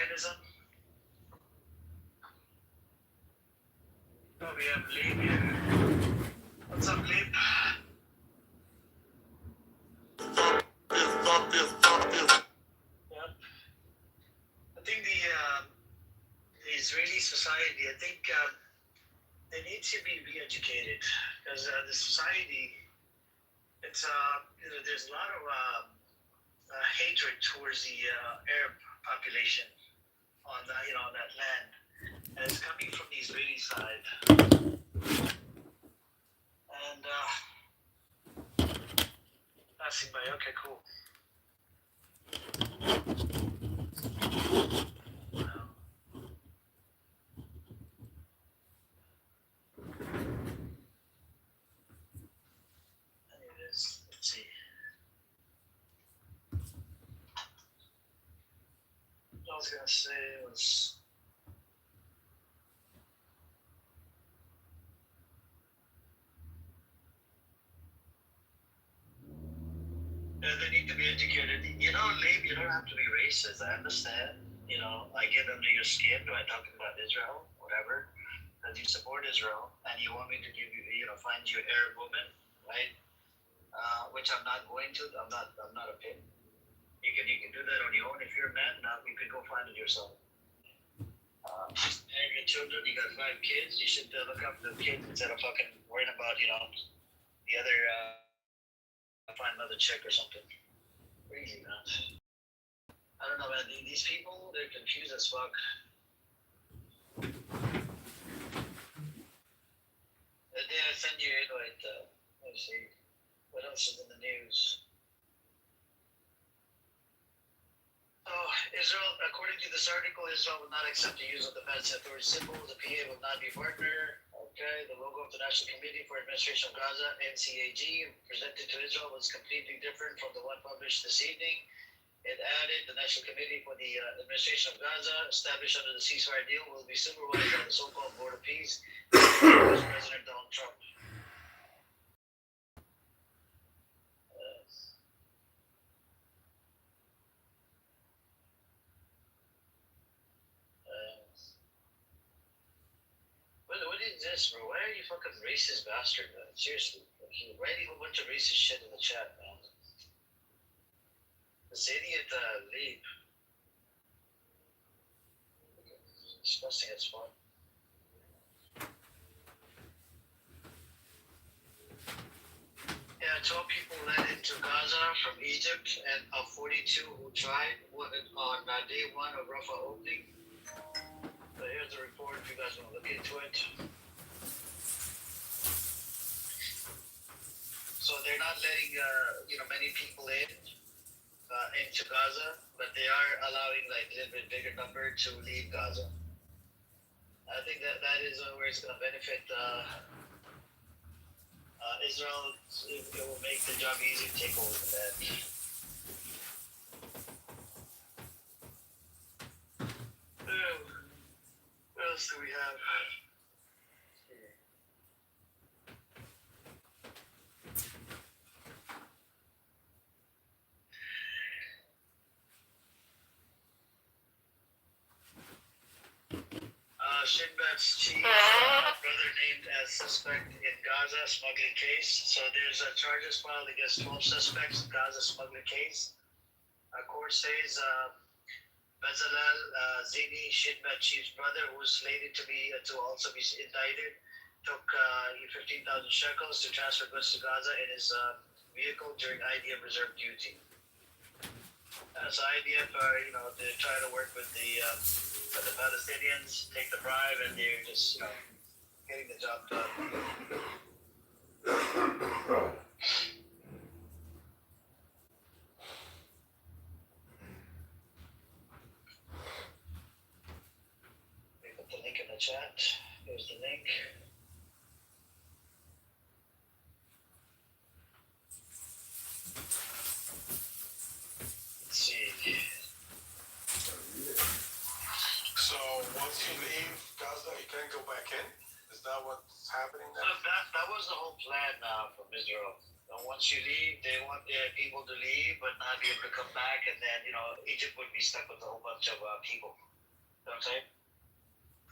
Zionism. Oh, we have Leib here. What's up, Leib? Yep. I think the Israeli society, I think they need to be re-educated because the society, it's there's a lot of hatred towards the Arab population on that land, and it's coming from the Israeli side. And passing by. Okay, cool. Let's see. What I was gonna say was. They need to be educated. Leib, you don't have to be racist. I understand. I get under your skin when talking about Israel, whatever. Because you support Israel and you want me to give you, find you an Arab woman, right? Which I'm not going to. I'm not a pimp. You can do that on your own. If you're a man, you can go find it yourself. And your children, you got 5 kids. You should look up the kids instead of fucking worrying about, the other. Find another chick or something. Crazy, man. I don't know, man. These people, they're confused as fuck. And then I send you an invite. Let me see. What else is in the news? Oh, Israel, according to this article, Israel will not accept the use of the Palestinian Authority symbol. The PA will not be a partner. Okay, the logo of the National Committee for Administration of Gaza, NCAG, presented to Israel was completely different from the one published this evening. It added the National Committee for the Administration of Gaza, established under the ceasefire deal, will be supervised by the so-called Board of Peace, President Donald Trump. What is this, bro? Why are you fucking racist bastard, man? Seriously. You're writing a bunch of racist shit in the chat, man. This idiot, Leib. Disgusting as fuck. Yeah, 12 people led into Gaza from Egypt, and of 42 who tried on day 1 of Rafah opening. So here's the report if you guys want to look into it. So they're not letting many people into Gaza, but they are allowing a little bit bigger number to leave Gaza. I think that is where it's going to benefit Israel. It will make the job easy to take over the land. What else do we have? Shin Bet's chief brother named as suspect in Gaza smuggling case. So there's charges filed against 12 suspects in Gaza smuggling case. Court says Bezalel Zini, Shin Bet chief's brother, who was slated to also be indicted, took 15,000 shekels to transfer goods to Gaza in his vehicle during IDF reserve duty. So IDF they're trying to work with the Palestinians, take the bribe, and they're just, getting the job done. Let me put the link in the chat. Here's the link. Let's see. So once you leave Gaza, you can't go back in? Is that what's happening now? That was the whole plan from Israel. Once you leave, they want their people to leave, but not be able to come back, and then Egypt would be stuck with a whole bunch of people. know what I'm saying?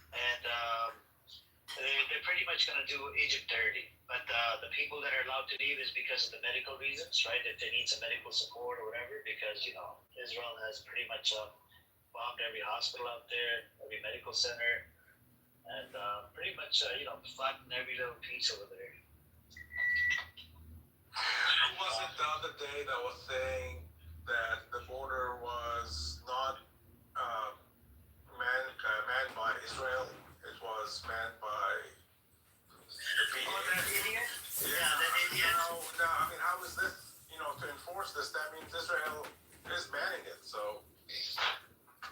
And they're pretty much going to do Egypt dirty. But the people that are allowed to leave is because of the medical reasons, right? If they need some medical support or whatever, because, Israel has pretty much bombed every hospital out there, every medical center, and pretty much, flattened every little piece over there. Who was it the other day that was saying that the border was not manned by Israel? It was manned by the people. Oh, that idiot? Yeah, that idiot. Now, I mean, how is this? To enforce this, that means Israel is manning it. So.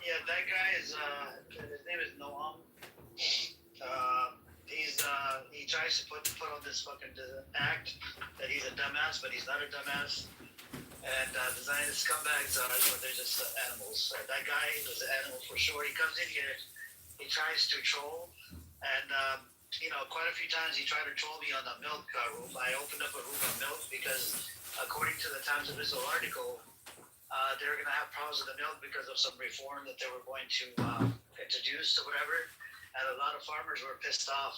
Yeah, that guy is. His name is Noam. He tries to put on this fucking act that he's a dumbass, but he's not a dumbass. And the Zionist scumbags, they're just animals. That guy is an animal for sure. He comes in here, he tries to troll, and quite a few times he tried to troll me on the milk room. I opened up a room of milk because, according to the Times of Israel article, they were going to have problems with the milk because of some reform that they were going to introduce or whatever. And a lot of farmers were pissed off.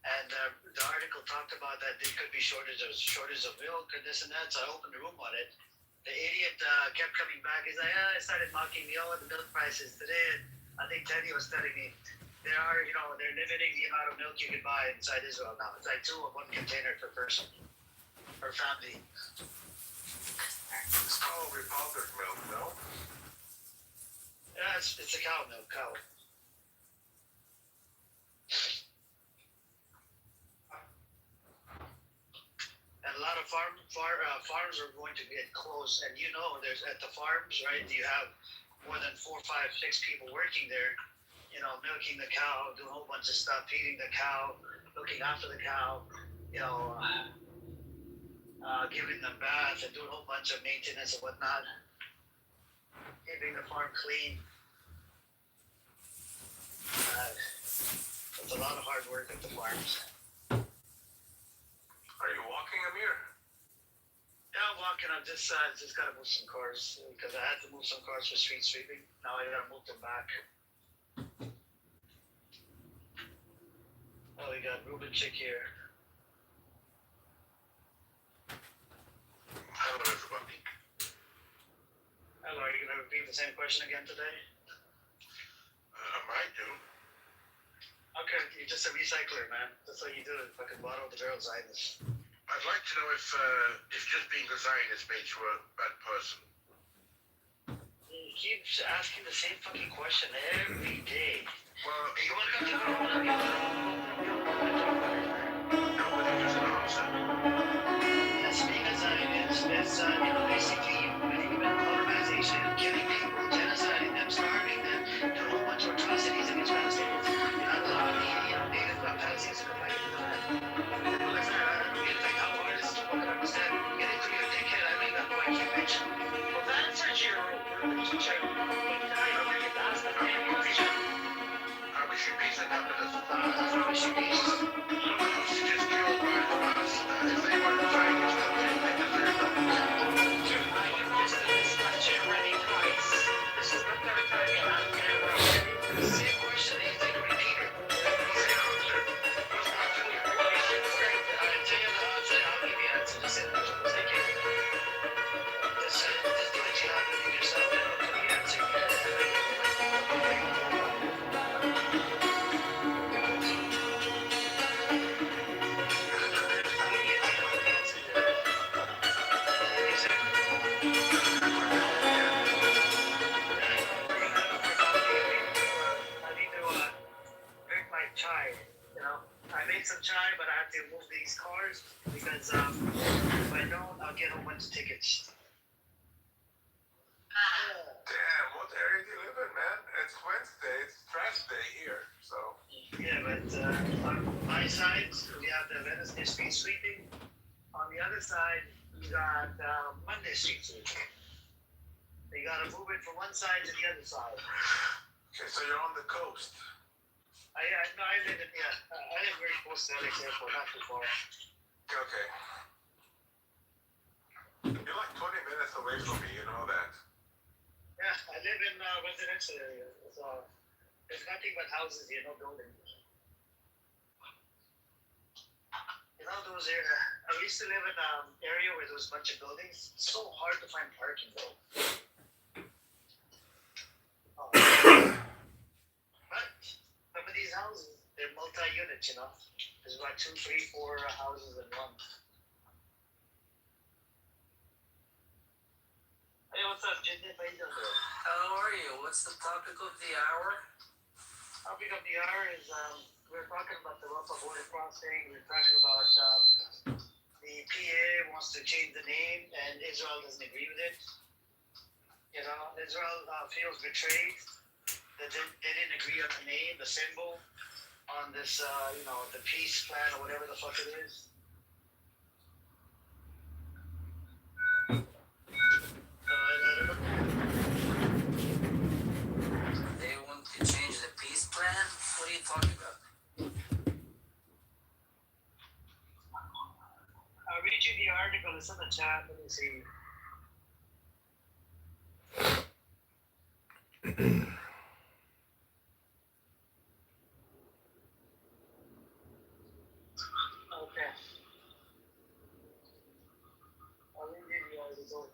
And the article talked about that there could be shortage of milk and this and that. So I opened the room on it. The idiot kept coming back. He's like, I started mocking me. Oh, the milk prices today. I think Teddy was telling me they're limiting the amount of milk you can buy inside Israel now. It's like 2 of 1 container per person, per family. It's called republic milk, no? Yeah, it's a cow milk, cow. And a lot of farms are going to get closed. And there's at the farms, right? You have more than 4, 5, 6 people working there. Milking the cow, doing a whole bunch of stuff, feeding the cow, looking after the cow. Giving them baths and doing a whole bunch of maintenance and whatnot. Keeping the farm clean. It's a lot of hard work at the farms. Are you walking, Amir? Yeah, I'm walking. I've just got to move some cars because I had to move some cars for street sweeping. Now I got to move them back. Oh, we got Ruben Chick here. Hello, everybody. Hello, are you going to repeat the same question again today? I might do. Okay, you're just a recycler, man. That's what you do. Fucking bottle the barrel Zionist. I'd like to know if just being a Zionist makes you a bad person. You keep asking the same fucking question every day. Well, You want to come to the room? nobody gives an answer. That's being a Zionist. That's, basically human colonization, killing people, genociding them, starving them, doing a whole bunch of atrocities against Palestinians. You're not allowed any, native Palestinians to come back into the land. People like that, I don't know, it's like how hard is it to fucking understand? Get into your dickhead, I mean, that's why I keep mentioning. Well, the answer to your check. That's the damn question. I wish you peace and happiness. That's why we should be. Someone who's just killed by Hamas, if they were Zionists, they deserve that. You've asked this question already twice. This is the third time you asked me already. The same question, you take a repeater. Same answer. What's the answer here? I didn't tell you the answer. I'll give you the answer. Just say the answer. Take it. Just do what you have to do yourself. And I'll give you the answer. I made some chai, but I have to move these cars because if I don't, I'll get a bunch of tickets. Damn, what area do you live in, man? It's Wednesday, it's trash day here, so. Yeah, but on my side, we have the Wednesday street sweeping. On the other side, you got Monday street sweeping. You got to move it from one side to the other side. Okay, so you're on the coast. I live very close to Alex Airport, not too far. Okay. You're like 20 minutes away from me, you know that. Yeah, I live in residential area. So There's nothing but houses here, no buildings. You know, those I used to live in an area where there was a bunch of buildings. It's so hard to find parking, though. Oh. But some of these houses, they're multi-units, you know. There's about 2, 3, 4 houses in one. Hey, what's up, Jidney? How you doing? How are you? What's the topic of the hour? Topic of the hour is we're talking about the Rafah border crossing. We're talking about the PA wants to change the name, and Israel doesn't agree with it. You know, Israel feels betrayed that they didn't agree on the name, the symbol, on this, the peace plan or whatever the fuck it is. They want to change the peace plan? What are you talking about? I'll read you the article. It's in the chat. Let me see. Okay. I'll read you the article.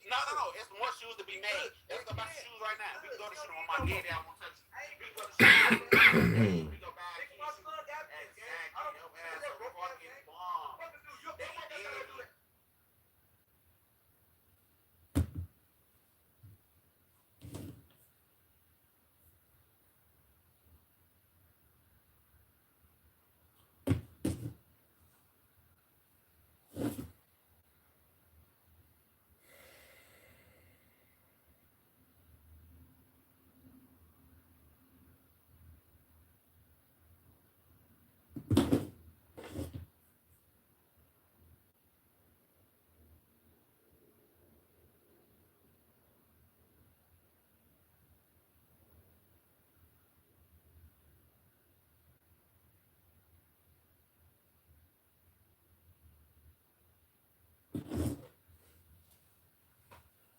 No. It's more shoes to be made. Let's go buy shoes right now. We can go to shoes on my daddy. I won't touch you. We can go to shoes. We go buy shoes. Exactly. Your ass a fucking bomb. They did.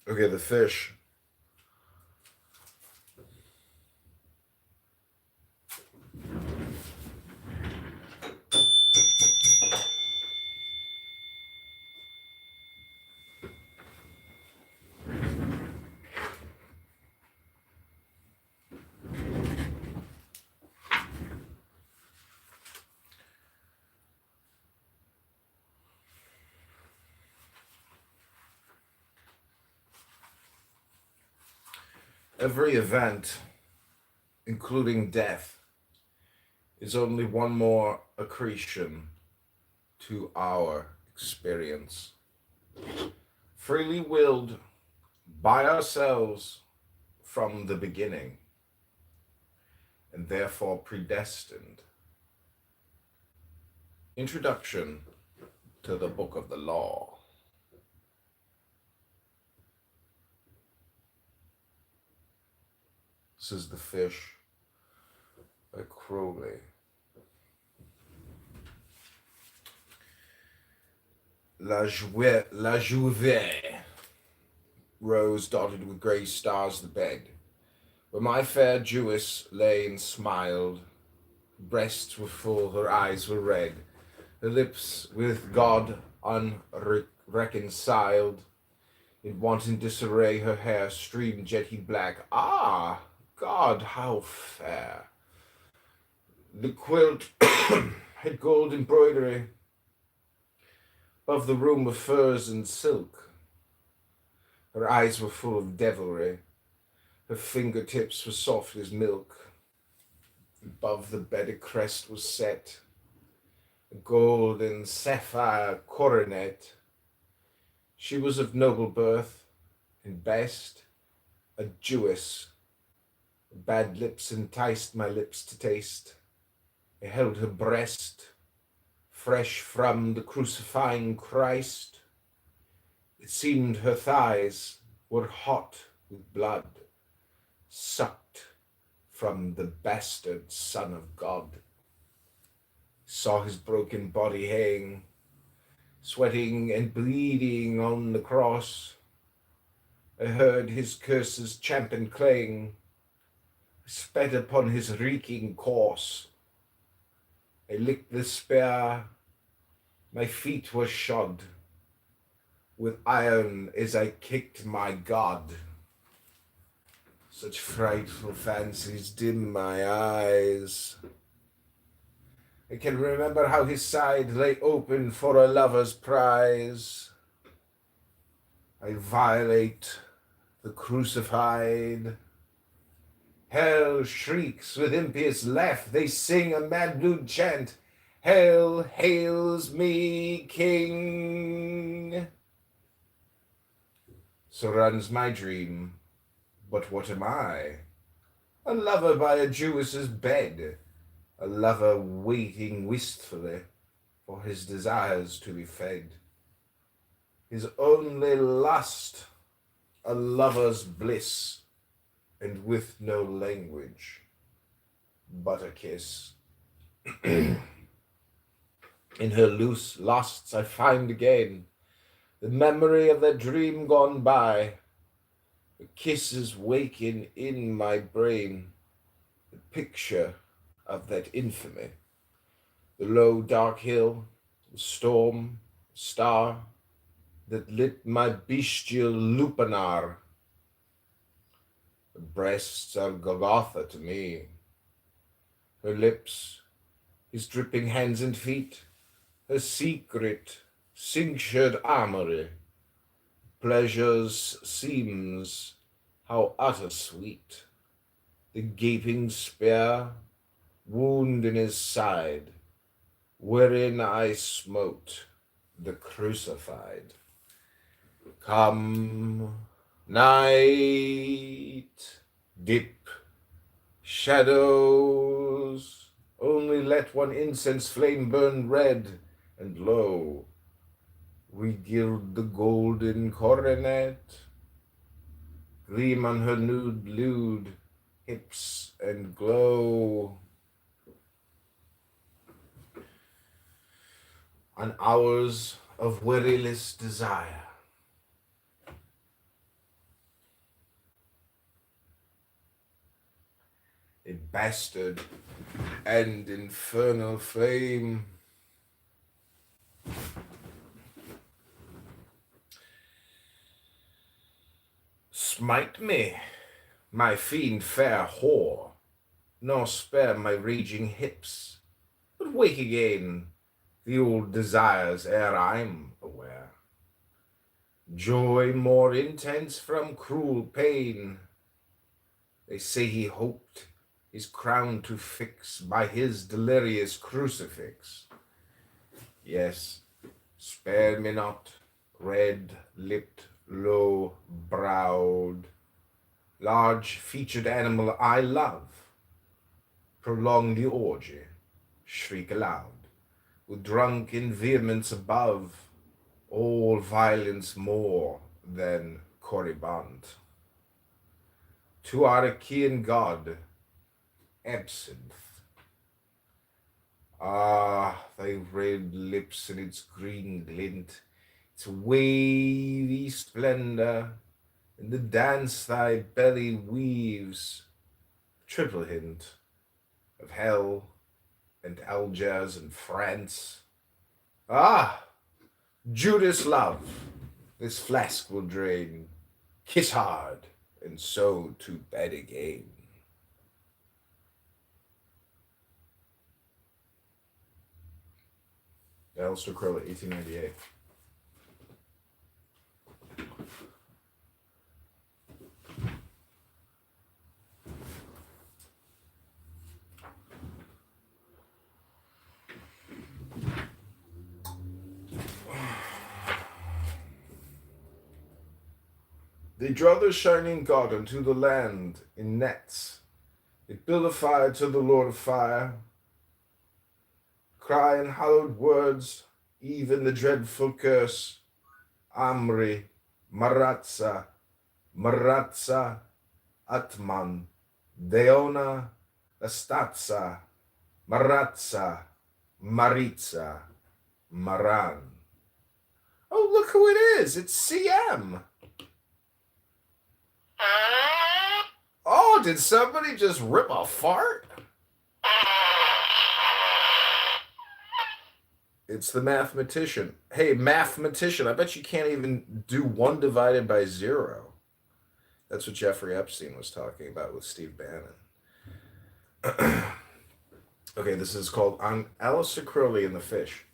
Okay, the fish. Every event, including death, is only one more accretion to our experience. Freely willed by ourselves from the beginning, and therefore predestined. Introduction to the Book of the Law. This is The Fish by Crowley. La Juve rose dotted with grey stars the bed, where my fair Jewess lay and smiled. Her breasts were full, her eyes were red, her lips with God unreconciled. In wanton disarray, her hair streamed jetty black. Ah, God, how fair! The quilt had gold embroidery. Above the room were furs and silk. Her eyes were full of devilry. Her fingertips were soft as milk. Above the bed a crest was set, a gold and sapphire coronet. She was of noble birth, and best a Jewess. Bad lips enticed my lips to taste. I held her breast, fresh from the crucifying Christ. It seemed her thighs were hot with blood, sucked from the bastard Son of God. Saw his broken body hang, sweating and bleeding on the cross. I heard his curses champ and clang, spat upon his reeking corse. I licked the spear, my feet were shod with iron as I kicked my God. Such frightful fancies dim my eyes. I can remember how his side lay open for a lover's prize. I violate the crucified. Hell shrieks with impious laugh. They sing a mad blue chant. Hell hails me king. So runs my dream. But what am I? A lover by a Jewess's bed. A lover waiting wistfully for his desires to be fed. His only lust, a lover's bliss, and with no language but a kiss. In her loose lusts I find again the memory of that dream gone by. The kisses waken in my brain, the picture of that infamy. The low dark hill, the storm, the star that lit my bestial lupanar. Her breasts are Golgotha to me. Her lips, his dripping hands and feet, her secret, cinctured armory. Pleasure's seams, how utter sweet. The gaping spear, wound in his side, wherein I smote the crucified. Come, night, dip, shadows, only let one incense flame burn red, and lo, we gild the golden coronet, gleam on her nude lewd hips and glow on hours of weariless desire. A bastard and infernal flame. Smite me, my fiend fair whore, nor spare my raging hips, but wake again the old desires ere I'm aware. Joy more intense from cruel pain. They say he hoped his crown to fix by his delirious crucifix. Yes, spare me not, red-lipped, low-browed, large-featured animal I love. Prolong the orgy, shriek aloud, with drunken vehemence above, all violence more than corribund. To our Achaean god, absinthe. Ah, thy red lips and its green glint, its wavy splendor, In the dance thy belly weaves, triple hint of hell and Algiers and France. Ah, Judas love, this flask will drain. Kiss hard, and so to bed again. Aleister Crowley, 1898. They draw the shining god unto the land in nets. It build a fire to the Lord of Fire. Cry in hallowed words, even the dreadful curse. Amri, Maratza, Maratza, Atman, Deona, Estatza, Maratza, Maritza, Maran. Oh, look who it is! It's CM! Oh, did somebody just rip a fart? It's the mathematician. Hey, mathematician, I bet you can't even do 1 divided by 0. That's what Jeffrey Epstein was talking about with Steve Bannon. Okay, this is called On Aleister Crowley and the Fish.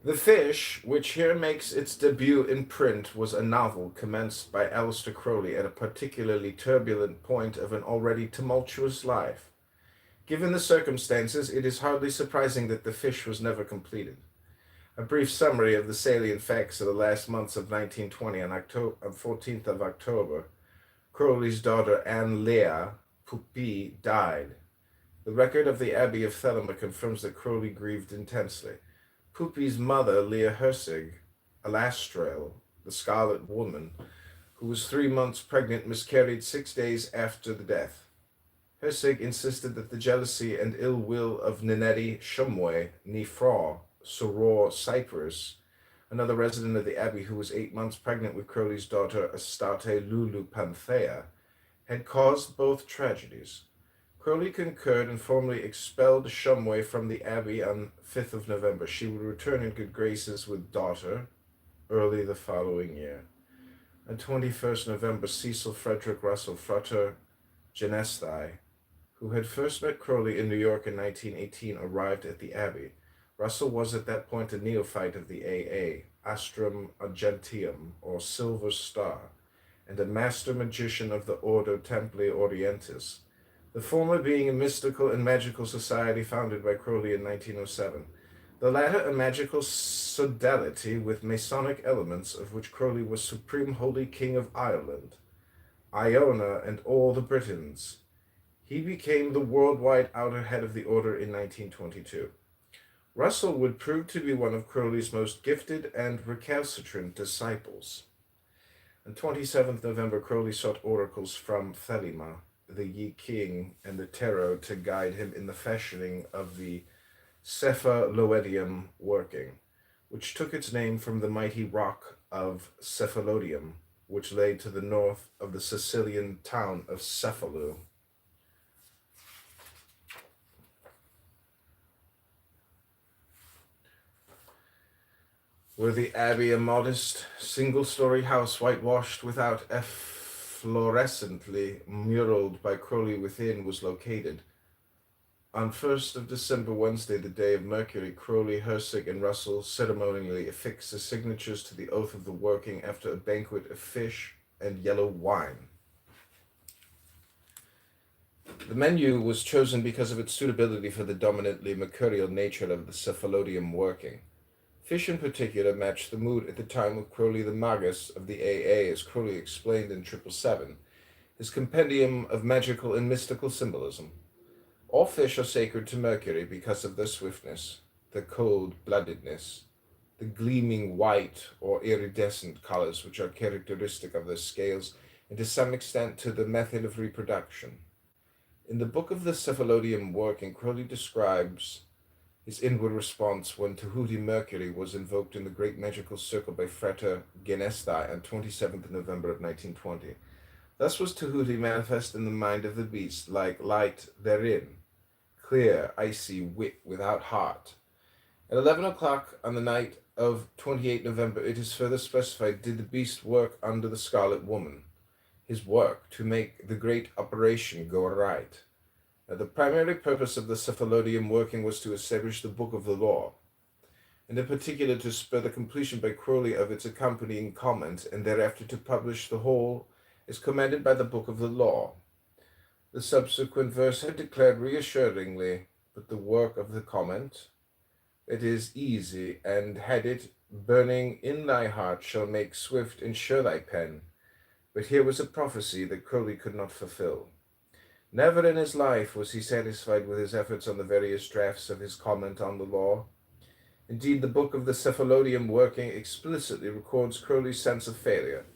The Fish, which here makes its debut in print, was a novel commenced by Aleister Crowley at a particularly turbulent point of an already tumultuous life. Given the circumstances, it is hardly surprising that The Fish was never completed. A brief summary of the salient facts of the last months of 1920 on 14th of October. Crowley's daughter Anne Leah Puppy died. The record of the Abbey of Thelema confirms that Crowley grieved intensely. Puppy's mother, Leah Hersig, Alastrel, the Scarlet Woman, who was 3 months pregnant, miscarried 6 days after the death. Hersig insisted that the jealousy and ill will of Ninety Shumway, Nifraw, Soror Cyprus, another resident of the abbey who was 8 months pregnant with Crowley's daughter Astarte Lulu Panthea, had caused both tragedies. Crowley concurred and formally expelled Shumway from the abbey on 5th of November. She would return in good graces with daughter early the following year. On 21st November, Cecil Frederick Russell, Frater Genesti, who had first met Crowley in New York in 1918, arrived at the abbey. Russell was at that point a neophyte of the AA, Astrum Argenteum, or Silver Star, and a master magician of the Ordo Templi Orientis, the former being a mystical and magical society founded by Crowley in 1907, the latter a magical sodality with Masonic elements, of which Crowley was Supreme Holy King of Ireland, Iona, and all the Britons. He became the worldwide outer head of the order in 1922. Russell would prove to be one of Crowley's most gifted and recalcitrant disciples. On 27th November, Crowley sought oracles from Thelema, the Yi King, and the Tarot to guide him in the fashioning of the Cephalodium working, which took its name from the mighty rock of Cephalodium, which lay to the north of the Sicilian town of Cephalou. Were the abbey a modest, single-story house whitewashed without efflorescently muraled by Crowley within was located. On 1st of December, Wednesday, the day of Mercury, Crowley, Hersig, and Russell ceremonially affixed the signatures to the oath of the working after a banquet of fish and yellow wine. The menu was chosen because of its suitability for the dominantly mercurial nature of the Cephalodium working. Fish in particular matched the mood at the time of Crowley the Magus of the AA, as Crowley explained in 777, his compendium of magical and mystical symbolism. All fish are sacred to Mercury because of their swiftness, their cold-bloodedness, the gleaming white or iridescent colors which are characteristic of their scales, and to some extent to the method of reproduction. In the book of the Cephalodium working, Crowley describes his inward response when Tahuti Mercury was invoked in the great magical circle by Frater Genestai on 27th November of 1920. Thus was Tahuti manifest in the mind of the beast, like light therein, clear, icy wit without heart. At 11 o'clock on the night of 28 November, it is further specified, did the beast work under the Scarlet Woman, his work to make the great operation go aright. Now, the primary purpose of the cephalodium working was to establish the Book of the Law, and in particular to spur the completion by Crowley of its accompanying comment, and thereafter to publish the whole as commanded by the Book of the Law. The subsequent verse had declared reassuringly, but the work of the comment, it is easy, and had it burning in thy heart shall make swift and sure thy pen. But here was a prophecy that Crowley could not fulfill. Never in his life was he satisfied with his efforts on the various drafts of his comment on the law. Indeed, the Book of the Cephalodium working explicitly records Crowley's sense of failure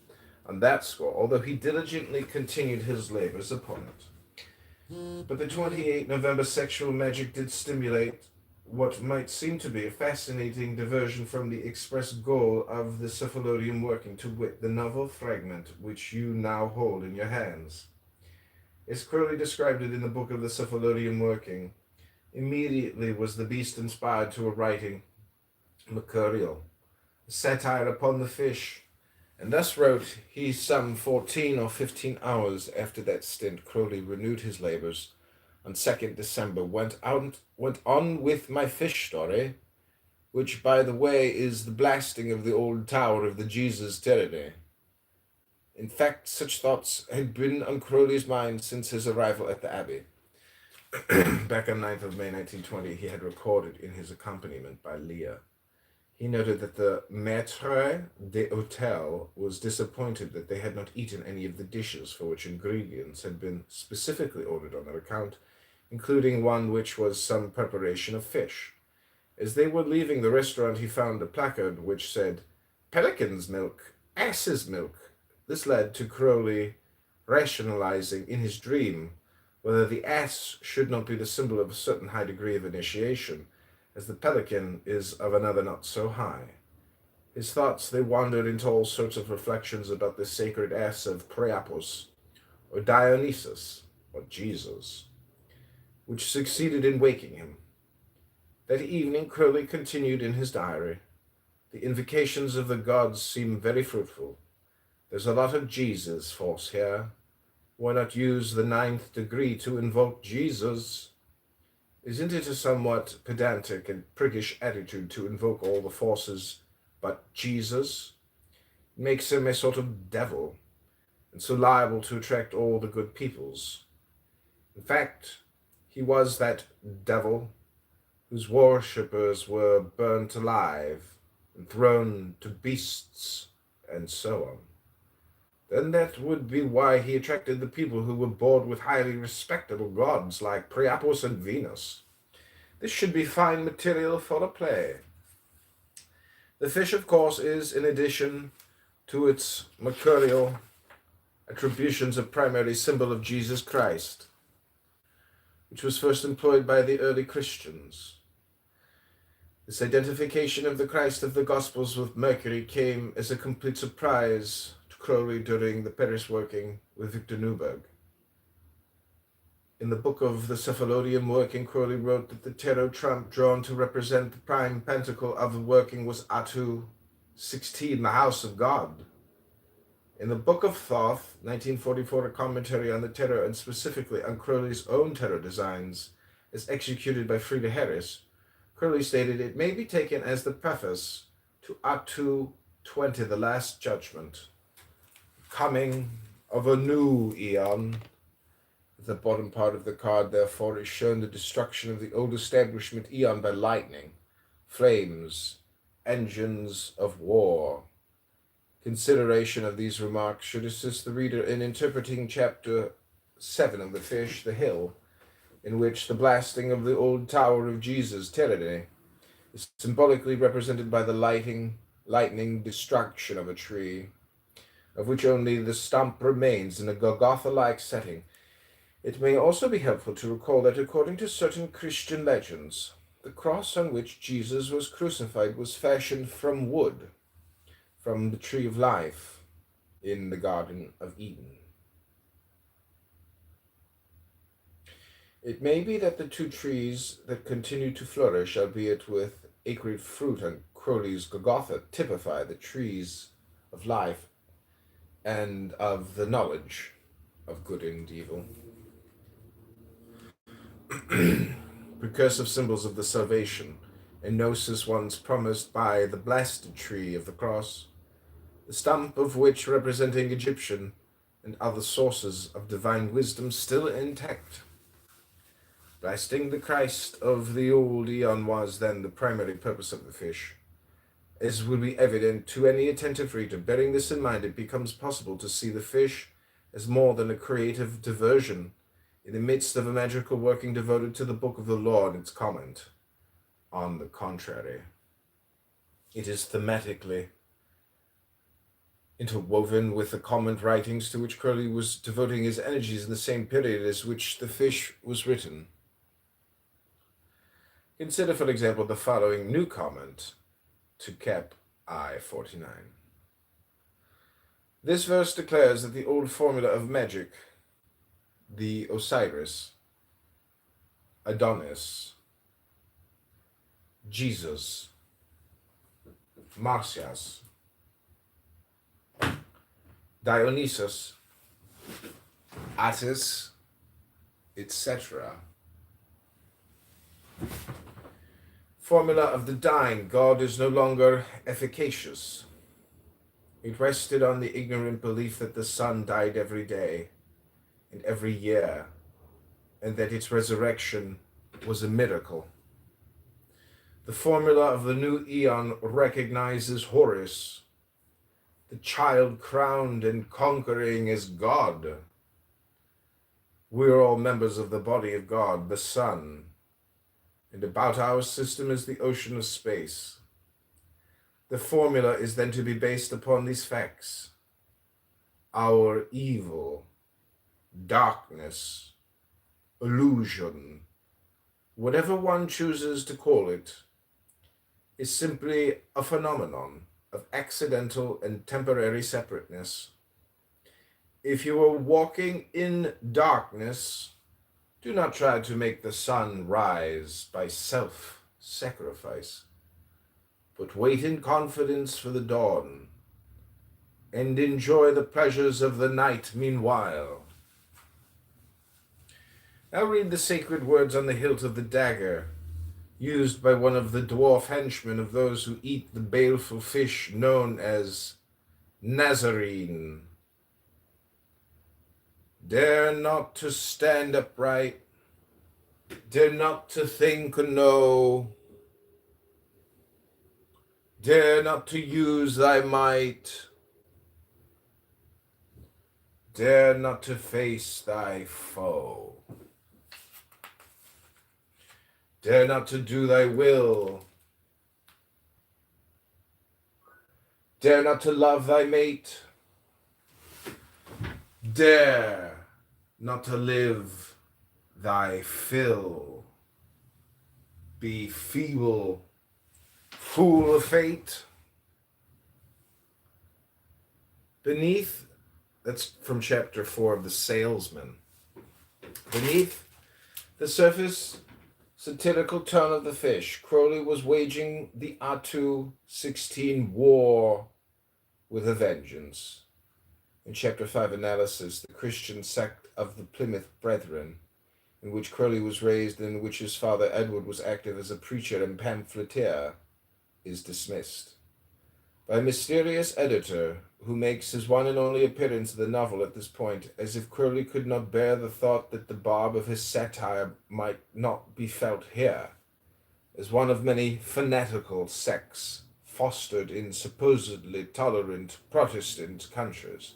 on that score, although he diligently continued his labors upon it. But the 28 November sexual magic did stimulate what might seem to be a fascinating diversion from the express goal of the cephalodium working, to wit, the novel fragment which you now hold in your hands. As Crowley described it in the Book of the Cephalodium working, immediately was the beast inspired to a writing, mercurial, a satire upon the fish, and thus wrote he some 14 or 15 hours after that stint. Crowley renewed his labors. On 2nd December, went on with my fish story, which, by the way, is the blasting of the old tower of the Jesus Tyranny. In fact, such thoughts had been on Crowley's mind since his arrival at the Abbey. Back on 9th of May 1920, he had recorded in his accompaniment by Leah. He noted that the maître d'hôtel was disappointed that they had not eaten any of the dishes for which ingredients had been specifically ordered on their account, including one which was some preparation of fish. As they were leaving the restaurant, he found a placard which said, "Pelican's milk, ass's milk." This led to Crowley rationalizing in his dream whether the ass should not be the symbol of a certain high degree of initiation, as the pelican is of another not so high. His thoughts, they wandered into all sorts of reflections about the sacred ass of Priapus, or Dionysus, or Jesus, which succeeded in waking him. That evening Crowley continued in his diary. The invocations of the gods seem very fruitful. There's a lot of Jesus force here. Why not use the 9th degree to invoke Jesus? Isn't it a somewhat pedantic and priggish attitude to invoke all the forces but Jesus? It makes him a sort of devil, and so liable to attract all the good peoples. In fact, he was that devil whose worshippers were burnt alive and thrown to beasts, and so on. Then that would be why he attracted the people who were bored with highly respectable gods like Priapus and Venus. This should be fine material for a play. The fish, of course, is, in addition to its mercurial attributions, a primary symbol of Jesus Christ, which was first employed by the early Christians. This identification of the Christ of the Gospels with Mercury came as a complete surprise to Crowley during the Paris working with Victor Newberg. In the Book of the Cephalodium working, Crowley wrote that the tarot trump drawn to represent the prime pentacle of the working was Atu 16, the House of God. In the Book of Thoth, 1944, a commentary on the tarot and specifically on Crowley's own tarot designs as executed by Frieda Harris, Crowley stated it may be taken as the preface to Atu 20, the Last Judgment, coming of a new eon. The bottom part of the card, therefore, is shown the destruction of the old establishment eon by lightning, flames, engines of war. Consideration of these remarks should assist the reader in interpreting Chapter 7 of The Fish, the Hill, in which the blasting of the old Tower of Jesus, Tyranny, is symbolically represented by the lightning destruction of a tree, of which only the stump remains in a Golgotha-like setting. It may also be helpful to recall that according to certain Christian legends, The cross on which Jesus was crucified was fashioned from wood, from the tree of life in the Garden of Eden. It may be that the two trees that continue to flourish, albeit with acrid fruit on Crowley's Golgotha, typify the trees of life and of the knowledge of good and evil. Precursive symbols of the salvation and gnosis once promised by the blessed tree of the cross, the stump of which representing Egyptian and other sources of divine wisdom still intact. Blasting the Christ of the old eon was then the primary purpose of the fish. As will be evident to any attentive reader, bearing this in mind, it becomes possible to see the fish as more than a creative diversion in the midst of a magical working devoted to the book of the law and its comment. On the contrary, it is thematically interwoven with the comment writings to which Crowley was devoting his energies in the same period as which the fish was written. Consider, for example, the following new comment to Cap I-49. This verse declares that the old formula of magic, the Osiris, Adonis, Jesus, Marsyas, Dionysus, Attis, etc. Formula of the dying God is no longer efficacious. It rested on the ignorant belief that the sun died every day and every year, and that its resurrection was a miracle. The formula of the new eon recognizes Horus, the child crowned and conquering as God. We are all members of the body of God, the sun, and about our system is the ocean of space. The formula is then to be based upon these facts. Our evil, darkness, illusion, whatever one chooses to call it, is simply a phenomenon of accidental and temporary separateness. If you are walking in darkness, do not try to make the sun rise by self-sacrifice, but wait in confidence for the dawn, and enjoy the pleasures of the night meanwhile. Now read the sacred words on the hilt of the dagger, used by one of the dwarf henchmen of those who eat the baleful fish known as Nazarene. Dare not to stand upright, dare not to think or know, dare not to use thy might, dare not to face thy foe, dare not to do thy will, dare not to love thy mate, dare not to live thy fill. Be feeble, fool of fate. Beneath, that's from chapter 4 of The Salesman. Beneath the surface satirical tone of the fish, Crowley was waging the Atu-16 war with a vengeance. In chapter 5 analysis, the Christian sect of the Plymouth Brethren, in which Crowley was raised and in which his father Edward was active as a preacher and pamphleteer, is dismissed by a mysterious editor who makes his one and only appearance in the novel at this point, as if Crowley could not bear the thought that the barb of his satire might not be felt here, as one of many fanatical sects fostered in supposedly tolerant Protestant countries.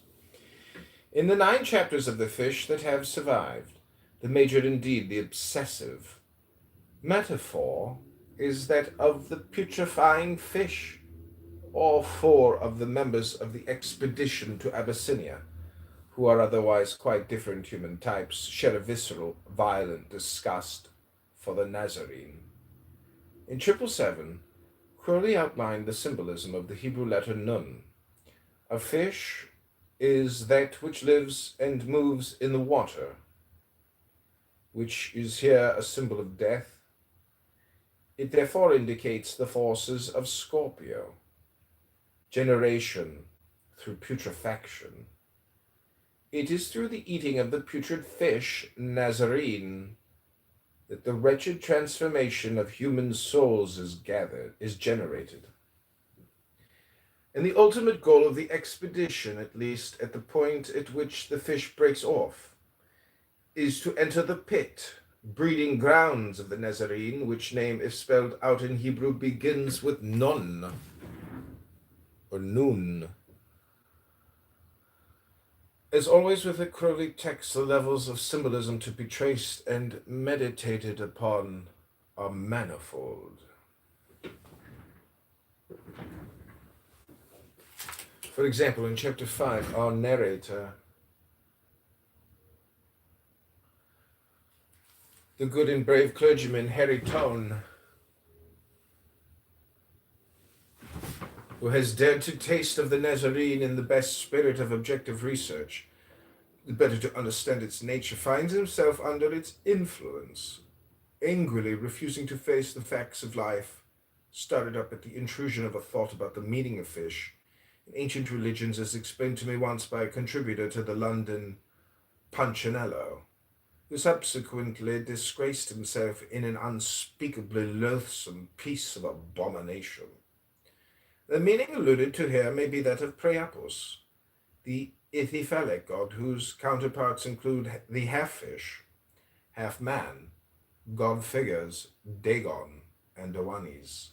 In the 9 chapters of The Fish that have survived, the major, indeed the obsessive, metaphor is that of the putrefying fish. All 4 of the members of the expedition to Abyssinia, who are otherwise quite different human types, share a visceral, violent disgust for the Nazarene. In 777, Crowley outlined the symbolism of the Hebrew letter Nun. A fish is that which lives and moves in the water, which is here a symbol of death. It therefore indicates the forces of Scorpio, generation through putrefaction. It is through the eating of the putrid fish, Nazarene, that the wretched transformation of human souls is generated. And the ultimate goal of the expedition, at least at the point at which the fish breaks off, is to enter the pit, breeding grounds of the Nazarene, which name, if spelled out in Hebrew, begins with Nun, or Nun. As always with the Crowley text, the levels of symbolism to be traced and meditated upon are manifold. For example, in chapter 5, our narrator, the good and brave clergyman Harry Tone, who has dared to taste of the Nazarene in the best spirit of objective research, the better to understand its nature, finds himself under its influence, angrily refusing to face the facts of life, started up at the intrusion of a thought about the meaning of fish in ancient religions, as explained to me once by a contributor to the London Punchinello, who subsequently disgraced himself in an unspeakably loathsome piece of abomination. The meaning alluded to here may be that of Priapus, the Ithyphallic god whose counterparts include the half-fish, half-man, god figures Dagon and Oannes,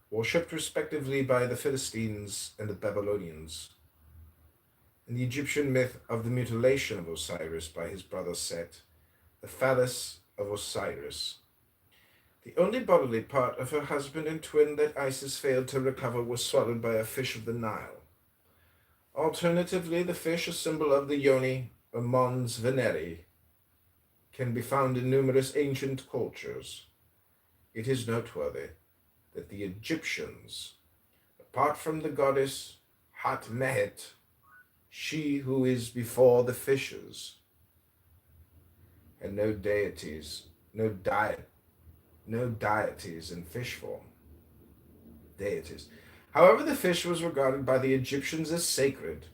worshipped respectively by the Philistines and the Babylonians. In the Egyptian myth of the mutilation of Osiris by his brother Set, the phallus of Osiris, the only bodily part of her husband and twin that Isis failed to recover was swallowed by a fish of the Nile. Alternatively, the fish, a symbol of the Yoni, or Mons Veneri, can be found in numerous ancient cultures. It is noteworthy that the Egyptians, apart from the goddess Hat Mehet, she who is before the fishes, had no deities in fish form. Deities. However, the fish was regarded by the Egyptians as sacred,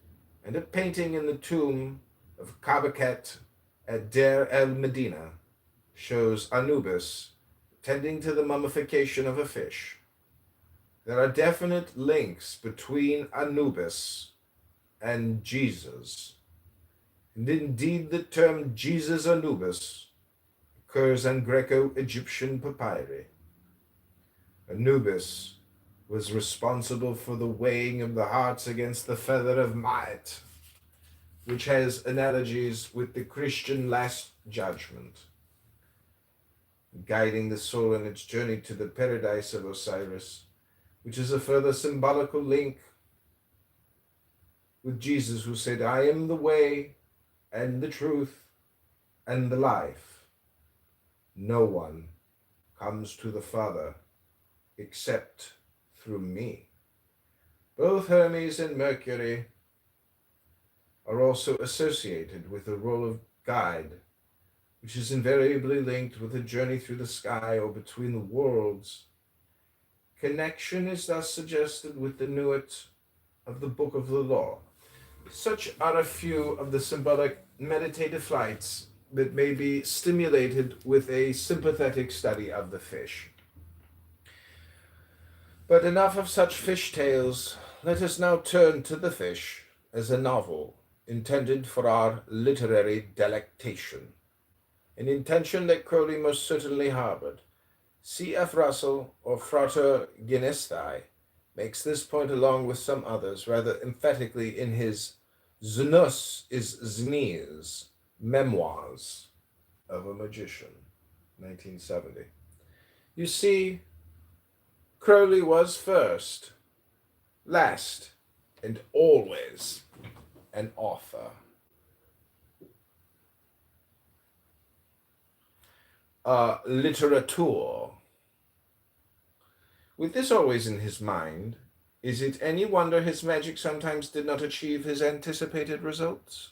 and a painting in the tomb of Kabaqet at Deir el-Medina shows Anubis tending to the mummification of a fish. There are definite links between Anubis and Jesus, and indeed the term Jesus Anubis occurs in Greco-Egyptian papyri. Anubis was responsible for the weighing of the hearts against the feather of Ma'at, which has analogies with the Christian Last Judgment, guiding the soul in its journey to the paradise of Osiris, which is a further symbolical link with Jesus, who said, "I am the way and the truth and the life. No one comes to the Father except through me." Both Hermes and Mercury are also associated with the role of guide, which is invariably linked with a journey through the sky or between the worlds. Connection is thus suggested with the Nuit of the Book of the Law. Such are a few of the symbolic meditative flights that may be stimulated with a sympathetic study of the fish. But enough of such fish tales. Let us now turn to the fish as a novel intended for our literary delectation, an intention that Crowley most certainly harbored. C.F. Russell, or Frater Genesti, makes this point along with some others rather emphatically in his Znus is Znees, Memoirs of a Magician, 1970. You see, Crowley was first, last, and always an author. Literature. With this always in his mind, is it any wonder his magic sometimes did not achieve his anticipated results?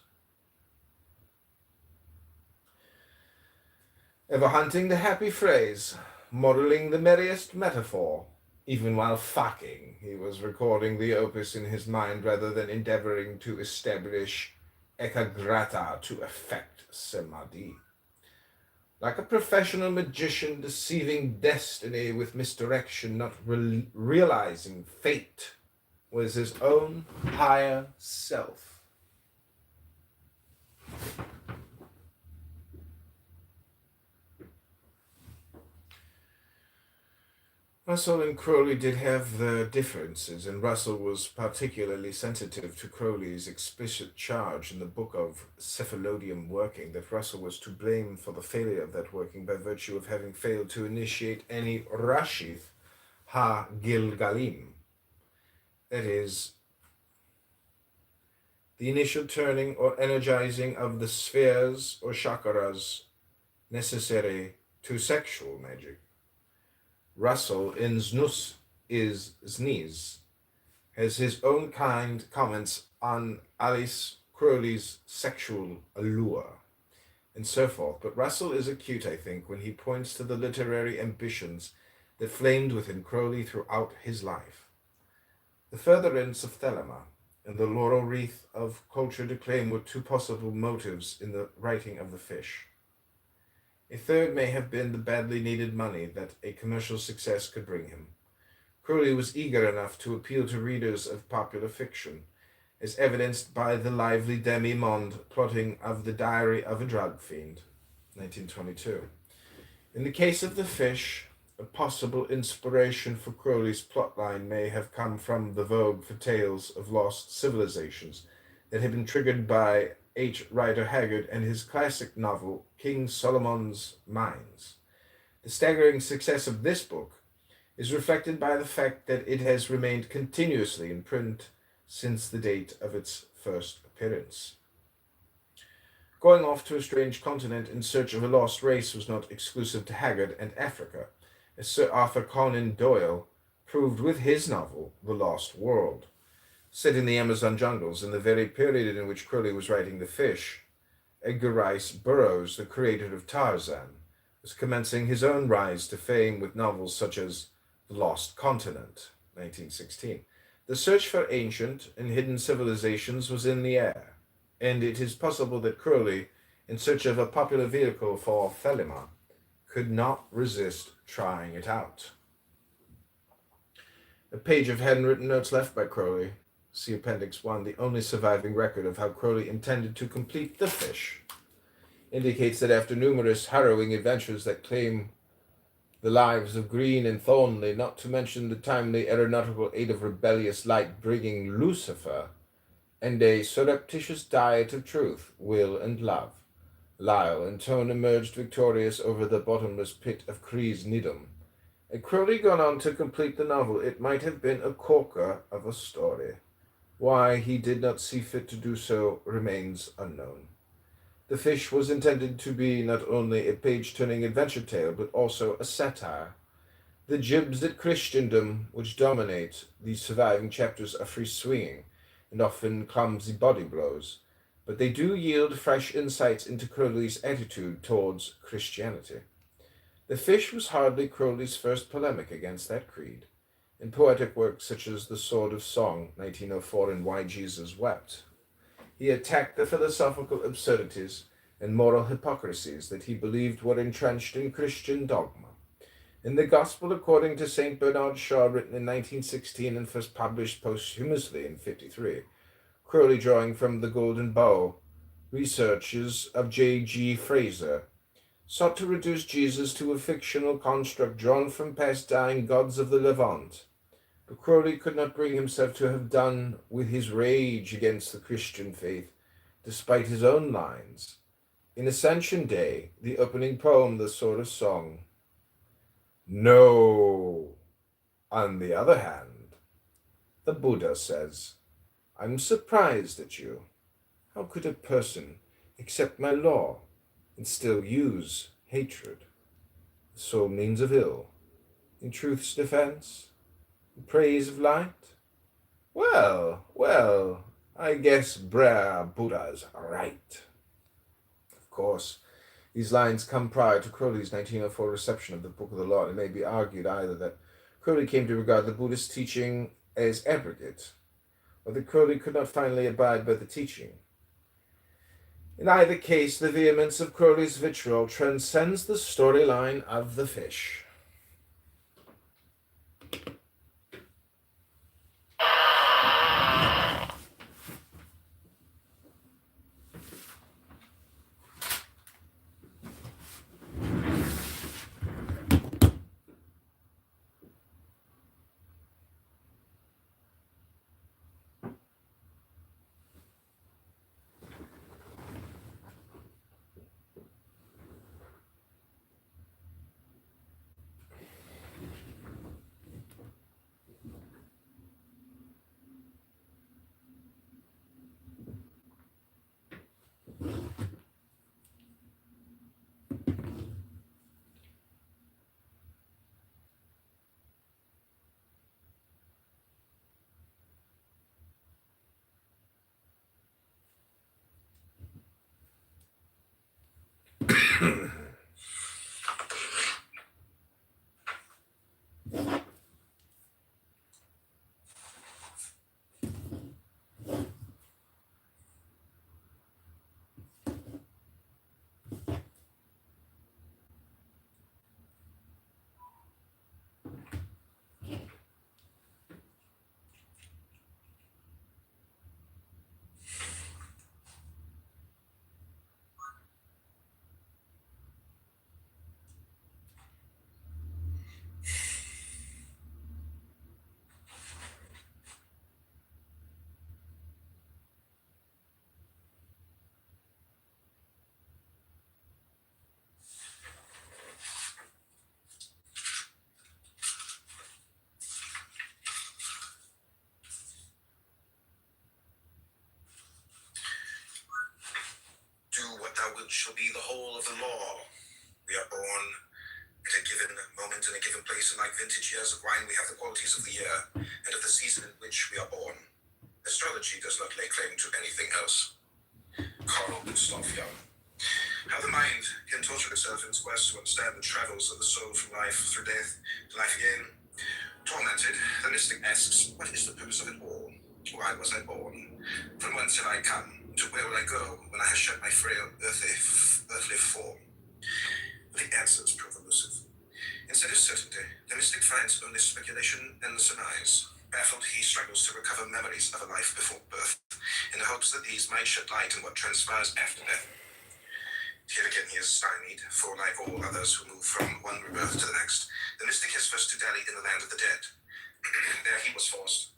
Ever hunting the happy phrase, modelling the merriest metaphor, even while fucking, he was recording the opus in his mind rather than endeavoring to establish ekagrata to effect samadhi. Like a professional magician deceiving destiny with misdirection, not realizing fate was his own higher self. Russell and Crowley did have their differences, and Russell was particularly sensitive to Crowley's explicit charge in the book of Cephalodium working that Russell was to blame for the failure of that working by virtue of having failed to initiate any Rashith ha-Gilgalim. That is, the initial turning or energizing of the spheres or chakras necessary to sexual magic. Russell in Znus is Zniz has his own kind comments on Alice Crowley's sexual allure and so forth, but Russell is acute, I think, when he points to the literary ambitions that flamed within Crowley throughout his life. The furtherance of Thelema and the laurel wreath of cultured acclaim were two possible motives in the writing of The Fish. A third may have been the badly needed money that a commercial success could bring him. Crowley was eager enough to appeal to readers of popular fiction, as evidenced by the lively demi-monde plotting of The Diary of a Drug Fiend, 1922. In the case of The Fish, a possible inspiration for Crowley's plotline may have come from the vogue for tales of lost civilizations that had been triggered by H. Rider Haggard and his classic novel, King Solomon's Mines. The staggering success of this book is reflected by the fact that it has remained continuously in print since the date of its first appearance. Going off to a strange continent in search of a lost race was not exclusive to Haggard and Africa, as Sir Arthur Conan Doyle proved with his novel, The Lost World. Set in the Amazon jungles in the very period in which Crowley was writing The Fish, Edgar Rice Burroughs, the creator of Tarzan, was commencing his own rise to fame with novels such as The Lost Continent, 1916. The search for ancient and hidden civilizations was in the air, and it is possible that Crowley, in search of a popular vehicle for Thelema, could not resist trying it out. A page of handwritten notes left by Crowley, see Appendix 1, the only surviving record of how Crowley intended to complete The Fish, indicates that after numerous harrowing adventures that claim the lives of Green and Thornley, not to mention the timely aeronautical aid of rebellious light-bringing Lucifer, and a surreptitious diet of truth, will, and love, Lyle and Tone emerged victorious over the bottomless pit of Cree's Needham. Had Crowley gone on to complete the novel, it might have been a corker of a story. Why he did not see fit to do so remains unknown. The Fish was intended to be not only a page-turning adventure tale, but also a satire. The jibs at Christendom which dominate the surviving chapters are free-swinging and often clumsy body blows, but they do yield fresh insights into Crowley's attitude towards Christianity. The Fish was hardly Crowley's first polemic against that creed. In poetic works such as The Sword of Song, 1904, and Why Jesus Wept, he attacked the philosophical absurdities and moral hypocrisies that he believed were entrenched in Christian dogma. In The Gospel According to St. Bernard Shaw, written in 1916 and first published posthumously in 1953, Crowley, drawing from The Golden Bough, researches of J.G. Fraser, sought to reduce Jesus to a fictional construct drawn from past dying gods of the Levant. But Crowley could not bring himself to have done with his rage against the Christian faith, despite his own lines. In Ascension Day, the opening poem, The Sword of Song, "No, on the other hand," the Buddha says, "I'm surprised at you. How could a person accept my law and still use hatred? The sole means of ill. In truth's defense, praise of light? Well, I guess Brer Buddha's right. Of course, these lines come prior to Crowley's 1904 reception of the Book of the Law, and it may be argued either that Crowley came to regard the Buddhist teaching as abrogate, or that Crowley could not finally abide by the teaching. In either case, the vehemence of Crowley's vitriol transcends the storyline of the fish. Do what thou wilt shall be the whole of the law. We are born at a given moment in a given place, and like vintage years of wine, we have the qualities of the year and of the season in which we are born. Astrology does not lay claim to anything else. Carl Gustav Jung. How the mind can torture itself in its quest to understand the travels of the soul from life through death to life again. Tormented, the mystic asks, what is the purpose of it all? Why was I born? From whence have I come? To where will I go when I have shed my frail earthly form? But the answers prove elusive. Instead of certainty, the mystic finds only speculation and surmise. Baffled, he struggles to recover memories of a life before birth, in the hopes that these might shed light on what transpires after death. Here again he is stymied, for like all others who move from one rebirth to the next, the mystic has first to dally in the land of the dead. There he was forced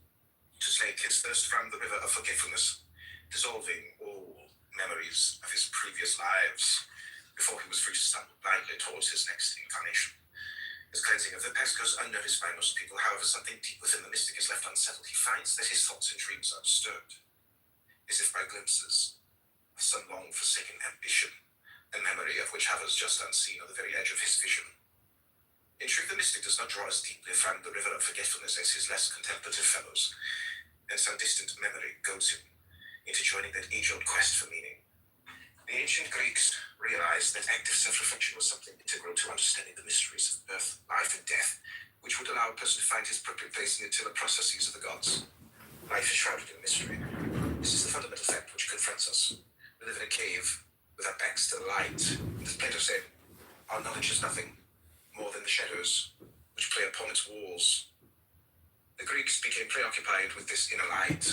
to slake his thirst from the river of forgetfulness, dissolving all memories of his previous lives, before he was free to stumble blindly towards his next incarnation. His cleansing of the past goes unnoticed by most people. However, something deep within the mystic is left unsettled. He finds that his thoughts and dreams are disturbed, as if by glimpses of some long-forsaken ambition, a memory of which hovers just unseen on the very edge of his vision. In truth, the mystic does not draw as deeply from the river of forgetfulness as his less contemplative fellows, and some distant memory goads him into joining that age-old quest for meaning. The ancient Greeks realized that active self-reflection was something integral to understanding the mysteries of birth, life, and death, which would allow a person to find his appropriate place in the eternal processes of the gods. Life is shrouded in mystery. This is the fundamental fact which confronts us. We live in a cave with our backs to the light. As Plato said, our knowledge is nothing more than the shadows which play upon its walls. The Greeks became preoccupied with this inner light,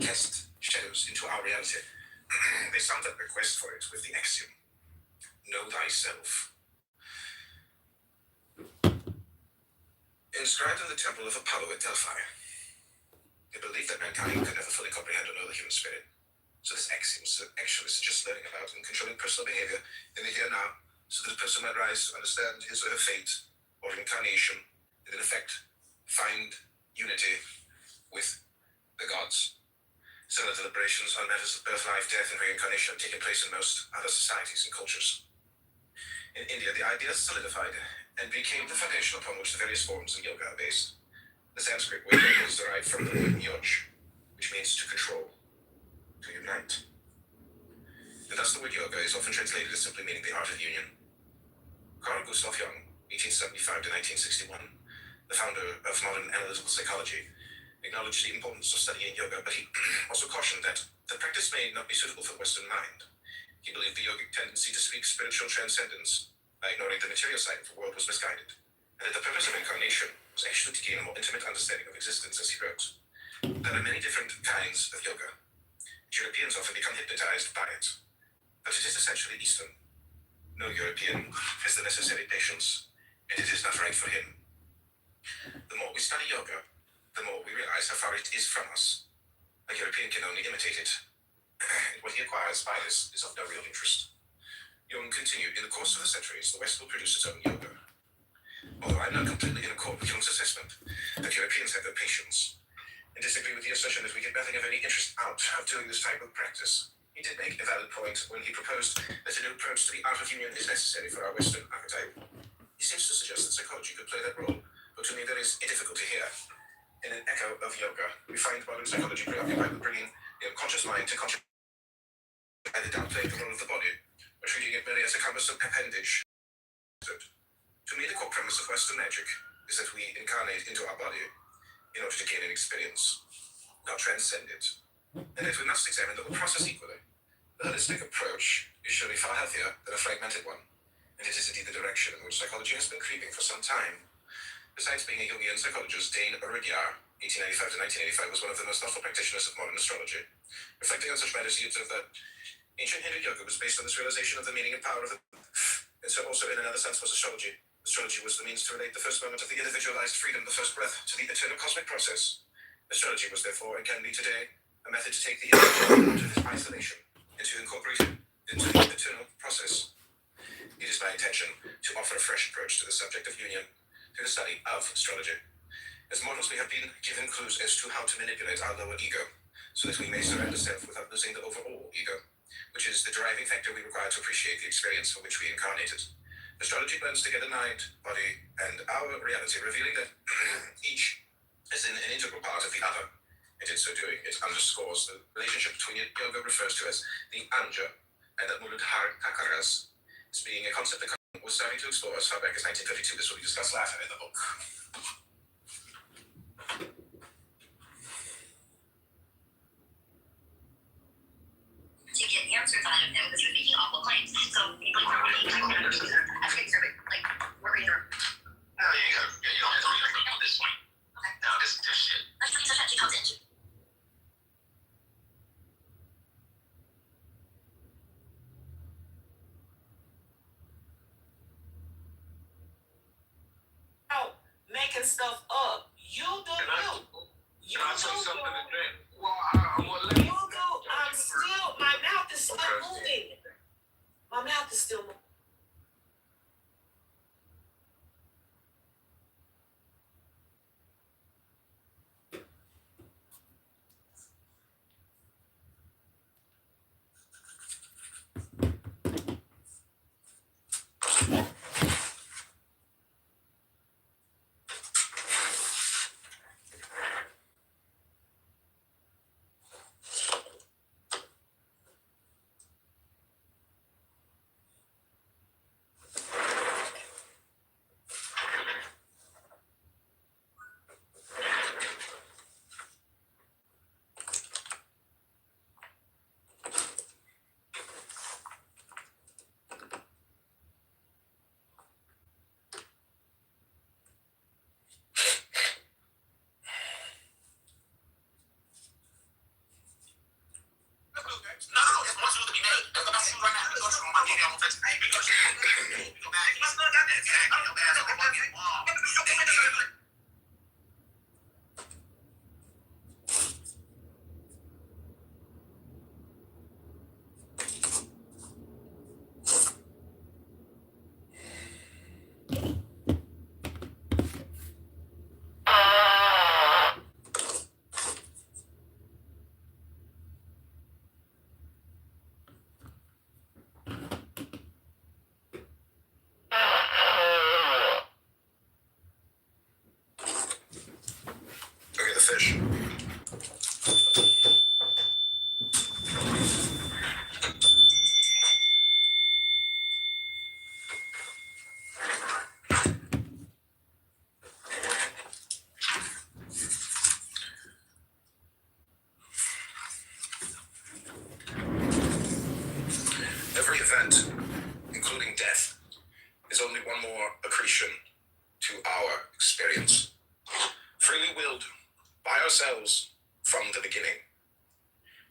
cast shadows into our reality. They summed up their quest for it with the axiom, know thyself. Inscribed in the temple of Apollo at Delphi, they believed that mankind could never fully comprehend or know the human spirit. So this axiom actually suggests learning about and controlling personal behavior in the here and now, so that a person might rise to understand his or her fate or incarnation, and in effect find unity with the gods. Similar deliberations on matters of birth, life, death, and reincarnation have taken place in most other societies and cultures. In India, the idea solidified and became the foundation upon which the various forms of yoga are based. The Sanskrit word yoga is derived from the word yoj, which means to control, to unite. And thus the word yoga is often translated as simply meaning the art of union. Carl Gustav Jung, 1875 to 1961, the founder of modern analytical psychology, acknowledged the importance of studying yoga, but he also cautioned that the practice may not be suitable for the Western mind. He believed the yogic tendency to speak spiritual transcendence by ignoring the material side of the world was misguided, and that the purpose of incarnation was actually to gain a more intimate understanding of existence, as he wrote. There are many different kinds of yoga. Europeans often become hypnotized by it, but it is essentially Eastern. No European has the necessary patience, and it is not right for him. The more we study yoga, the more we realize how far it is from us. A European can only imitate it, and what he acquires by this is of no real interest. Jung continued, in the course of the centuries, the West will produce its own yoga. Although I'm not completely in accord with Jung's assessment that Europeans have no patience, and disagree with the assertion that we get nothing of any interest out of doing this type of practice, he did make a valid point when he proposed that a new approach to the art of union is necessary for our Western archetype. He seems to suggest that psychology could play that role, but to me that is a difficulty here. In an echo of yoga, we find modern psychology preoccupied with bringing the unconscious mind to conscious, either downplaying the role of the body, or treating it merely as a cumbersome appendage. To me, the core premise of Western magic is that we incarnate into our body in order to gain an experience, not transcend it, and that we must examine the whole process equally. The holistic approach is surely far healthier than a fragmented one, and it is indeed the direction in which psychology has been creeping for some time. Besides being a Jungian psychologist, Dane Rudyard, 1895 to 1985, was one of the most thoughtful practitioners of modern astrology. Reflecting on such matters, he observed that ancient Hindu yoga was based on this realization of the meaning and power of the, and so also in another sense was astrology. Astrology was the means to relate the first moment of the individualized freedom, the first breath, to the eternal cosmic process. Astrology was therefore, and can be today, a method to take the individual out of his isolation and to incorporate him into the eternal process. It is my intention to offer a fresh approach to the subject of union through the study of astrology. As mortals, we have been given clues as to how to manipulate our lower ego, so that we may surrender self without losing the overall ego, which is the driving factor we require to appreciate the experience for which we incarnated. Astrology blends together mind, body, and our reality, revealing that each is an integral part of the other, and in so doing, it underscores the relationship between what yoga refers to as the anja, and that Muladhara Kakaras as being a concept that was starting to explore as far back as 1932. This will be discussed later in the book. To get answers out of him because he was making awful claims. So, like, I think like, we're either. No, you don't have to read at this point. Okay. No, this shit. Like, so she comes in. Making stuff up. You do you. You Can I do say something you. to Jen? Well, I'm gonna You do. I'm still. My mouth is still Okay. moving. My mouth is still moving. event, including death, is only one more accretion to our experience. Freely willed by ourselves from the beginning,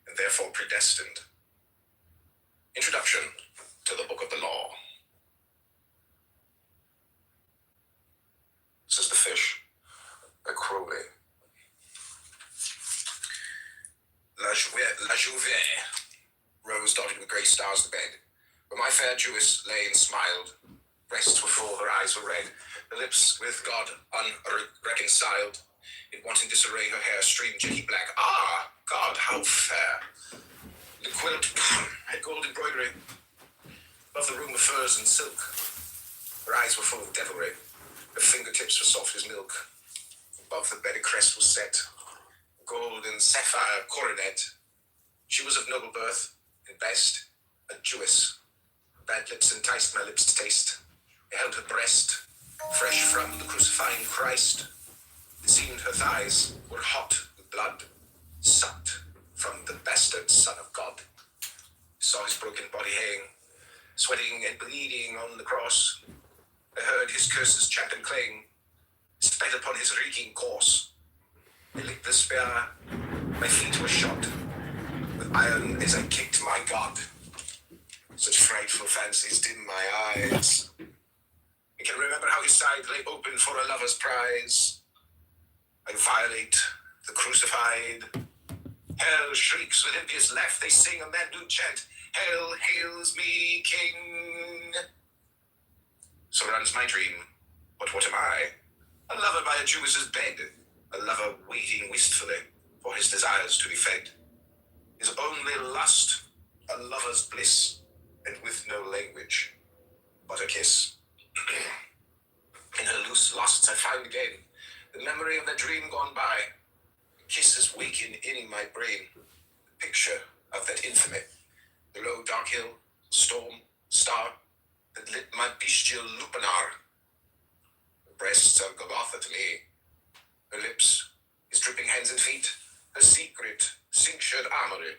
and therefore predestined. Introduction to the Book of the Law. This is The Fish by Crowley. La Jouvée rose dotted with grey stars the bed, where my fair Jewess lay and smiled. Breasts were full, her eyes were red, her lips with God unreconciled. In wanton disarray, her hair streamed jetty black. Ah, God, how fair! The quilt had gold embroidery. Above the room were furs and silk. Her eyes were full of devilry. Her fingertips were soft as milk. Above the bed a crest was set, gold and sapphire coronet. She was of noble birth, and best, a Jewess. Bad lips enticed my lips to taste. I held her breast, fresh from the crucifying Christ. It seemed her thighs were hot with blood, sucked from the bastard Son of God. I saw his broken body hang, sweating and bleeding on the cross. I heard his curses chant and clang, spat upon his reeking corse. I licked the spear, my feet were shot with iron as I kicked my God. Such frightful fancies dim my eyes. I can remember how his side lay open for a lover's prize. I violate the crucified. Hell shrieks with impious laugh. They sing a mad new chant. Hell hails me king. So runs my dream. But what am I? A lover by a Jewess's bed. A lover waiting wistfully for his desires to be fed. His only lust, a lover's bliss, and with no language but a kiss. In her loose lusts I find again the memory of that dream gone by. Kisses waken in my brain the picture of that infamy. The low dark hill, storm, star that lit my bestial lupanar. The breasts of Golgotha to me, her lips, his dripping hands and feet, her secret, cinctured armory.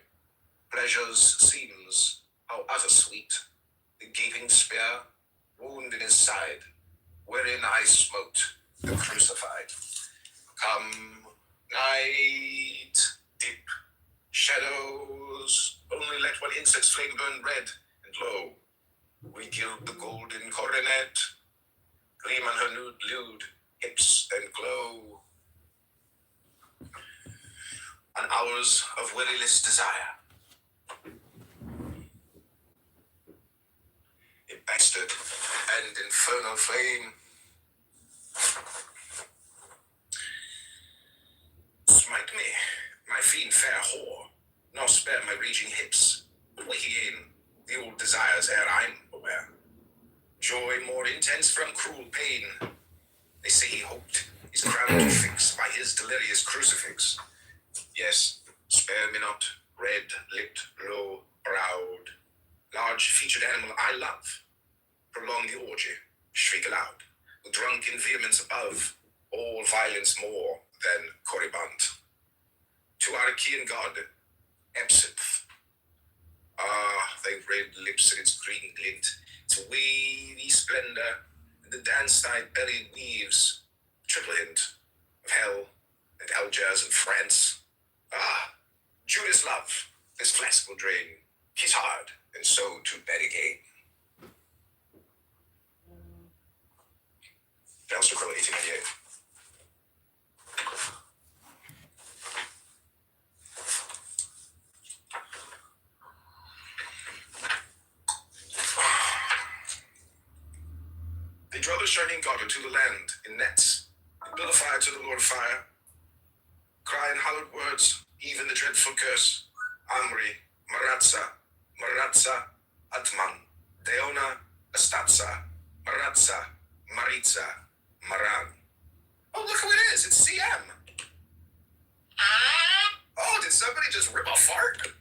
Pleasure's seams, how utter sweet, the gaping spear, wound in his side, wherein I smote the crucified. Come, night, deep shadows, only let one incense flame burn red, and lo, we gild the golden coronet, gleam on her nude lewd hips and glow. On hours of weariless desire, a bastard and infernal flame. Smite me, my fiend fair whore, nor spare my raging hips, but wait again, the old desires ere I'm aware. Joy more intense from cruel pain. They say he hoped his crown to fix by his delirious crucifix. Yes, spare me not, red-lipped, low-browed, large-featured animal I love. Prolong the orgy, shriek aloud, with drunken vehemence above, all violence more than corribant. To our Achaean god, absinthe. Ah, thy red lips and its green glint, its wavy splendor, and the dance thy belly weaves, triple hint of hell and Algiers and France. Ah, Judas love, this flask will drain, kiss hard, and so to bed again. Alistair Crowley, 1898. They draw the shining god to the land in nets, and build a fire to the Lord of Fire. Cry in hallowed words, even the dreadful curse. Amri, Maratza, Maratza, Atman, Deona, Astatsa, Maratza, Maritza, Maran. Oh, look who it is, it's CM. Oh, did somebody just rip a fart?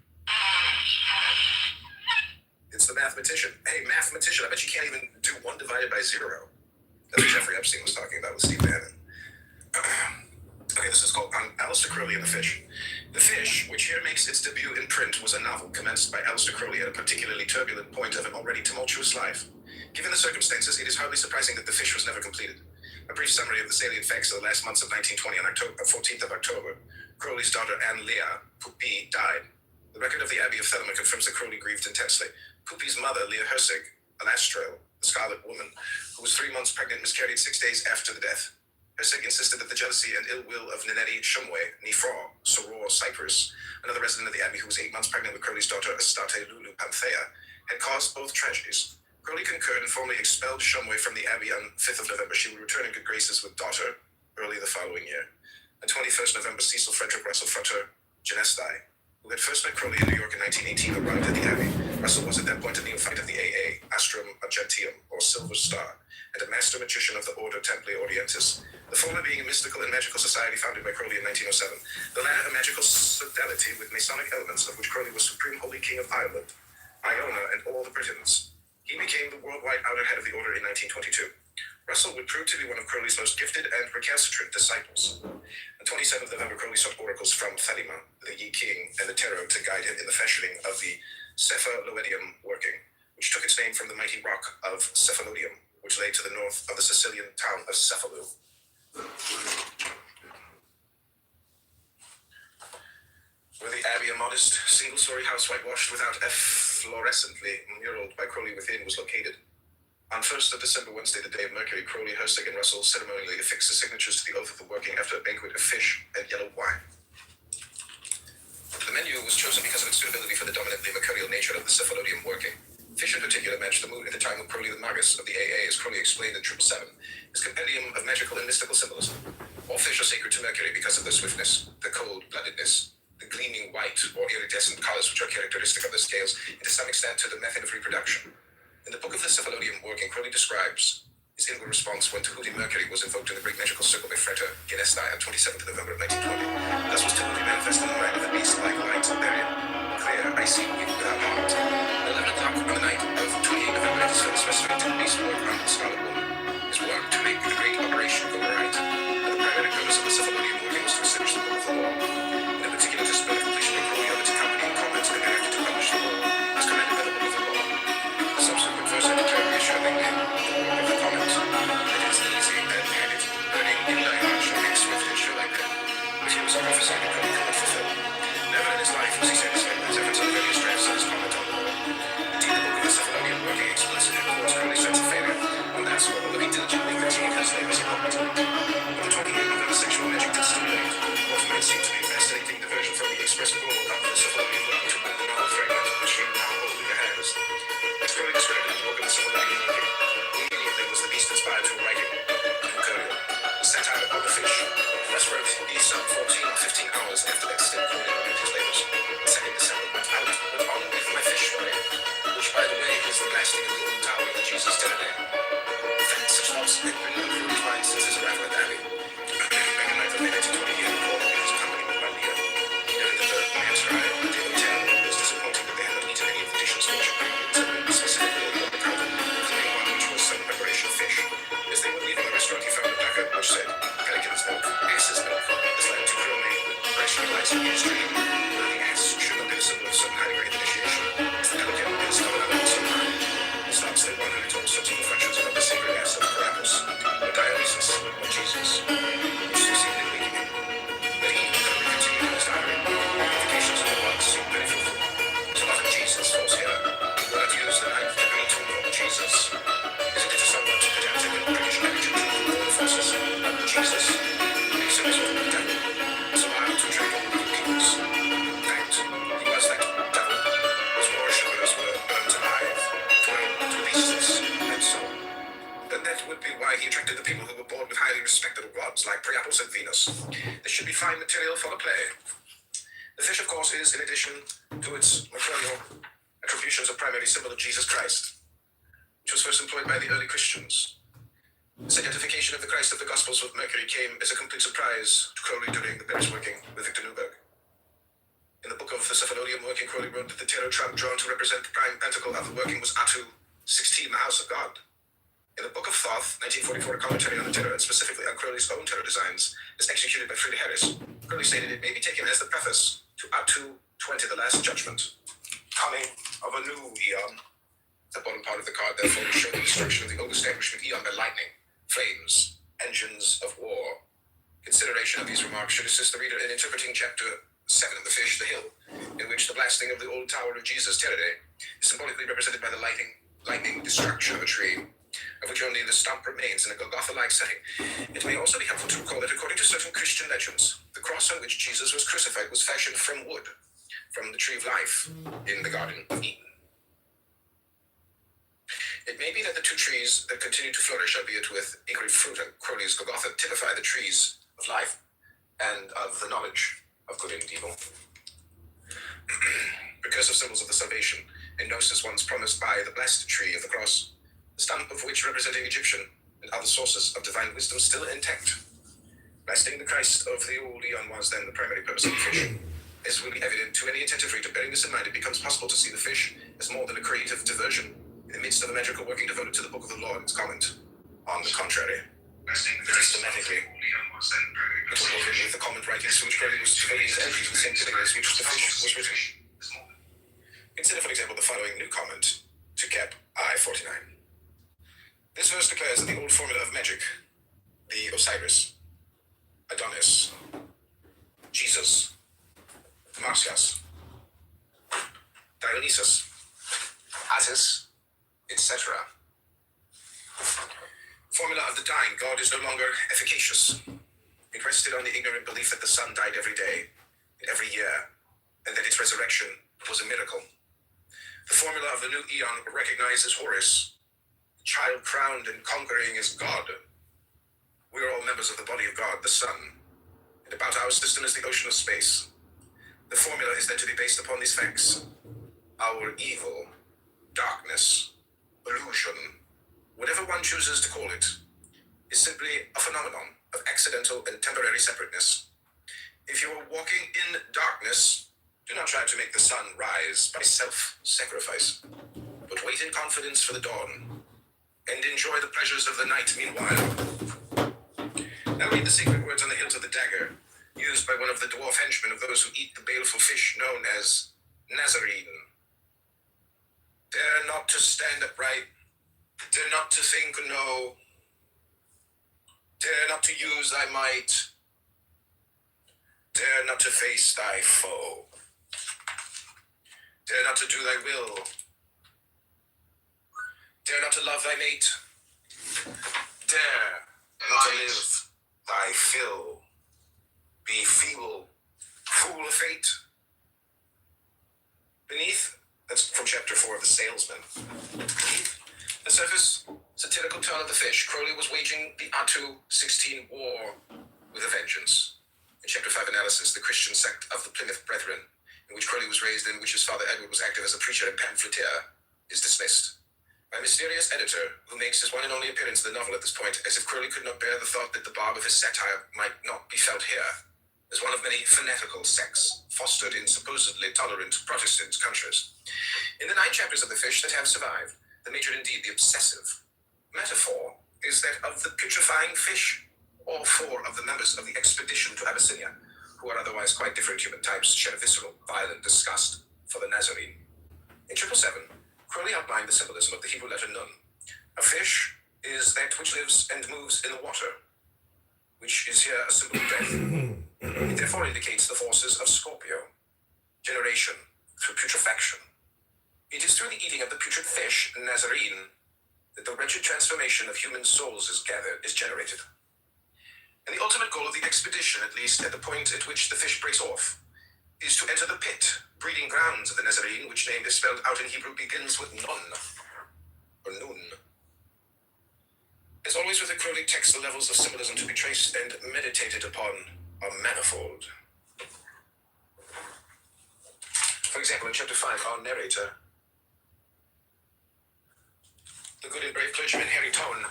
It's the mathematician. Hey, mathematician, I bet you can't even do 1 divided by 0. That's what Jeffrey Epstein was talking about with Steve Bannon. Okay, this is called Aleister Crowley and the Fish. The Fish, which here makes its debut in print, was a novel commenced by Aleister Crowley at a particularly turbulent point of an already tumultuous life. Given the circumstances, it is hardly surprising that The Fish was never completed. A brief summary of the salient facts of the last months of 1920 on 14th of October. Crowley's daughter Anne Leah, Poupie, died. The record of the Abbey of Thelema confirms that Crowley grieved intensely. Poupie's mother, Leah Hersig, Alastrel, the Scarlet Woman, who was 3 months pregnant, miscarried 6 days after the death. Hersig insisted that the jealousy and ill will of Ninety Shumway, Nifra, Soror, Cyprus, another resident of the Abbey who was 8 months pregnant with Crowley's daughter Astarte Lulu Panthea, had caused both tragedies. Crowley concurred and formally expelled Shumway from the Abbey on 5th of November. She would return in good graces with daughter early the following year. On 21st November, Cecil Frederick Russell Frater Genesti, who had first met Crowley in New York in 1918, arrived at the Abbey. Russell was at that point a neophyte of the AA, Astrum Argenteum, or Silver Star, and a master magician of the Order Templi Orientis, the former being a mystical and magical society founded by Crowley in 1907, the latter a magical fidelity with Masonic elements, of which Crowley was Supreme Holy King of Ireland, Iona, and all the Britons. He became the worldwide outer head of the order in 1922. Russell would prove to be one of Crowley's most gifted and recalcitrant disciples. On 27th November, Crowley sought oracles from Thelema, the Yi King, and the Tarot to guide him in the fashioning of the Cephalodium working, which took its name from the mighty rock of Cephalodium, which lay to the north of the Sicilian town of Cefalu. Where the Abbey, a modest, single-story house whitewashed without efflorescently muraled by Crowley within, was located. On 1st of December, Wednesday, the day of Mercury, Crowley, Hersig, and Russell ceremonially affixed the signatures to the oath of the working after a banquet of fish and yellow wine. The menu was chosen because of its suitability for the dominantly mercurial nature of the cephalodium working. Fish in particular matched the mood at the time of Crowley the Magus of the AA, as Crowley explained in 777, his compendium of magical and mystical symbolism. All fish are sacred to Mercury because of their swiftness, their cold-bloodedness, the gleaming white or iridescent colors which are characteristic of the scales, and to some extent to the method of reproduction. In the book of the Cephalodium working, Crowley describes his inward response when Tahuti Mercury was invoked in the great magical circle by Frater Genesti on 27th November of 1920. Thus was Tahuti manifested in the mind of the beast like light, therein, clear, icy, without heart. At 11 o'clock on the night of 28 November, it is further specified to the beast work on the Scarlet Woman. His work to make the great operation go right. And the primary purpose of the Cephalodium working was to establish the book of the law. In particular, to spread completion of Crowley of its accompanying comments and thereafter to publish the law, as commanded by the book of the law. The subsequent verse I declare reassuringly the work of the comments. It is easy and habit, burning in thy heart shall make swift and sure like pen, which he was prophesied and Crowley could not fulfill. Never in his life was he satisfied with his efforts on the various drafts of his comment on the law. Indeed, the book of the Cephalodium working explicitly records Crowley's sense of failure, and that's what will he diligently continue his labors in moment. But the 28th November sexual magic did stimulate what might seem to be a fascinating diversion from the express goal of the Cephalodium working to win the novel fragment which he now holds in your hands. As Crowley described in the book of the Cephalodium working, immediately was the beast inspired to writing, Mercurial, the satire of the fish. Thus wrote he some 14 or 15 hours after that still Crowley renewed his labors. The 2nd December went out, went on with my fish play, which by the way is the blasting of the old tower of Jesus Dinner. In fact, such thoughts had been in Crowley's mind since his arrival at the Abbey. Back in 1920, he had recalled that he was accompanied by Leah. He noted that the man's ride at the hotel was disappointing, that they had not eaten any of the dishes for which ingredients had been specifically on the counter, including one which was some preparation of fish. As they were leaving the restaurant, he found a placard which said, "Pelican's milk, ass's milk." This led to Crowley rationalizing his dream, that the ass should not be the symbol of some highly rated initiation, as the pelican is covered up in some time. His thoughts they wandered into all sorts of reflections about the sacred ass of Carapace, or Dionysus, or Jesus, which succeeded in leading him. That he could continue in his diary. Indications of the works seemed very fruitful. So often Jesus falls here. Will not use the ninth degree to invoke Jesus. Isn't it a somewhat pedantic and British attitude to all the forces? Jesus, he is a sort of devil, so liable to attract all the kings. In fact, he was that devil, whose worshippers were burnt alive, thrown to beasts, and so on. Then that would be why he attracted the people who were born with highly respectable gods like Priapus and Venus. This should be fine material for the play. The fish, of course, is, in addition to its mercurial attributions, a primary symbol of Jesus Christ, which was first employed by the early Christians. This identification of the Christ of the Gospels with Mercury came as a complete surprise to Crowley during the Paris working with Victor Newberg. In the book of the Cephalodium working, Crowley wrote that the tarot trump drawn to represent the prime pentacle of the working was Atu, 16, the house of God. In the Book of Thoth, 1944, a commentary on the terror, and specifically on Crowley's own terror designs, is executed by Frieda Harris. Crowley stated it may be taken as the preface to Atu 20, The Last Judgment. Coming of a new eon. The bottom part of the card, therefore, will show the destruction of the old establishment eon by lightning, flames, engines of war. Consideration of these remarks should assist the reader in interpreting chapter 7 of The Fish, the Hill, in which the blasting of the old Tower of Jesus, Tereday, is symbolically represented by the lightning destruction of a tree, of which only the stump remains in a Golgotha-like setting. It may also be helpful to recall that according to certain Christian legends, the cross on which Jesus was crucified was fashioned from wood, from the tree of life in the Garden of Eden. It may be that the two trees that continue to flourish, albeit with increased fruit, and Crowley's Golgotha typify the trees of life and of the knowledge of good and evil. Recursive symbols of the salvation and gnosis ones promised by the blessed tree of the cross, the stump of which representing Egyptian and other sources of divine wisdom still intact. Blasting the Christ of the old eon was then the primary purpose of the fish. As will be evident to any attentive reader, bearing this in mind, it becomes possible to see the fish as more than a creative diversion in the midst of a magical working devoted to the Book of the Law and its comment. On the contrary, systematically, it will go in with the comment writings to which Crowley was devoting his energies in the same sitting as which the fish was written. Consider, for example, the following new comment to Cap I-49. This verse declares that the old formula of magic, the Osiris, Adonis, Jesus, Marsyas, Dionysus, Attis, etc. Formula of the dying god is no longer efficacious. It rested on the ignorant belief that the sun died every day, and every year, and that its resurrection was a miracle. The formula of the new eon recognizes Horus, the child crowned and conquering as God. We are all members of the body of God, the sun, and about our system is the ocean of space. The formula is then to be based upon these facts. Our evil, darkness, illusion, whatever one chooses to call it, is simply a phenomenon of accidental and temporary separateness. If you are walking in darkness, do not try to make the sun rise by self-sacrifice, but wait in confidence for the dawn, and enjoy the pleasures of the night meanwhile. Now read the sacred words on the hilt of the dagger, used by one of the dwarf henchmen of those who eat the baleful fish known as Nazarene. Dare not to stand upright, dare not to think no, dare not to use thy might, dare not to face thy foe, dare not to do thy will, dare not to love thy mate, dare not to live thy fill, be feeble, fool of fate. Beneath, that's from chapter 4 of The Salesman. Beneath the surface satirical tone of the fish, Crowley was waging the Atu 16 war with a vengeance. In chapter 5 analysis, the Christian sect of the Plymouth Brethren, in which Crowley was raised and in which his father Edward was active as a preacher and pamphleteer, is dismissed. A mysterious editor, who makes his one and only appearance in the novel at this point, as if Crowley could not bear the thought that the barb of his satire might not be felt here, as one of many fanatical sects fostered in supposedly tolerant Protestant countries. In the 9 chapters of The Fish that have survived, the major, indeed the obsessive, metaphor is that of the putrefying fish, all 4 of the members of the expedition to Abyssinia, who are otherwise quite different human types, shed a visceral, violent disgust for the Nazarene. In 777, Crowley outlined the symbolism of the Hebrew letter Nun. A fish is that which lives and moves in the water, which is here a symbol of death. It therefore indicates the forces of Scorpio, generation through putrefaction. It is through the eating of the putrid fish, Nazarene, that the wretched transformation of human souls is generated. And the ultimate goal of the expedition, at least at the point at which the fish breaks off, is to enter the pit, breeding grounds of the Nazarene, which name is spelled out in Hebrew begins with Nun, or Nun. As always with the Crowley text, the levels of symbolism to be traced and meditated upon are manifold. For example, in chapter 5, our narrator, the good and brave clergyman Harry Tone,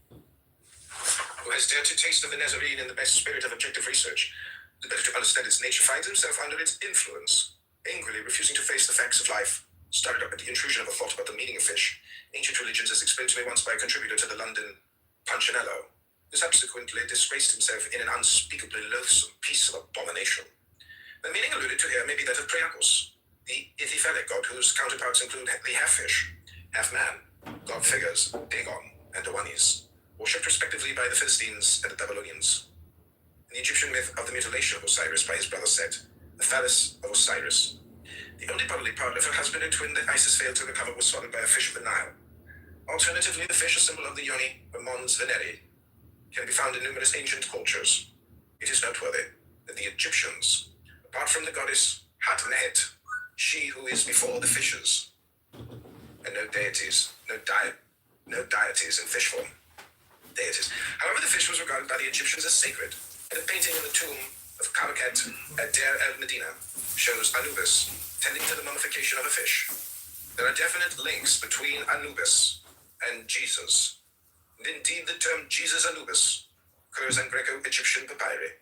who has dared to taste of the Nazarene in the best spirit of objective research, the better to understand its nature, finds himself under its influence, angrily refusing to face the facts of life, started up at the intrusion of a thought about the meaning of fish, ancient religion. religions as explained to me once by a contributor to the London Punchinello, who subsequently disgraced himself in an unspeakably loathsome piece of abomination. The meaning alluded to here may be that of Priapus, the Ithyphalic god whose counterparts include the half-fish, half-man, god figures, Dagon and Oannes, worshipped respectively by the Philistines and the Babylonians. In the Egyptian myth of the mutilation of Osiris by his brother Set, the phallus of Osiris, the only bodily part of her husband and twin that Isis failed to recover was swallowed by a fish of the Nile. Alternatively, the fish, a symbol of the Yoni, or Mons Veneri, can be found in numerous ancient cultures. It is noteworthy that the Egyptians, apart from the goddess Hat-Nehet, she who is before the fishes, and no deities in fish form. Deities. However, the fish was regarded by the Egyptians as sacred, and a painting in the tomb of Karaket at Deir el-Medina shows Anubis tending to the mummification of a fish. There are definite links between Anubis and Jesus, and indeed the term Jesus Anubis occurs in Greco-Egyptian papyri.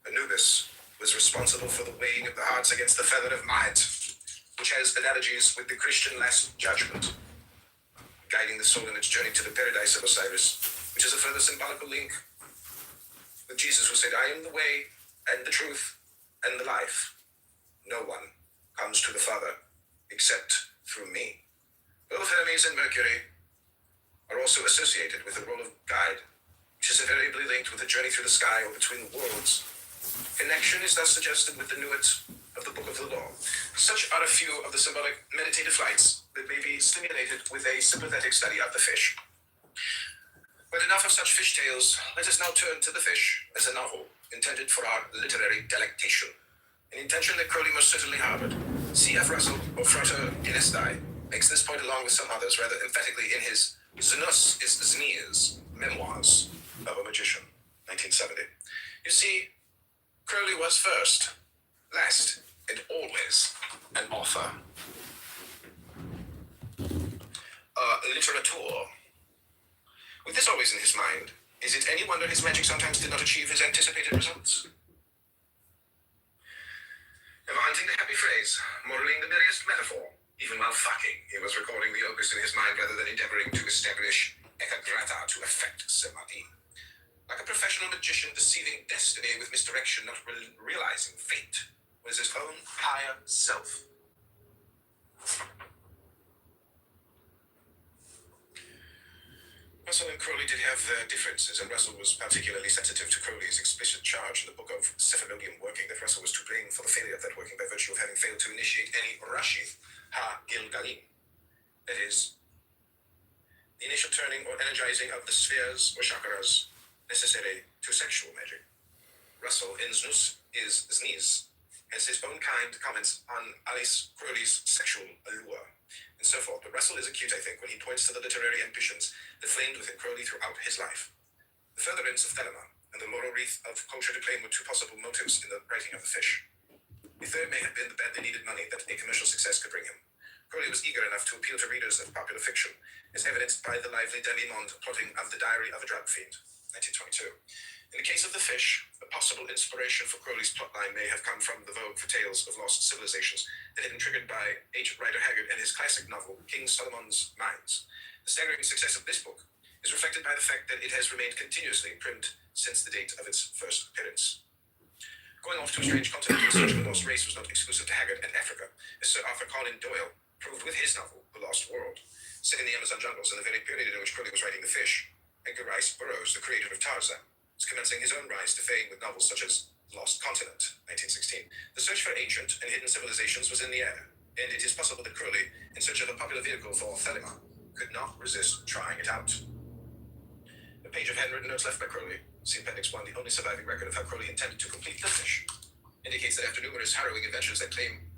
Anubis was responsible for the weighing of the hearts against the feather of Maat, which has analogies with the Christian Last Judgment, guiding the soul in its journey to the paradise of Osiris, which is a further symbolical link with Jesus, who said, I am the way and the truth and the life. No one comes to the Father except through me. Both Hermes and Mercury are also associated with the role of guide, which is invariably linked with a journey through the sky or between worlds. Connection is thus suggested with the Nuit of the Book of the Law. Such are a few of the symbolic meditative flights that may be stimulated with a sympathetic study of the fish. But enough of such fish tales. Let us now turn to The Fish as a novel intended for our literary delectation, an intention that Crowley most certainly harbored. C.F. Russell, or Frater Genesti, makes this point along with some others rather emphatically in his Znus is Znees, Memoirs of a Magician, 1970. You see, Crowley was first, last, and always an author. A literateur. With this always in his mind, is it any wonder his magic sometimes did not achieve his anticipated results? Ever hunting the happy phrase, modeling the merriest metaphor, even while fucking, he was recording the opus in his mind rather than endeavoring to establish ekagrata to effect samadhi. Like a professional magician deceiving destiny with misdirection, not realizing fate, was his own higher self. Russell and Crowley did have their differences, and Russell was particularly sensitive to Crowley's explicit charge in the book of Cephalodium working that Russell was to blame for the failure of that working by virtue of having failed to initiate any Rashith ha-Gilgalim. That is, the initial turning or energizing of the spheres or chakras necessary to sexual magic. Russell, in Znus is Znees, has his own kind comments on Alice Crowley's sexual allure, and so forth. But Russell is acute, I think, when he points to the literary ambitions that flamed within Crowley throughout his life. The furtherance of Thelema and the laurel wreath of culture to claim were two possible motives in the writing of The Fish. The third may have been the badly needed money that a commercial success could bring him. Crowley was eager enough to appeal to readers of popular fiction, as evidenced by the lively demi-monde plotting of The Diary of a Drug Fiend, 1922. In the case of The Fish, a possible inspiration for Crowley's plotline may have come from the vogue for tales of lost civilizations that had been triggered by H. Rider Haggard and his classic novel, King Solomon's Mines. The staggering success of this book is reflected by the fact that it has remained continuously in print since the date of its first appearance. Going off to a strange continent in search of a lost race was not exclusive to Haggard and Africa, as Sir Arthur Conan Doyle proved with his novel, The Lost World. Set in the Amazon jungles in the very period in which Crowley was writing The Fish, Edgar Rice Burroughs, the creator of Tarzan, was commencing his own rise to fame with novels such as Lost Continent, 1916. The search for ancient and hidden civilizations was in the air, and it is possible that Crowley, in search of a popular vehicle for Thelema, could not resist trying it out. A page of handwritten notes left by Crowley, see Appendix 1, the only surviving record of how Crowley intended to complete The Fish, indicates that after numerous harrowing adventures that claim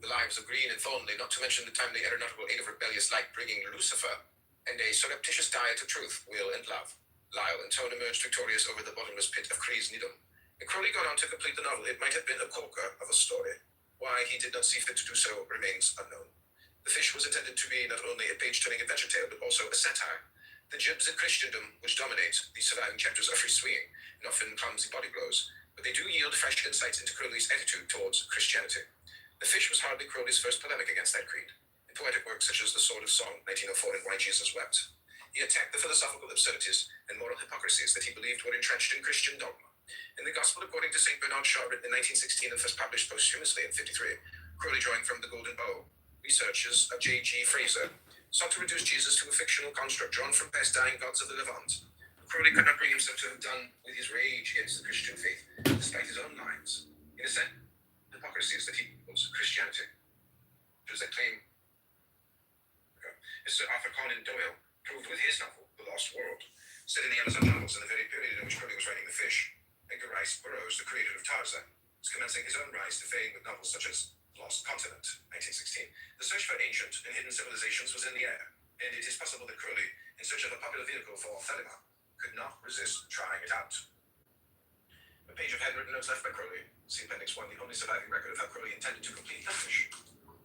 the lives of Green and Thornley, not to mention the timely aeronautical aid of rebellious light bringing Lucifer, and a surreptitious diet of truth, will, and love, Lyle and Tone emerged victorious over the bottomless pit of Crees Needham. When Crowley got on to complete the novel, it might have been a corker of a story. Why he did not see fit to do so remains unknown. The Fish was intended to be not only a page-turning adventure tale, but also a satire. The jibs at Christendom, which dominate the surviving chapters, are free-swinging and often clumsy body blows, but they do yield fresh insights into Crowley's attitude towards Christianity. The Fish was hardly Crowley's first polemic against that creed. In poetic works such as The Sword of Song, 1904, and Why Jesus Wept. He attacked the philosophical absurdities and moral hypocrisies that he believed were entrenched in Christian dogma. In the Gospel according to St. Bernard Shaw, written in 1916 and first published posthumously in 53, Crowley, drawing from The Golden Bow, researches of J.G. Fraser, sought to reduce Jesus to a fictional construct drawn from past dying gods of the Levant. Crowley could not bring himself to have done with his rage against the Christian faith, despite his own lies. In a sense, hypocrisies that he calls Christianity. Which that claim, as Sir Arthur Conan Doyle proved with his novel, The Lost World, set in the Amazon novels in the very period in which Crowley was writing The Fish. Edgar Rice Burroughs, the creator of Tarzan, was commencing his own rise to fame with novels such as Lost Continent, 1916. The search for ancient and hidden civilizations was in the air, and it is possible that Crowley, in search of a popular vehicle for Thelema, could not resist trying it out. A page of handwritten notes left by Crowley, see Appendix 1, the only surviving record of how Crowley intended to complete The Fish,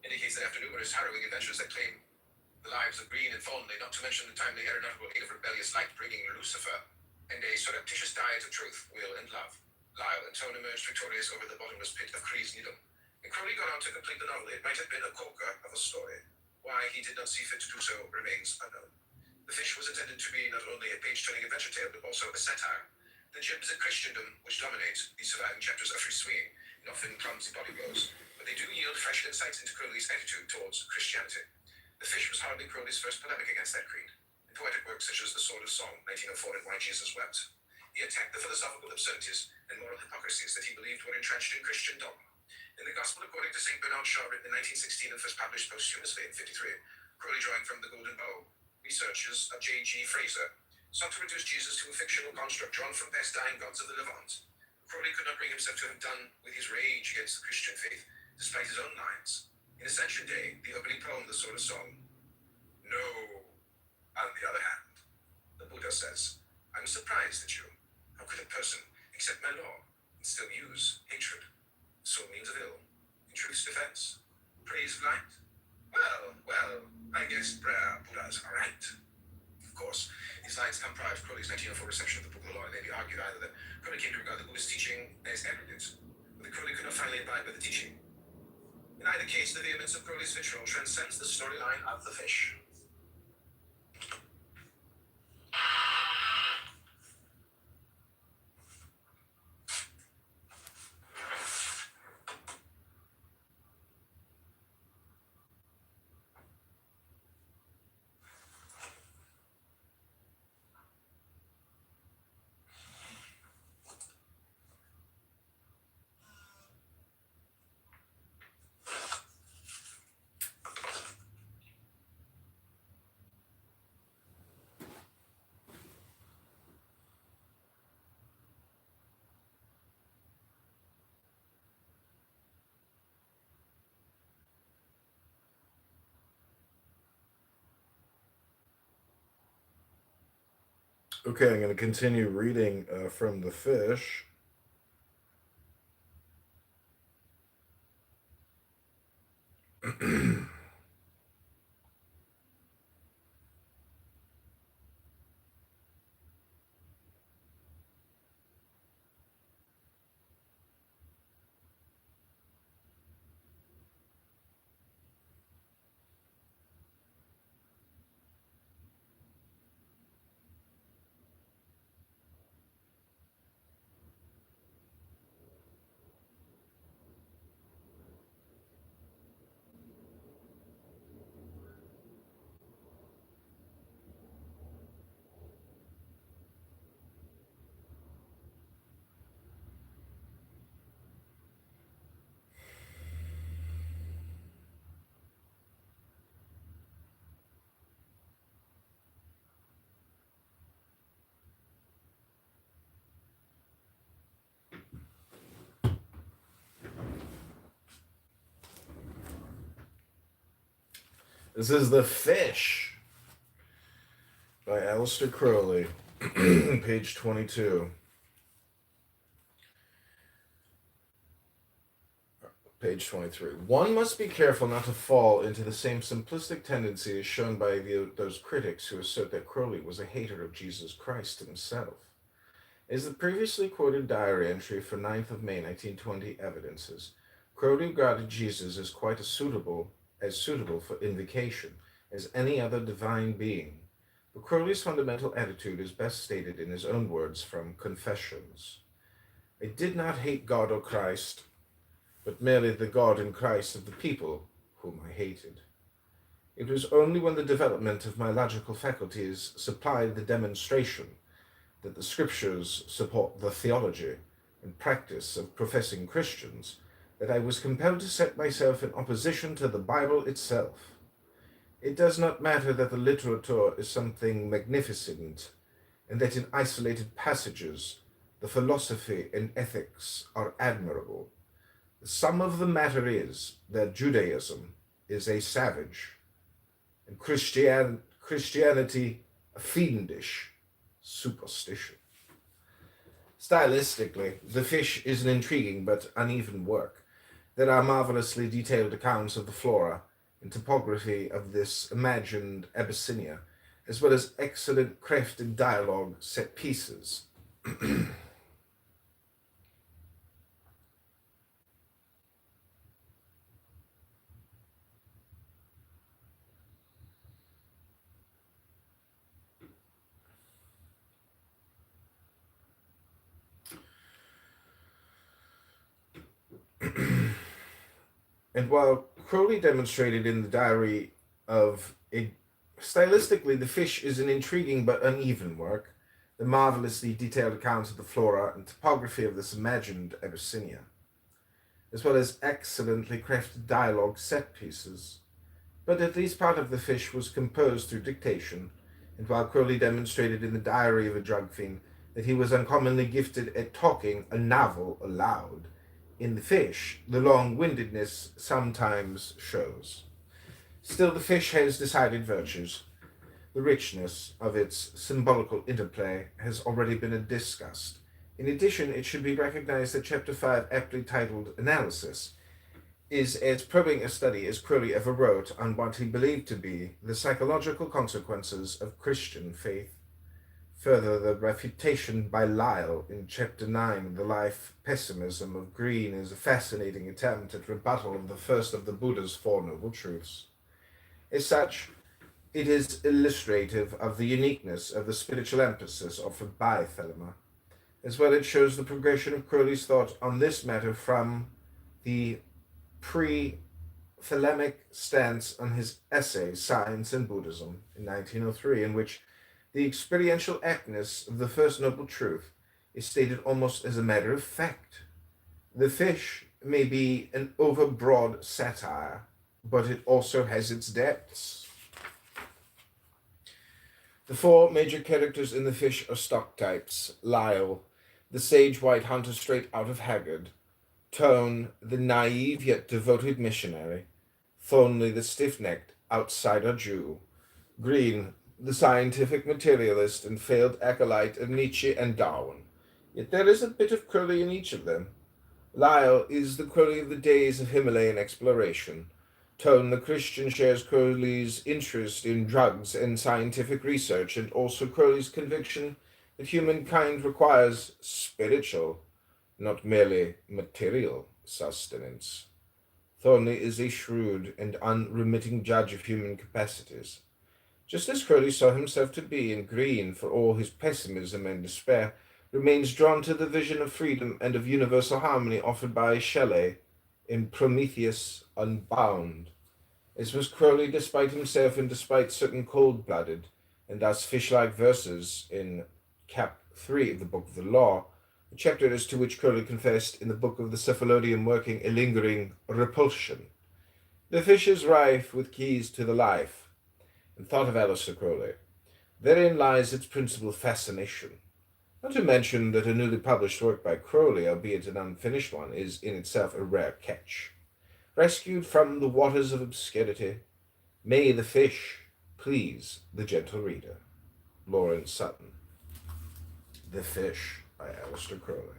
indicates that after numerous harrowing adventures that claim the lives of Green and Thornley, not to mention the timely aeronautical aid of rebellious light bringing Lucifer, and a surreptitious diet of truth, will, and love, Lyle and Tone emerged victorious over the bottomless pit of Cree's Needle. And Crowley got on to complete the novel. It might have been a corker of a story. Why he did not see fit to do so remains unknown. The Fish was intended to be not only a page-turning adventure tale, but also a satire. The jibs at Christendom, which dominate the surviving chapters, are free-swinging and often clumsy body blows, but they do yield fresh insights into Crowley's attitude towards Christianity. The Fish was hardly Crowley's first polemic against that creed. In poetic works such as The Sword of Song, 1904, and Why Jesus Wept, he attacked the philosophical absurdities and moral hypocrisies that he believed were entrenched in Christian dogma. In the Gospel according to St. Bernard Shaw, written in 1916 and first published posthumously in 53, Crowley, drawing from The Golden Bow, researches of J.G. Fraser, sought to reduce Jesus to a fictional construct drawn from past dying gods of the Levant. Crowley could not bring himself to have done with his rage against the Christian faith, despite his own lies. In Ascension Day, the opening poem, The Sword of Song, no, on the other hand, the Buddha says, I'm surprised at you. How could a person accept my law and still use hatred? So means of ill, in truth's defense, praise of light. Well, I guess Buddha's are right. Of course, these lines come prior to Crowley's 1904 reception of the Book of the Law, and it may be argued either that Crowley came to regard the Buddhist teaching as aggregate, or that Crowley could not finally abide by the teaching. In either case, the vehemence of Crowley's vitriol transcends the storyline of The Fish. Okay, I'm going to continue reading from The Fish. This is The Fish by Aleister Crowley, page 22. Page 23. One must be careful not to fall into the same simplistic tendency as shown by those critics who assert that Crowley was a hater of Jesus Christ himself. As the previously quoted diary entry for 9th of May 1920 evidences, Crowley regarded Jesus as quite a suitable as suitable for invocation as any other divine being, but Crowley's fundamental attitude is best stated in his own words from Confessions. I did not hate God or Christ, but merely the God and Christ of the people whom I hated. It was only when the development of my logical faculties supplied the demonstration that the scriptures support the theology and practice of professing Christians that I was compelled to set myself in opposition to the Bible itself. It does not matter that the literature is something magnificent, and that in isolated passages the philosophy and ethics are admirable. The sum of the matter is that Judaism is a savage, and Christianity a fiendish superstition. Stylistically, The Fish is an intriguing but uneven work. There are marvelously detailed accounts of the flora and topography of this imagined Abyssinia, as well as excellent crafted dialogue set pieces. And while Crowley demonstrated in the diary of a stylistically, The Fish is an intriguing but uneven work, the marvelously detailed accounts of the flora and topography of this imagined Abyssinia, as well as excellently crafted dialogue set pieces. But at least part of The Fish was composed through dictation, and while Crowley demonstrated in the diary of a drug fiend that he was uncommonly gifted at talking a novel aloud, in The Fish, the long-windedness sometimes shows. Still, The Fish has decided virtues. The richness of its symbolical interplay has already been discussed. In addition, it should be recognized that Chapter 5, aptly titled Analysis, is as probing a study as Crowley ever wrote on what he believed to be the psychological consequences of Christian faith. Further, the refutation by Lyle in Chapter 9, The Life Pessimism of Green, is a fascinating attempt at rebuttal of the first of the Buddha's Four Noble Truths. As such, it is illustrative of the uniqueness of the spiritual emphasis offered by Thelema. As well, it shows the progression of Crowley's thought on this matter from the pre-Thelemic stance on his essay, Science and Buddhism, in 1903, in which the experiential aptness of the First Noble Truth is stated almost as a matter of fact. The Fish may be an overbroad satire, but it also has its depths. The four major characters in The Fish are stock types: Lyle, the sage white hunter straight out of Haggard; Tone, the naive yet devoted missionary; Thornley, the stiff-necked outsider Jew; Green, the scientific materialist and failed acolyte of Nietzsche and Darwin. Yet there is a bit of Crowley in each of them. Lyle is the Crowley of the days of Himalayan exploration. Tone, the Christian, shares Crowley's interest in drugs and scientific research, and also Crowley's conviction that humankind requires spiritual, not merely material, sustenance. Thornley is a shrewd and unremitting judge of human capacities, just as Crowley saw himself to be, and Green, for all his pessimism and despair, remains drawn to the vision of freedom and of universal harmony offered by Shelley in Prometheus Unbound. As was Crowley despite himself and despite certain cold-blooded and thus fish-like verses in Cap 3 of the Book of the Law, a chapter as to which Crowley confessed in the Book of the Cephalodium working a lingering repulsion. The Fish is rife with keys to the life and thought of Aleister Crowley. Therein lies its principal fascination. Not to mention that a newly published work by Crowley, albeit an unfinished one, is in itself a rare catch. Rescued from the waters of obscurity, may The Fish please the gentle reader. Lawrence Sutton. The Fish by Aleister Crowley.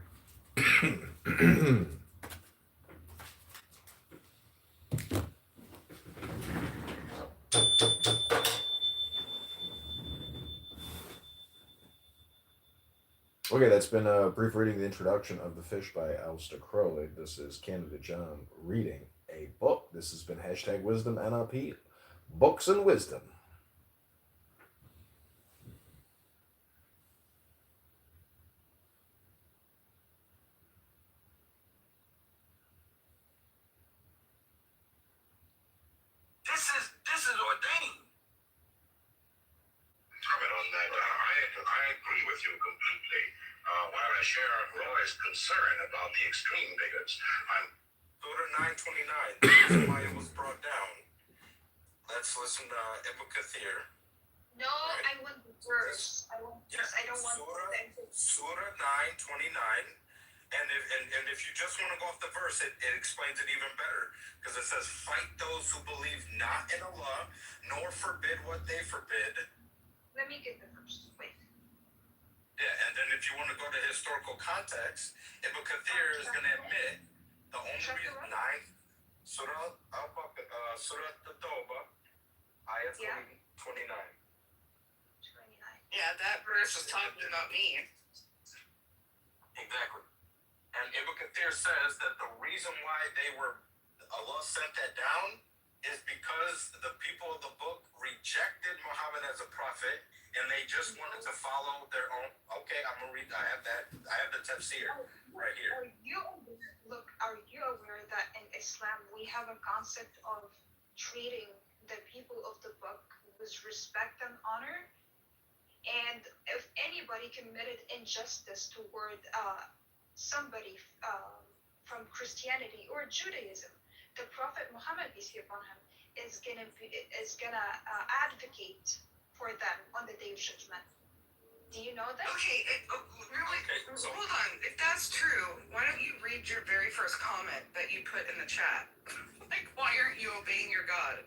Okay, that's been a brief reading of the introduction of The Fish by Aleister Crowley. This is Canada John reading a book. This has been #WisdomNRP, Books and Wisdom. This is ordained. Comment on that. I agree with you completely. While I share Roy's concern about the extreme bigots, I'm Surah 929. The reason why it was brought down. Let's listen to Ibn Kathir. No, I want the verse. I don't want Surah 929. And if you just want to go off the verse, it explains it even better. Because it says, fight those who believe not in Allah, nor forbid what they forbid. Let me get the verse. Wait. Yeah, and then if you want to go to historical context, Ibn Kathir is going to admit the only reason Surah At-Tawbah, ayah 29. Yeah, that verse is talking about me. Exactly. And Ibn Kathir says that the reason why Allah sent that down is because the people of the book rejected Muhammad as a prophet and they just wanted to follow their own. Okay, I'm gonna read. I have the tafsir right here. Are you aware that in Islam we have a concept of treating the people of the book with respect and honor? And if anybody committed injustice toward somebody from Christianity or Judaism, the Prophet Muhammad, peace be upon him, is gonna advocate for them on the Day of Judgment. Do you know that? Okay, hold on. If that's true, why don't you read your very first comment that you put in the chat? Like, why aren't you obeying your God?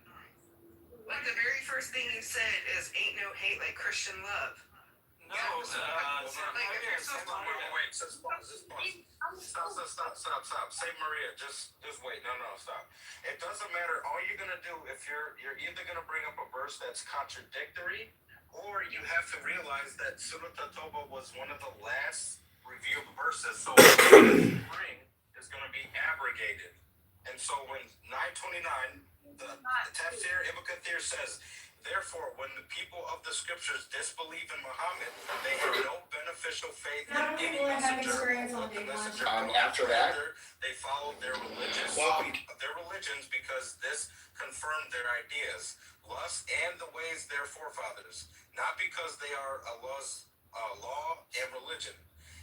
Like, the very first thing you said is, ain't no hate like Christian love. No, wait, stop. Say Maria, just wait. No, stop. It doesn't matter. All you're gonna do, if you're either gonna bring up a verse that's contradictory, or you have to realize that Surah At-Tawbah was one of the last revealed verses, so the spring is gonna be abrogated. And so when 929, the Tafsir Ibn Kathir says, therefore, when the people of the scriptures disbelieve in Muhammad, they have no beneficial faith in any messenger. After that, they followed their religions because this confirmed their ideas, lusts, and the ways their forefathers, not because they are Allah's law and religion.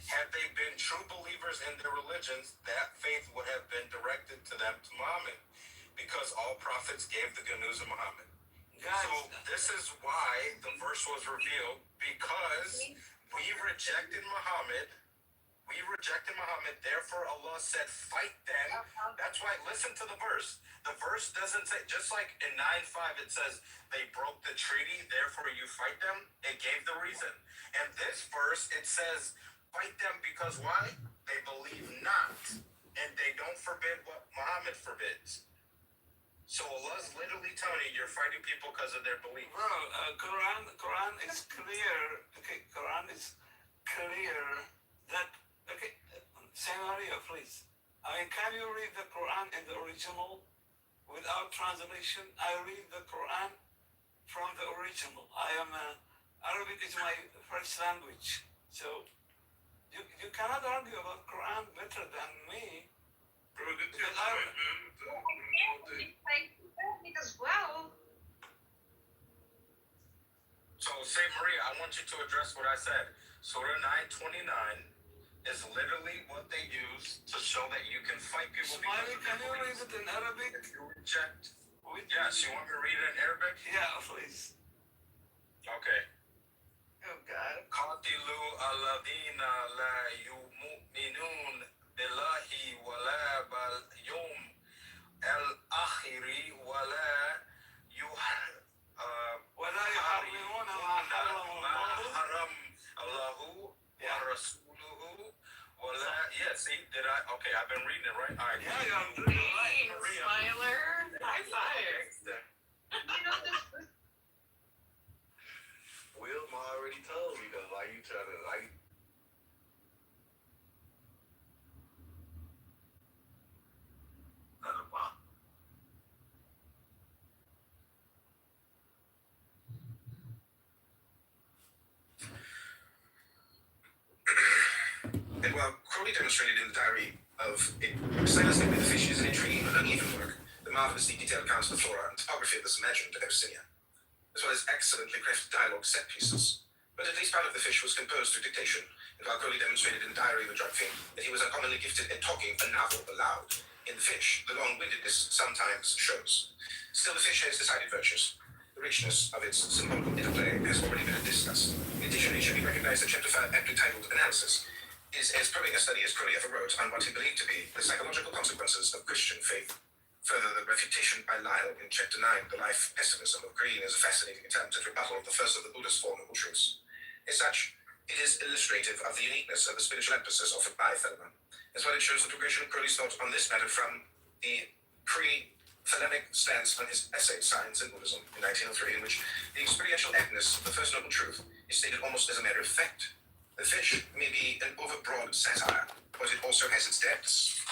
Had they been true believers in their religions, that faith would have been directed to them, to Muhammad, because all prophets gave the good news of Muhammad. So this is why the verse was revealed, because we rejected Muhammad, therefore Allah said, fight them. That's why, listen to the verse. The verse doesn't say, just like in 9:5 it says, they broke the treaty, therefore you fight them. It gave the reason. And this verse, it says, fight them because why? They believe not, and they don't forbid what Muhammad forbids. So Allah's literally telling you you're fighting people because of their belief. Bro, Quran is clear. Okay, Quran is clear that. Okay, Saint Maria, please. I mean, can you read the Quran in the original without translation? I read the Quran from the original. Arabic is my first language, so you cannot argue about Quran better than me. Bro, as well. So, Saint Maria, I want you to address what I said. Surah 929 is literally what they use to show that you can fight people. Smiley, can you read it in Arabic? If you reject. Yes, you want me to read it in Arabic? Yeah, please. Okay. Oh, God. Qatilu alladhina la yu'minun billahi wa la bal yawm al-akhiri wa la ولا يحرمون ما حرم الله ورسوله ولا. Yeah, see, did I? Okay, I've been reading it right. All right. Yeah, you're reading it right. Smiler. High five. You know this. Wilma already told me though, like you trying to like. And while Crowley demonstrated in the diary of it, stylistically the fish is an intriguing but uneven work, the marvelously detailed accounts of the flora and topography of this imagined Abyssinia, as well as excellently crafted dialogue set pieces. But at least part of the fish was composed through dictation, and while Crowley demonstrated in the diary of a drug fiend that he was uncommonly gifted at talking a novel aloud, in the fish, the long-windedness sometimes shows. Still, the fish has decided virtues. The richness of its symbolical interplay has already been discussed. In addition, it should be recognized that Chapter 5, aptly titled Analysis, is as probing a study as Crowley ever wrote on what he believed to be the psychological consequences of Christian faith. Further, the refutation by Lyle in Chapter 9, The Life Pessimism of Green, is a fascinating attempt at rebuttal of the first of the Buddhist Four Noble Truths. As such, it is illustrative of the uniqueness of the spiritual emphasis offered by Thelema, as well as shows the progression of Crowley's thought on this matter from the pre-Thelemic stance on his essay Science and Buddhism in 1903, in which the experiential aptness of the First Noble Truth is stated almost as a matter of fact. The fish may be an overbroad satire, but it also has its depths.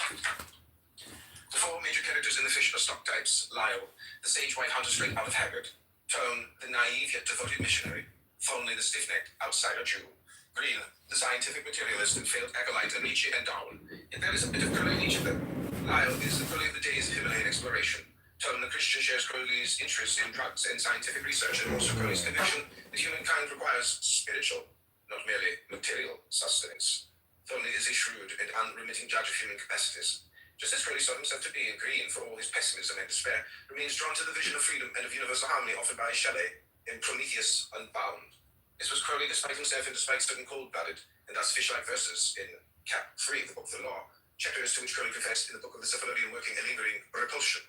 The four major characters in the fish are stock types: Lyle, the sage white hunter straight out of Haggard; Tone, the naive yet devoted missionary; Thornley, the stiff-necked outsider Jew; Green, the scientific materialist and failed acolyte of Nietzsche and Darwin. Yet there is a bit of Crowley in each of them. Lyle is the Crowley of the days of Himalayan exploration. Tone, the Christian, shares Crowley's interest in drugs and scientific research, and also Crowley's conviction that humankind requires spiritual, not merely material, sustenance. Thornley is a shrewd and unremitting judge of human capacities. Just as Crowley saw himself to be, Green, for all his pessimism and despair, remains drawn to the vision of freedom and of universal harmony offered by Shelley in Prometheus Unbound. This was Crowley despite himself and despite certain cold-blooded and thus fish-like verses in Cap 3 of the Book of the Law, chapters to which Crowley confessed in the Book of the Cephalodian working a lingering repulsion.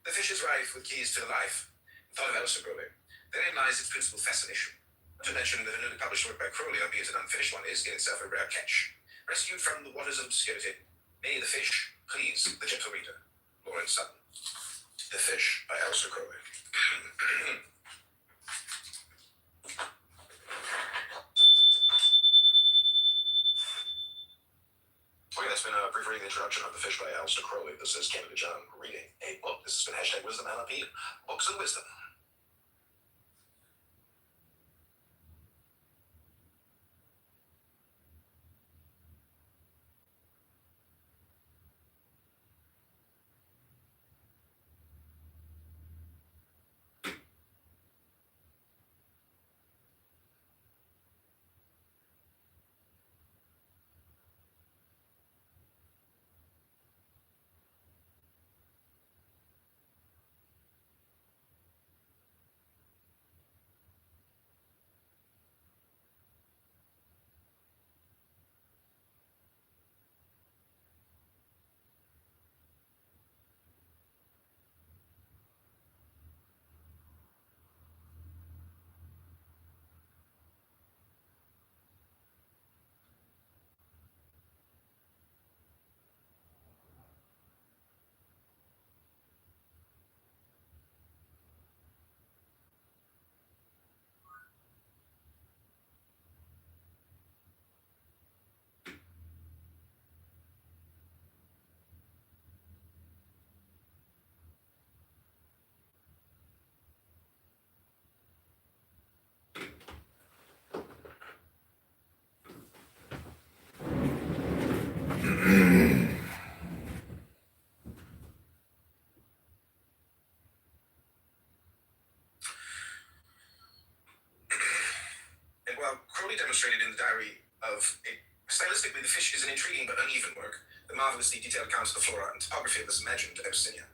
The fish is rife with keys to life, the thought of Alistair Crowley. Therein lies its principal fascination. Not to mention that a newly published work by Crowley, albeit an unfinished one, is in itself a rare catch. Rescued from the waters of obscurity, may the fish please the gentle reader. Lawrence Sutton. The Fish by Alistair Crowley. Okay, that's been a brief reading introduction of The Fish by Alistair Crowley. This is Canada John reading a book. This has been hashtag Wisdom LP. Books and Wisdom. And while Crowley demonstrated in the diary of it, stylistically the fish is an intriguing but uneven work, the marvelously detailed accounts of the flora and topography of this imagined Abyssinia,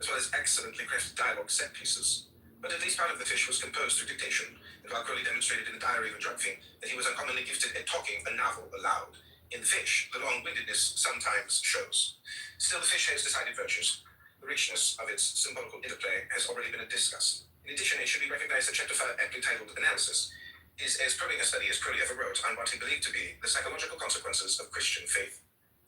as well as excellently crafted dialogue set pieces. But at least part of the fish was composed through dictation, and while Crowley demonstrated in the diary of a drug fiend that he was uncommonly gifted at talking a novel aloud, in the fish, the long-windedness sometimes shows. Still, the fish has decided virtues. The richness of its symbolical interplay has already been discussed. In addition, it should be recognized that Chapter 5, aptly titled Analysis, is as probing a study as Crowley ever wrote on what he believed to be the psychological consequences of Christian faith.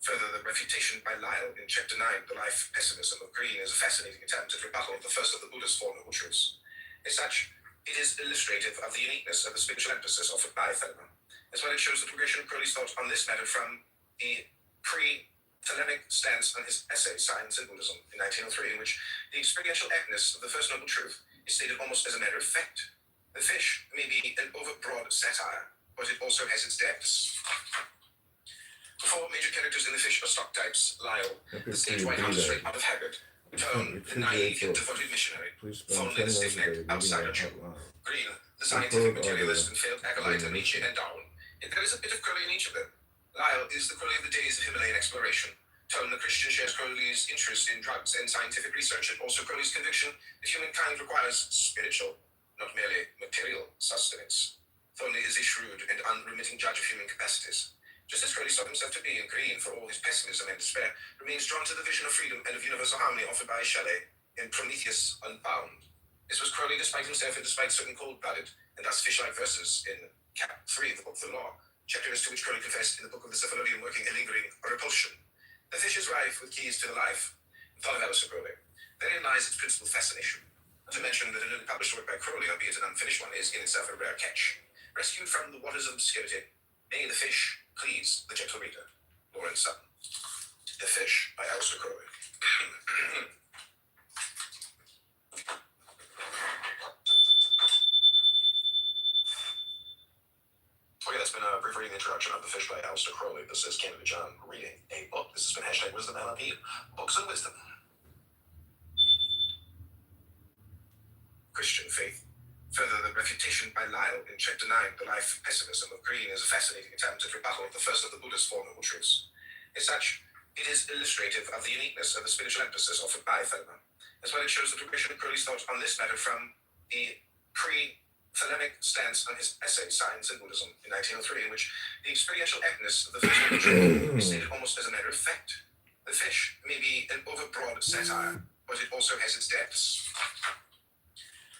Further, the refutation by Lyle in Chapter 9, The Life Pessimism of Green, is a fascinating attempt at rebuttal of the first of the Buddha's Four Noble Truths. As such, it is illustrative of the uniqueness of the spiritual emphasis offered by Thelema, as well as shows the progression of Crowley's thought on this matter from the pre-Thelemic stance on his essay Science and Buddhism in 1903, in which the experiential aptness of the First Noble Truth is stated almost as a matter of fact. The fish may be an overbroad satire, but it also has its depths. The four four major characters in the fish are stock types: Lyle, the sage white hunter straight out of Haggard; Tone, the naive yet devoted missionary; Thornley, the stiff-necked outsider Jew; Green, the scientific materialist and failed acolyte of Nietzsche and Darwin. Yet there is a bit of Crowley in each of them. Lyle is the Crowley of the days of Himalayan exploration. Tone, the Christian, shares Crowley's interest in drugs and scientific research, and also Crowley's conviction that humankind requires spiritual, not merely material sustenance. Thornley is a shrewd and unremitting judge of human capacities. Just as Crowley sought himself to be, and Green, for all his pessimism and despair, remains drawn to the vision of freedom and of universal harmony offered by Shelley in Prometheus Unbound. This was Crowley despite himself and despite certain cold-blooded and thus fish-like verses in Cap 3 of the Book of the Law, chapters to which Crowley confessed in the Book of the Cephalodian working a lingering repulsion. The fish is rife with keys to the life and thought of Alistair Crowley. Therein lies its principal fascination. Not to mention that a newly published work by Crowley, albeit an unfinished one, is in itself a rare catch. Rescued from the waters of obscurity, may the fish please the gentle reader. Lawrence Sutton. The Fish by Alistair Crowley. Okay, that's been a brief reading introduction of The Fish by Alistair Crowley. This is Canada John reading a book. This has been hashtag Wisdom LMP, Books and Wisdom. Christian faith. Further, the refutation by Lyle in chapter 9, The Life Pessimism of Green, is a fascinating attempt at rebuttal of the first of the Buddha's Four Noble Truths. As such, it is illustrative of the uniqueness of the spiritual emphasis offered by Thelema. As well, it shows the progression of Crowley's thought on this matter from the pre-Thelemic stance on his essay, Science and Buddhism, in 1903, in which the experiential aptness of the first noble truth is stated almost as a matter of fact. The fish may be an overbroad satire, but it also has its depths.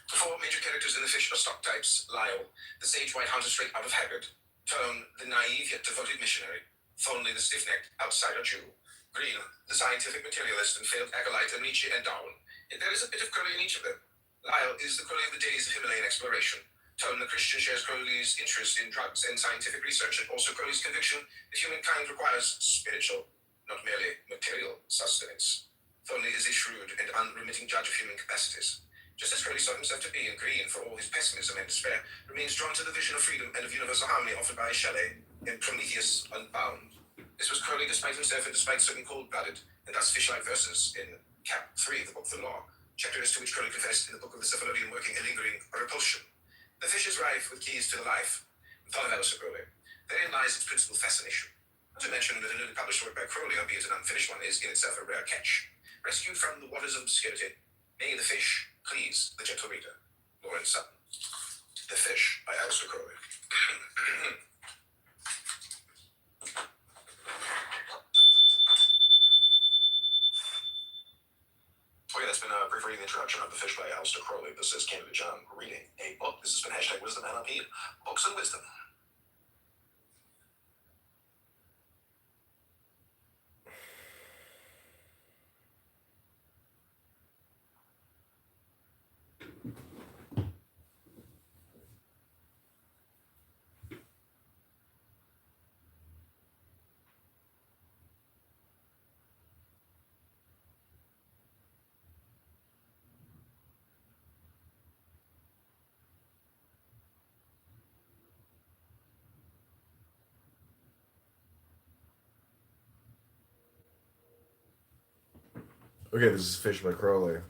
The four major characters in The Fish are stock types: Lyle, the sage white hunter straight out of Haggard; Tone, the naive yet devoted missionary; Thornley, the stiff-necked outsider Jew; Green, the scientific materialist and failed acolyte of Nietzsche and Darwin. Yet there is a bit of Crowley in each of them. Lyle is the Crowley of the days of Himalayan exploration. Tone, the Christian, shares Crowley's interest in drugs and scientific research, and also Crowley's conviction that humankind requires spiritual, not merely material sustenance. Thornley is a shrewd and unremitting judge of human capacities. Just as Crowley sought himself to be, and Green, for all his pessimism and despair, remains drawn to the vision of freedom and of universal harmony offered by Shelley in Prometheus Unbound. This was Crowley despite himself and despite certain cold-blooded and thus fish-like verses in Cap 3 of the Book of the Law, chapters to which Crowley confessed in the Book of the Cephalodian working a lingering repulsion. The fish is rife with keys to the life and thought of Alistair Crowley. Therein lies its principal fascination. Not to mention that a newly published work by Crowley, albeit an unfinished one, is in itself a rare catch. Rescued from the waters of obscurity, may the fish please the gentle reader. Lawrence Sutton. The Fish by Alistair Crowley. Okay, that's been a brief reading introduction of The Fish by Alistair Crowley. This is Canada John reading a book. This has been hashtag Wisdom LMP, Books and Wisdom. Okay, this is Fish by Crowley.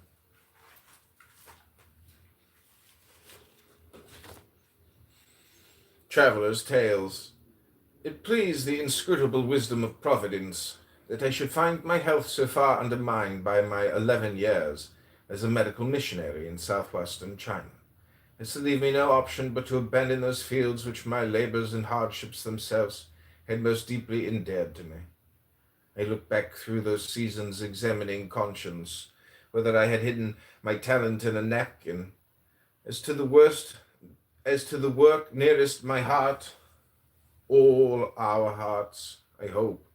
Traveller's Tales. It pleased the inscrutable wisdom of Providence that I should find my health so far undermined by my 11 years as a medical missionary in southwestern China as to leave me no option but to abandon those fields which my labors and hardships themselves had most deeply endeared to me. I looked back through those seasons, examining conscience, whether I had hidden my talent in a napkin. As to the work nearest my heart, all our hearts, I hope,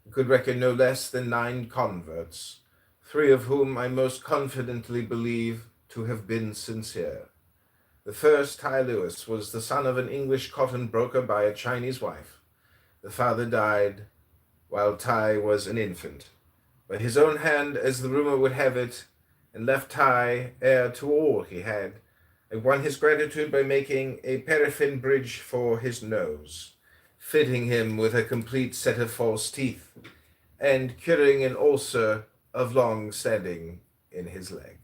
could reckon no less than 9 converts, 3 of whom I most confidently believe to have been sincere. The first, Ty Lewis, was the son of an English cotton broker by a Chinese wife. The father died while Ty was an infant, by his own hand, as the rumor would have it, and left Ty heir to all he had. I won his gratitude by making a paraffin bridge for his nose, fitting him with a complete set of false teeth, and curing an ulcer of long standing in his leg.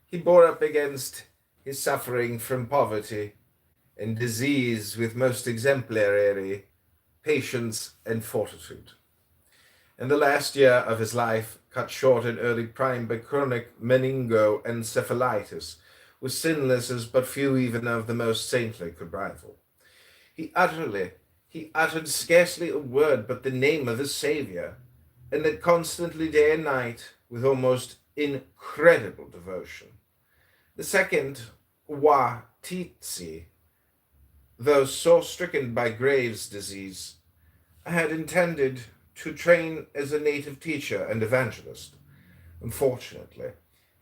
He bore up against his suffering from poverty and disease with most exemplary patience and fortitude. In the last year of his life, cut short in early prime by chronic meningoencephalitis, was sinless as but few even of the most saintly could rival. He uttered scarcely a word but the name of his Saviour, and that constantly day and night with almost incredible devotion. The second, Watitsi, though sore stricken by Graves' disease, had intended to train as a native teacher and evangelist. Unfortunately,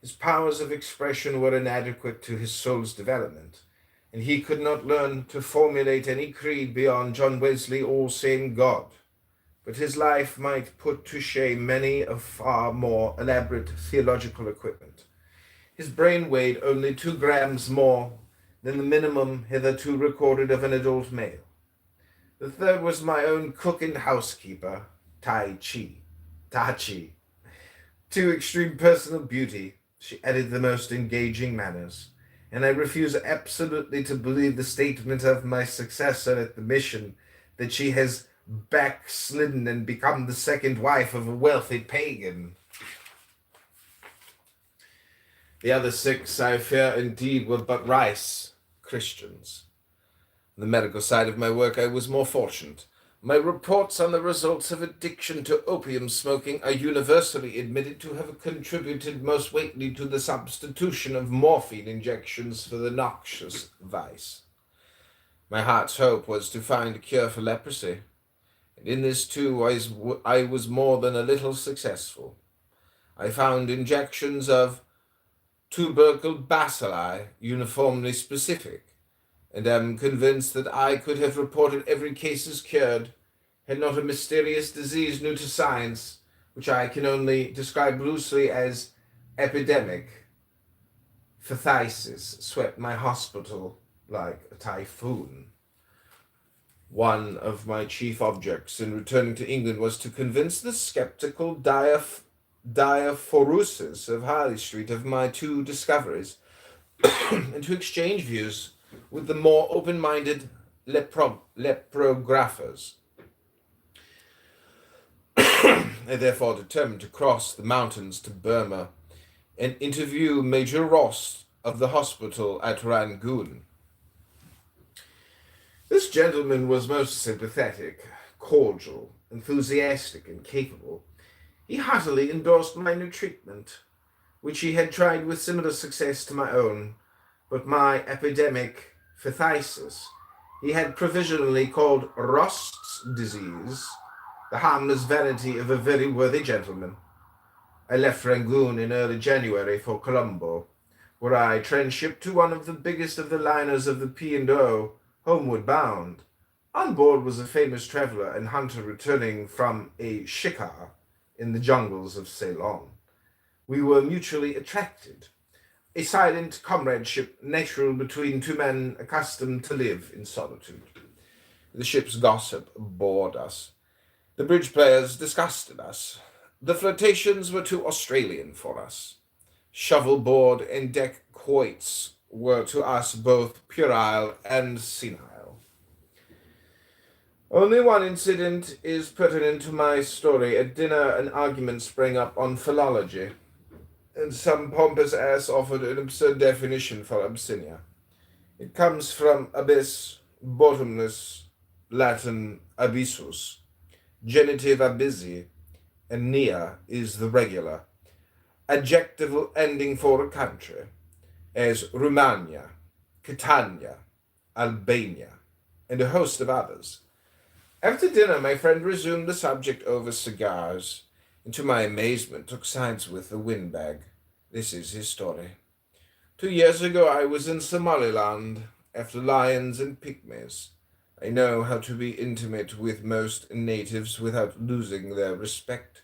his powers of expression were inadequate to his soul's development, and he could not learn to formulate any creed beyond John Wesley all-same God. But his life might put to shame many of far more elaborate theological equipment. His brain weighed only 2 grams more than the minimum hitherto recorded of an adult male. The third was my own cook and housekeeper, Tachi. To extreme personal beauty, she added the most engaging manners, and I refuse absolutely to believe the statement of my successor at the mission that she has backslidden and become the second wife of a wealthy pagan. The other 6, I fear indeed, were but rice Christians. On the medical side of my work, I was more fortunate. My reports on the results of addiction to opium smoking are universally admitted to have contributed most greatly to the substitution of morphine injections for the noxious vice. My heart's hope was to find a cure for leprosy, and in this too I was more than a little successful. I found injections of tubercle bacilli uniformly specific, and am convinced that I could have reported every case as cured, had not a mysterious disease new to science, which I can only describe loosely as epidemic phthisis, swept my hospital like a typhoon. One of my chief objects in returning to England was to convince the skeptical diaphoruses of Harley Street of my 2 discoveries, and to exchange views with the more open-minded leprographers. I therefore determined to cross the mountains to Burma and interview Major Ross of the hospital at Rangoon. This gentleman was most sympathetic, cordial, enthusiastic, and capable. He heartily endorsed my new treatment, which he had tried with similar success to my own, but my epidemic phthisis he had provisionally called Rost's disease, the harmless vanity of a very worthy gentleman. I left Rangoon in early January for Colombo, where I transshipped to one of the biggest of the liners of the P&O, homeward bound. On board was a famous traveler and hunter returning from a shikar in the jungles of Ceylon. We were mutually attracted, a silent comradeship natural between 2 men accustomed to live in solitude. The ship's gossip bored us. The bridge players disgusted us. The flirtations were too Australian for us. Shovel-board and deck quoits were to us both puerile and senile. Only one incident is pertinent to my story. At dinner, an argument sprang up on philology, and some pompous ass offered an absurd definition for Abyssinia. It comes from abyss, bottomless, Latin abyssus, genitive abyssi, and nia is the regular, adjectival ending for a country, as Romania, Catania, Albania, and a host of others. After dinner, my friend resumed the subject over cigars, and to my amazement took sides with the windbag. This is his story. 2 years ago I was in Somaliland, after lions and pygmies. I know how to be intimate with most natives without losing their respect.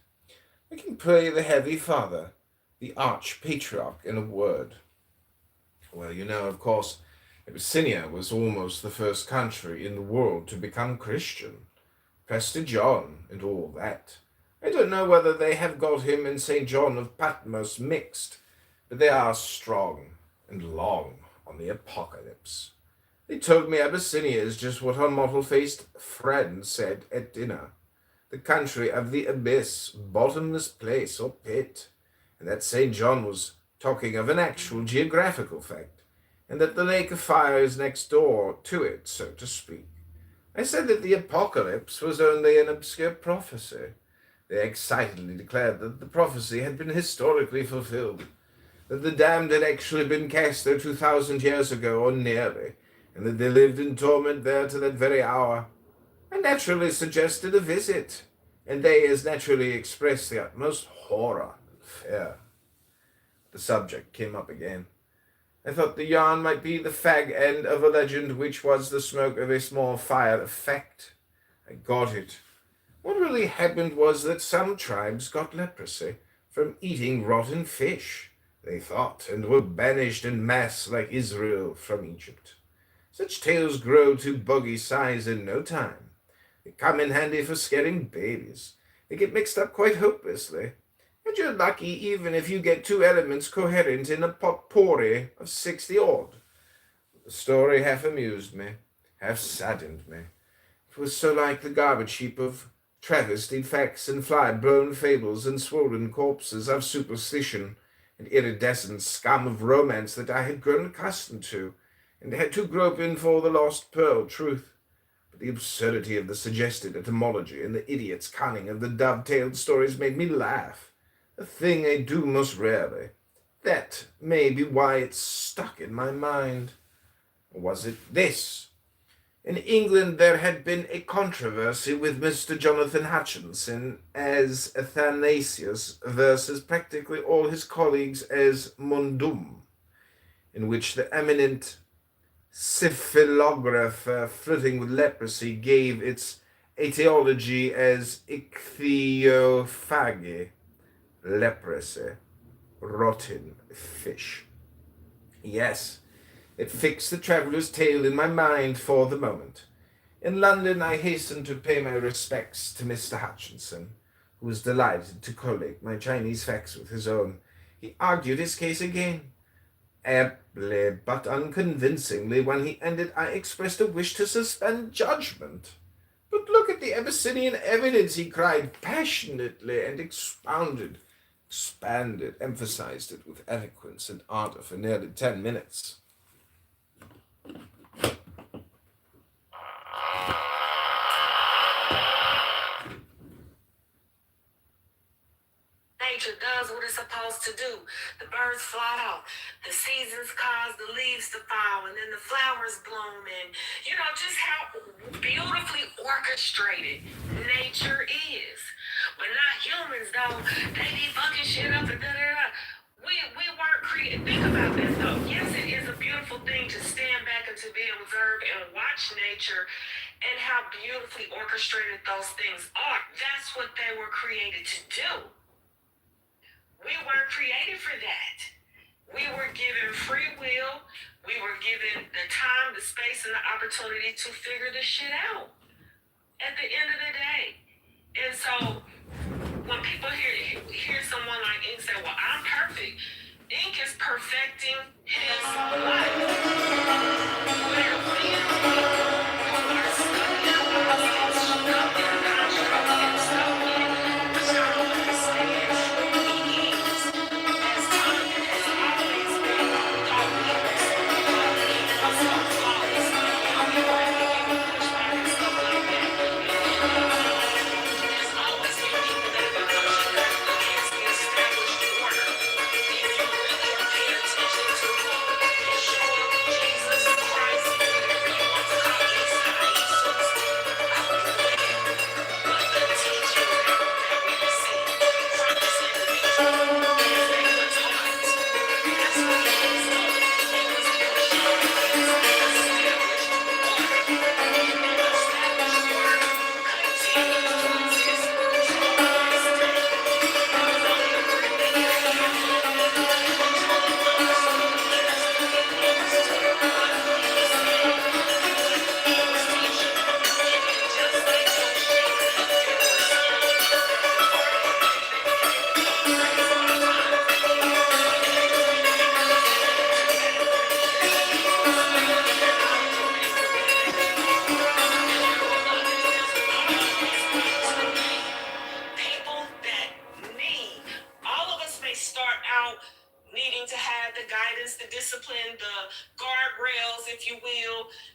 I can play the heavy father, the arch-patriarch in a word. Well, you know, of course, Abyssinia was almost the first country in the world to become Christian. Prester John and all that. I don't know whether they have got him and St. John of Patmos mixed, but they are strong and long on the apocalypse. They told me Abyssinia is just what our mottle-faced friend said at dinner. The country of the abyss, bottomless place or pit, and that St. John was talking of an actual geographical fact, and that the lake of fire is next door to it, so to speak. I said that the apocalypse was only an obscure prophecy. They excitedly declared that the prophecy had been historically fulfilled, that the damned had actually been cast there 2,000 years ago, or nearly, and that they lived in torment there to that very hour. I naturally suggested a visit, and they as naturally expressed the utmost horror and fear. The subject came up again. I thought the yarn might be the fag end of a legend which was the smoke of a small fire effect. I got it. What really happened was that some tribes got leprosy from eating rotten fish, they thought, and were banished en masse like Israel from Egypt. Such tales grow to boggy size in no time. They come in handy for scaring babies. They get mixed up quite hopelessly. And you're lucky even if you get two elements coherent in a potpourri of 60-odd. The story half amused me, half saddened me. It was so like the garbage heap of travestied facts and fly-blown fables and swollen corpses of superstition and iridescent scum of romance that I had grown accustomed to, and had to grope in for the lost pearl truth. But the absurdity of the suggested etymology and the idiot's cunning of the dovetailed stories made me laugh, a thing I do most rarely. That may be why it stuck in my mind. Or was it this? In England there had been a controversy with Mr. Jonathan Hutchinson as Athanasius versus practically all his colleagues as Mundum, in which the eminent syphilographer flirting with leprosy gave its etiology as ichthyophagy, leprosy, rotten fish. Yes, it fixed the traveller's tale in my mind for the moment. In London I hastened to pay my respects to Mr. Hutchinson, who was delighted to collate my Chinese facts with his own. He argued his case again. Aptly but unconvincingly, when he ended, I expressed a wish to suspend judgment. But look at the Abyssinian evidence, he cried passionately, and expanded, emphasized it with eloquence and ardor for nearly 10 minutes. Nature does what it's supposed to do. The birds fly out, the seasons cause the leaves to fall, and then the flowers bloom, and just how beautifully orchestrated nature is. But not humans, though. They be fucking shit up and da-da-da. We weren't created. Think about this, though. Yes, it is a beautiful thing to stand back and to be observed and watch nature and how beautifully orchestrated those things are. That's what they were created to do. We weren't created for that. We were given free will. We were given the time, the space, and the opportunity to figure this shit out at the end of the day. And so when people hear someone like Ink say, well, I'm perfect, Ink is perfecting his life. Where we as people who are stuck in boxes, stuck in constructs, and stuck in which I don't understand who he is. As Tanya has always been thought weakness, even us so flawless. We weren't able to push back and stuff like that. There's always been people that have been pushing back against the established order. If you really pay attention to who Yeshua, Jesus Christ, whatever you want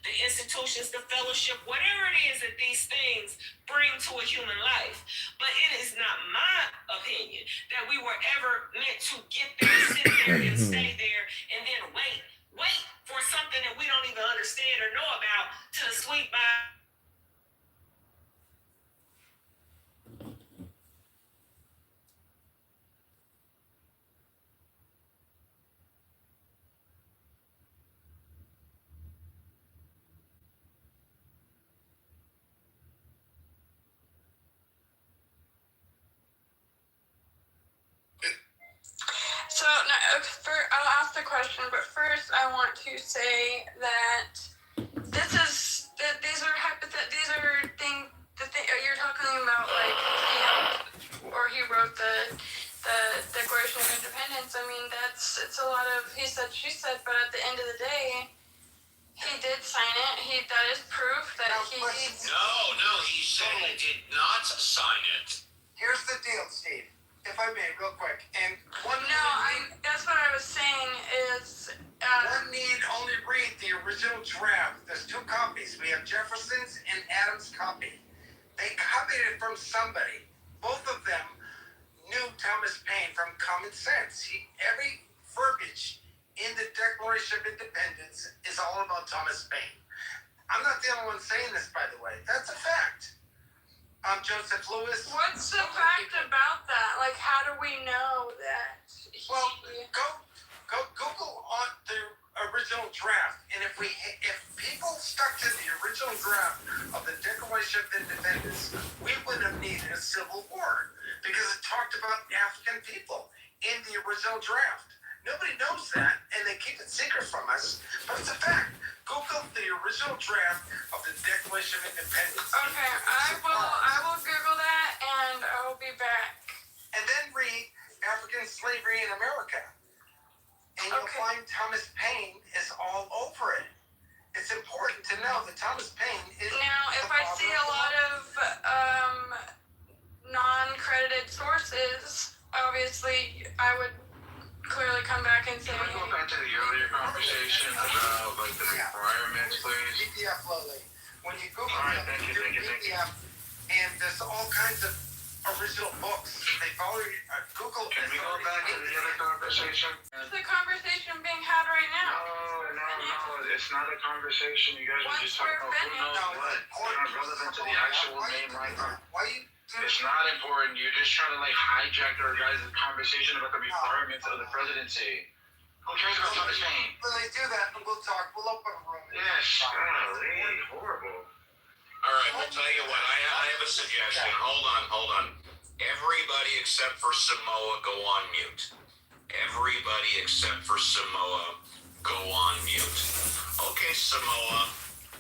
the institutions, the fellowship, whatever it is that these things bring to a human life. But it is not my opinion that we were ever meant to get there, sit there, and stay there, and then wait for something that we don't even understand or know about to sweep by. So, no, I'll ask the question, but first I want to say that these are things you're talking about, like he helped or he wrote the Declaration of Independence. I mean, it's a lot of he said, she said, but at the end of the day, he did sign it. That is proof that he. No, he said he did not sign it. Here's the deal, Steve. If I may, real quick, and that's what I was saying is. One need only read the original draft. There's two copies. We have Jefferson's and Adams' copy. They copied it from somebody. Both of them knew Thomas Paine from common sense. Every verbiage in the Declaration of Independence is all about Thomas Paine. I'm not the only one saying this, by the way. That's a fact. I'm Joseph Lewis. What's the fact about that? Like, how do we know that? Well, go Google on the original draft, and if people stuck to the original draft of the Declaration of Independence, we would have needed a civil war because it talked about African people in the original draft. Nobody knows that, and they keep it secret from us, but it's a fact. Google the original draft of the Declaration of Independence. Okay, I will Google that, and I will be back. And then read African Slavery in America. And you'll find Thomas Paine is all over it. It's important to know that Thomas Paine is. Now, if I see a lot of non-credited sources, obviously I would clearly come back and say. Can we go back to the earlier conversation about like the requirements, please? PDF, Lily. When you Google thank you. PDF, and there's all kinds of original books. They've already Google. Can we go back to the other conversation? It's the conversation being had right now. No, it's not a conversation. You guys are just talking about who knows what. It's not relevant to the actual main line. It's not important. You're just trying to like hijack our guys' conversation about the requirements of the presidency. Who cares about Thomas Paine? When they do that, we'll talk. We'll open a room. Yes, golly, horrible. All right, we'll tell you what. I have a suggestion. Hold on. Everybody except for Samoa, go on mute. Everybody except for Samoa, go on mute. Okay, Samoa,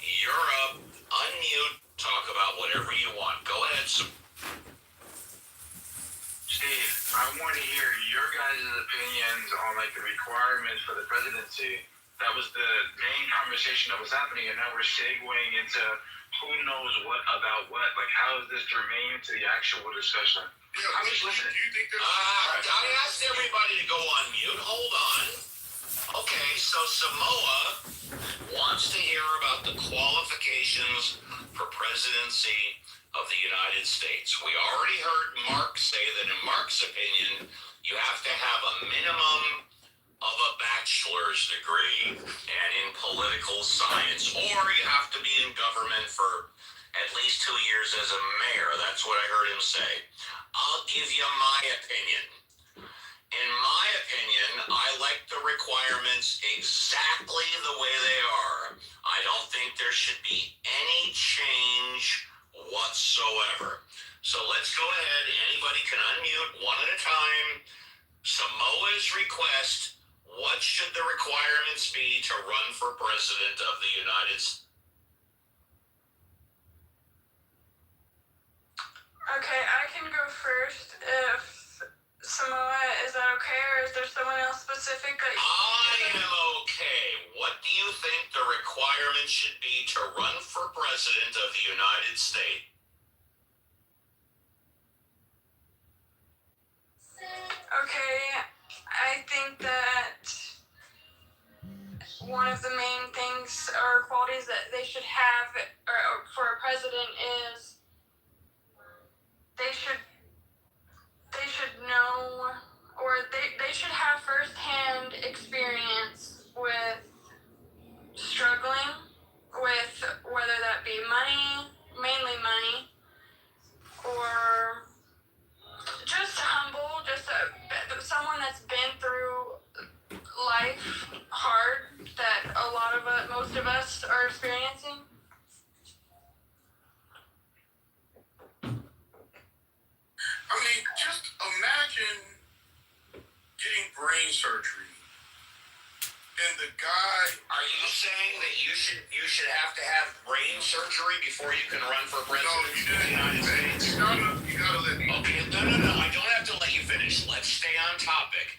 you're up. Unmute. Talk about whatever you want. Go ahead, Steve, I want to hear your guys' opinions on like the requirements for the presidency. That was the main conversation that was happening, and now we're segueing into who knows what about what. Like, how is this germane to the actual discussion? I'm just listening. I asked everybody to go on mute. Hold on. Okay, so Samoa wants to hear about the qualifications for presidency of the United States. We already heard Mark say that in Mark's opinion, you have to have a minimum of a bachelor's degree and in political science, or you have to be in government for at least 2 years as a mayor. That's what I heard him say. I'll give you my opinion. In my opinion, I like the requirements exactly the way they are. I don't think there should be any change whatsoever. So let's go ahead. Anybody can unmute one at a time. Samoa's request, what should the requirements be to run for president of the United States? Okay, I can go first if Samoa, is that okay, or is there someone else specific that I am okay. What do you think the requirement should be to run for president of the United States? Okay, I think that one of the main things or qualities that they should have or for a president is they should know, or they should have firsthand experience with struggling with whether that be money, mainly money, or just humble, someone that's been through life hard that most of us are experiencing. I mean, just imagine getting brain surgery, and the guy. Are you saying that you should have to have brain surgery before you can run for president of the United States? You gotta let me. Okay, no. I don't have to let you finish. Let's stay on topic.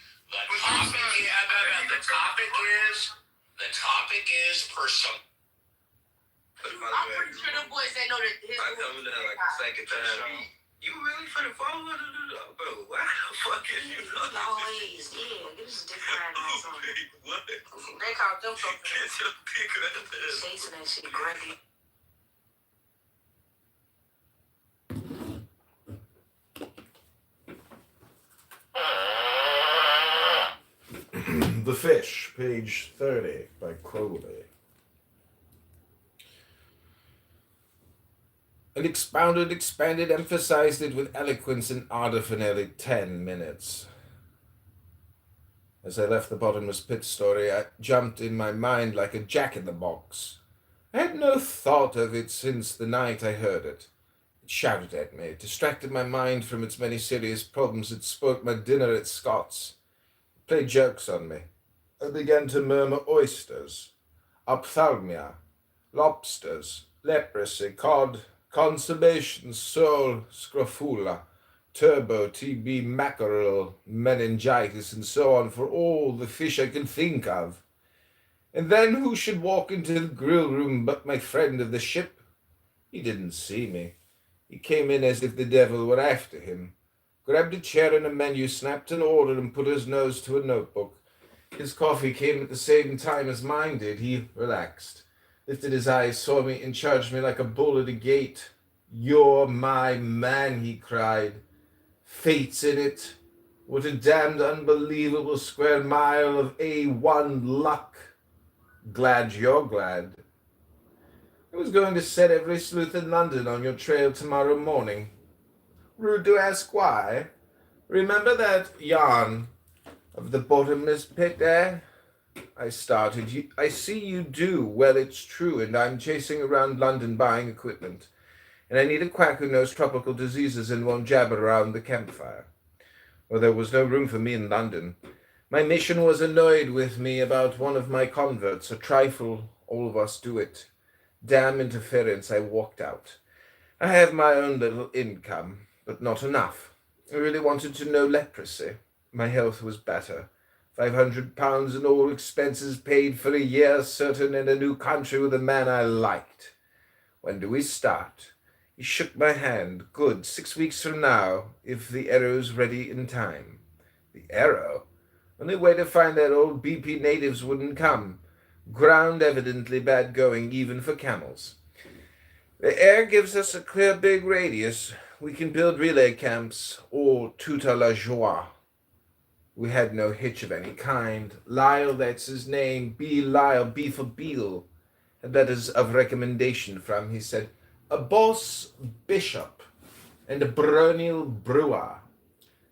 The topic is personal. I'm pretty sure them boys they know that his. I come in there like the second time. You really finna follow it? Bro, why the fuck is you not? Always, yeah. Get his dick right now. What? They call them something. Get your dick right there. Chasing that shit, Greggy. The Fish, page 30, by Crowley. And expounded, expanded, emphasized it with eloquence and ardor for nearly 10 minutes. As I left the bottomless pit story, I jumped in my mind like a jack-in-the-box. I had no thought of it since the night I heard it. It shouted at me, it distracted my mind from its many serious problems, it spoilt my dinner at Scott's. It played jokes on me. I began to murmur oysters, ophthalmia, lobsters, leprosy, cod, consummation, sole, scrofula, turbo, TB, mackerel, meningitis, and so on for all the fish I could think of. And then who should walk into the grill room but my friend of the ship? He didn't see me. He came in as if the devil were after him, grabbed a chair and a menu, snapped an order, and put his nose to a notebook. His coffee came at the same time as mine did. He relaxed, lifted his eyes, saw me, and charged me like a bull at a gate. "You're my man," he cried. "Fate's in it. What a damned unbelievable square mile of A1 luck. Glad you're glad. I was going to set every sleuth in London on your trail tomorrow morning. Rude to ask why. Remember that yarn of the bottomless pit, eh? I started. I see you do. Well, it's true, and I'm chasing around London buying equipment. And I need a quack who knows tropical diseases and won't jabber around the campfire. Well, there was no room for me in London. My mission was annoyed with me about one of my converts, a trifle, all of us do it. Damn interference, I walked out. I have my own little income, but not enough. I really wanted to know leprosy. My health was better. £500 and all expenses paid for a year, certain, in a new country with a man I liked. When do we start? He shook my hand. Good, 6 weeks from now, if the arrow's ready in time. The arrow? Only way to find that old BP natives wouldn't come. Ground evidently bad going, even for camels. The air gives us a clear big radius. We can build relay camps, or tout à la joie. We had no hitch of any kind. Lyle, that's his name. B. Lyle, B for Beale. Had letters of recommendation from, he said, a boss bishop and a baronial brewer.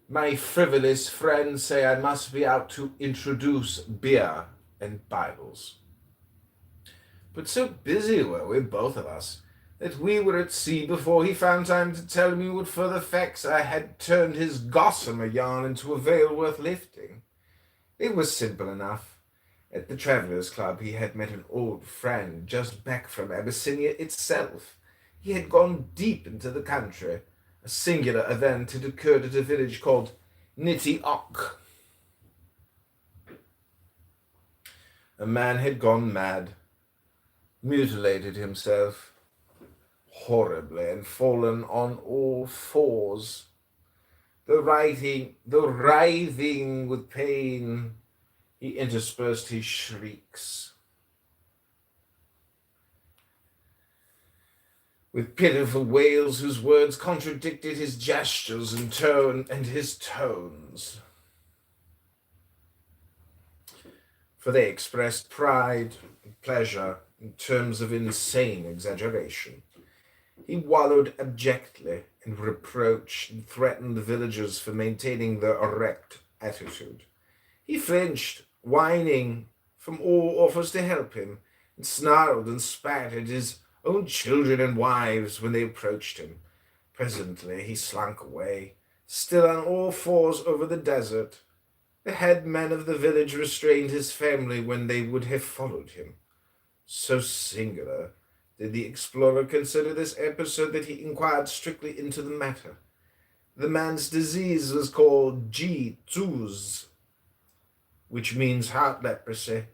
My frivolous friends say I must be out to introduce beer and Bibles. But so busy were we, both of us, that we were at sea before he found time to tell me what further facts I had turned his gossamer yarn into a veil worth lifting. It was simple enough. At the Travellers' Club he had met an old friend just back from Abyssinia itself. He had gone deep into the country. A singular event had occurred at a village called Nitty Ock. A man had gone mad, mutilated himself horribly, and fallen on all fours. Though writhing with pain, he interspersed his shrieks. with pitiful wails whose words contradicted his gestures and his tones. For they expressed pride and pleasure in terms of insane exaggeration. He wallowed abjectly in reproach and threatened the villagers for maintaining their erect attitude. He flinched, whining from all offers to help him, and snarled and spat at his own children and wives when they approached him. Presently he slunk away, still on all fours over the desert. The headman of the village restrained his family when they would have followed him. So singular did the explorer consider this episode that he inquired strictly into the matter. The man's disease was called Ji-Tuz, which means heart leprosy,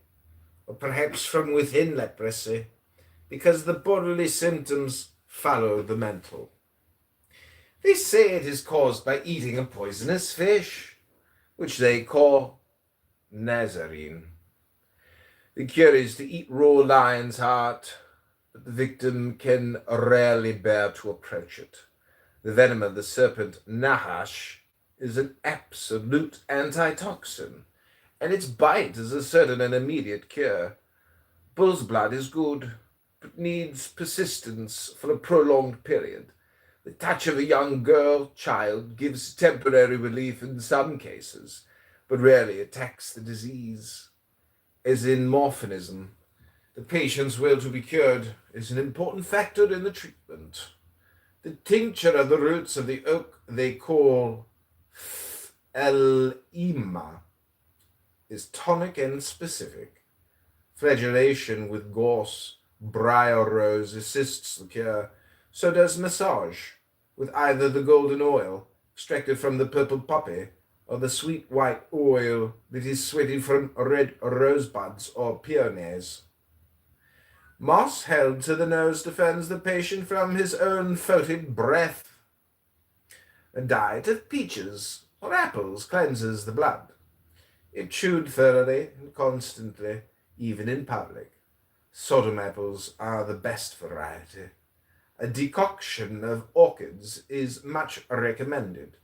or perhaps from within leprosy, because the bodily symptoms follow the mental. They say it is caused by eating a poisonous fish, which they call Nazarene. The cure is to eat raw lion's heart, but the victim can rarely bear to approach it. The venom of the serpent Nahash is an absolute antitoxin, and its bite is a certain and immediate cure. Bull's blood is good, but needs persistence for a prolonged period. The touch of a young child gives temporary relief in some cases, but rarely attacks the disease. As in morphinism, the patient's will to be cured is an important factor in the treatment. The tincture of the roots of the oak they call Elima is tonic and specific. Flagellation with gorse, briar rose assists the cure. So does massage, with either the golden oil extracted from the purple poppy or the sweet white oil that is sweated from red rosebuds or peonies. Moss held to the nose defends the patient from his own fetid breath. A diet of peaches or apples cleanses the blood. If chewed thoroughly and constantly, even in public, Sodom apples are the best variety. A decoction of orchids is much recommended,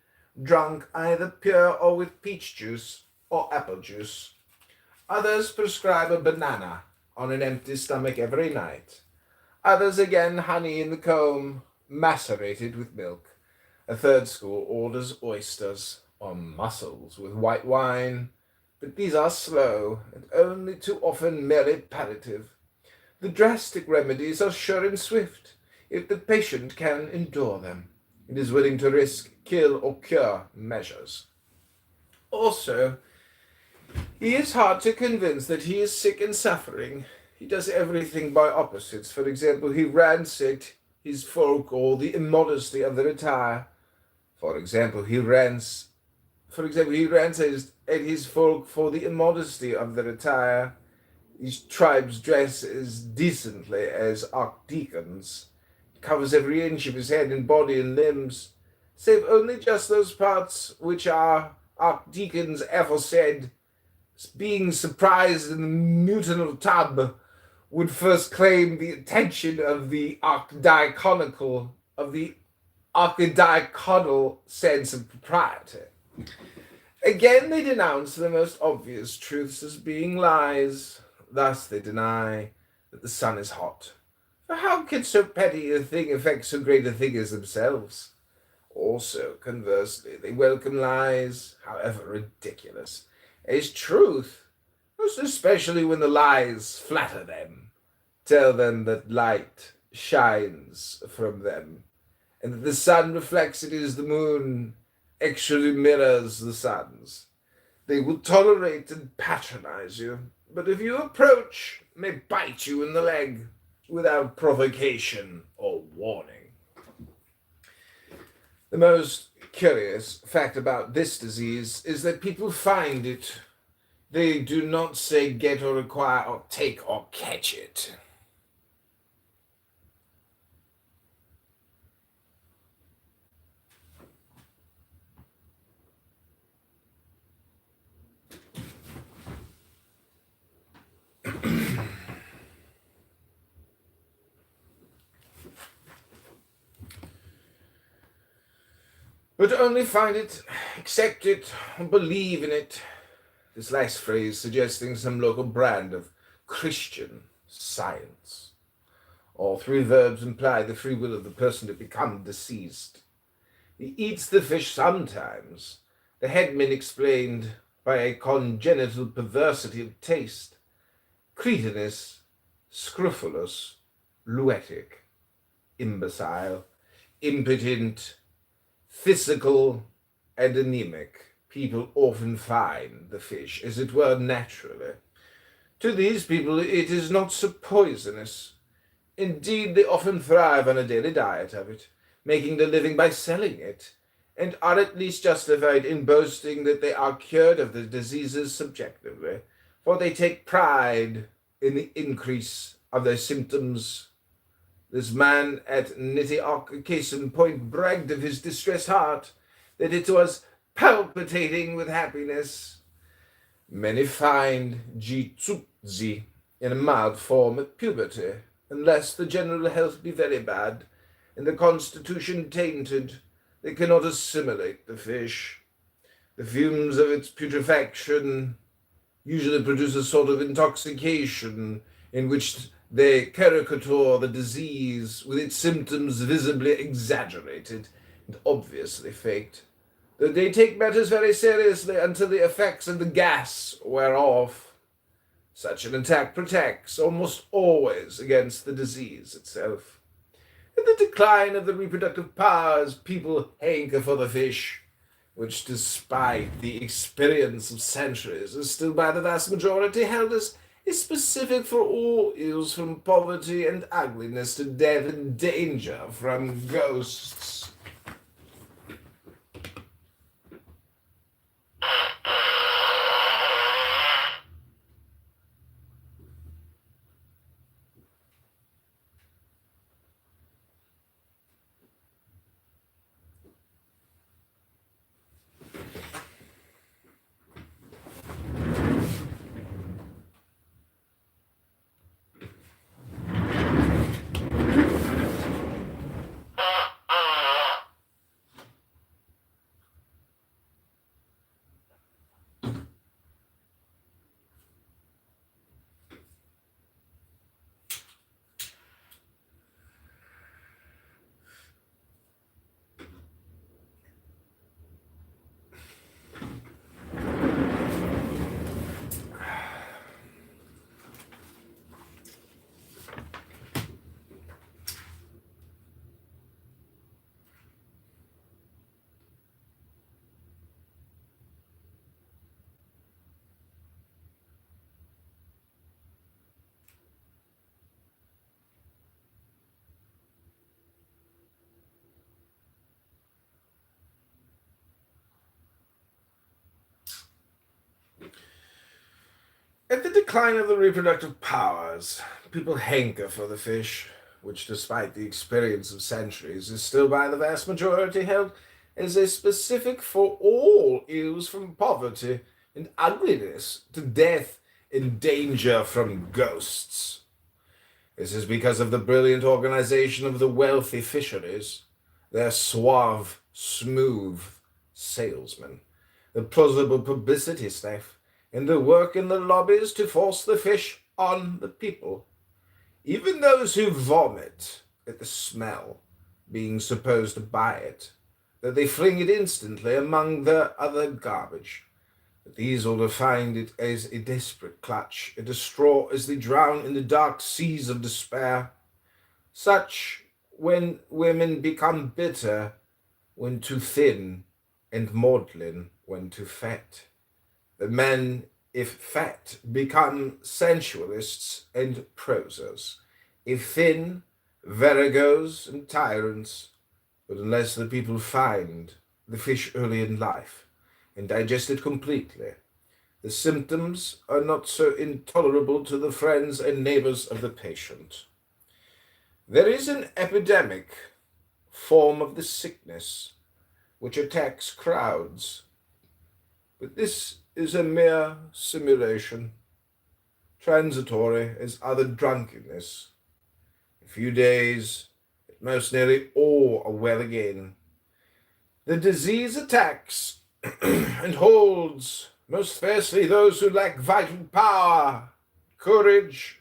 drunk either pure or with peach juice or apple juice. Others prescribe a banana on an empty stomach every night. Others again honey in the comb, macerated with milk. A third school orders oysters or mussels with white wine, but these are slow and only too often merely palliative. The drastic remedies are sure and swift, if the patient can endure them and is willing to risk kill or cure measures. Also, he is hard to convince that he is sick and suffering. He does everything by opposites. For example, he ransacked his folk or the immodesty of their attire. For example, he ransacked at his folk for the immodesty of their attire. His tribes dress as decently as archdeacons. He covers every inch of his head and body and limbs, save only just those parts which our archdeacons aforesaid, being surprised in the mutinal tub, would first claim the attention of the archidiaconal sense of propriety. Again, they denounce the most obvious truths as being lies. Thus they deny that the sun is hot. For how can so petty a thing affect so great a thing as themselves? Also, conversely, they welcome lies, however ridiculous, as truth, most especially when the lies flatter them, tell them that light shines from them, and that the sun reflects it as the moon actually mirrors the sun's. They will tolerate and patronize you, but if you approach, may bite you in the leg without provocation or warning. The most curious fact about this disease is that people find it. They do not say get or acquire or take or catch it. but only find it, accept it, or believe in it. This last phrase suggesting some local brand of Christian Science. All three verbs imply the free will of the person to become deceased. He eats the fish sometimes, the headman explained by a congenital perversity of taste, cretinous, scrofulous, luetic, imbecile, impotent, phthisical, and anemic. People often find the fish, as it were, naturally. To these people it is not so poisonous. Indeed, they often thrive on a daily diet of it, making their living by selling it, and are at least justified in boasting that they are cured of the diseases subjectively, for they take pride in the increase of their symptoms. This man at Nitty case in point bragged of his distressed heart, that it was palpitating with happiness. Many find jitsuzi in a mild form at puberty, unless the general health be very bad, and the constitution tainted. They cannot assimilate the fish. The fumes of its putrefaction usually produce a sort of intoxication in which they caricature the disease with its symptoms visibly exaggerated and obviously faked. Though they take matters very seriously until the effects of the gas wear off. Such an attack protects almost always against the disease itself. In the decline of the reproductive powers, people hanker for the fish, which, despite the experience of centuries, is still by the vast majority held as is specific for all ills from poverty and ugliness to death and danger from ghosts. At the decline of the reproductive powers, people hanker for the fish, which, despite the experience of centuries, is still by the vast majority held as a specific for all ills from poverty and ugliness to death and danger from ghosts. This is because of the brilliant organization of the wealthy fisheries, their suave, smooth salesmen, the plausible publicity staff, and the work in the lobbies to force the fish on the people. Even those who vomit at the smell, being supposed to buy it, that they fling it instantly among their other garbage. But these all find it as a desperate clutch, at a straw as they drown in the dark seas of despair. Such, when women become bitter, when too thin, and maudlin, when too fat. The men, if fat, become sensualists and prosers. If thin, viragos and tyrants. But unless the people find the fish early in life and digest it completely, the symptoms are not so intolerable to the friends and neighbors of the patient. There is an epidemic form of the sickness which attacks crowds, but this is a mere simulation, transitory as other drunkenness. A few days, at most nearly all are well again. The disease attacks and holds most fiercely those who lack vital power, courage.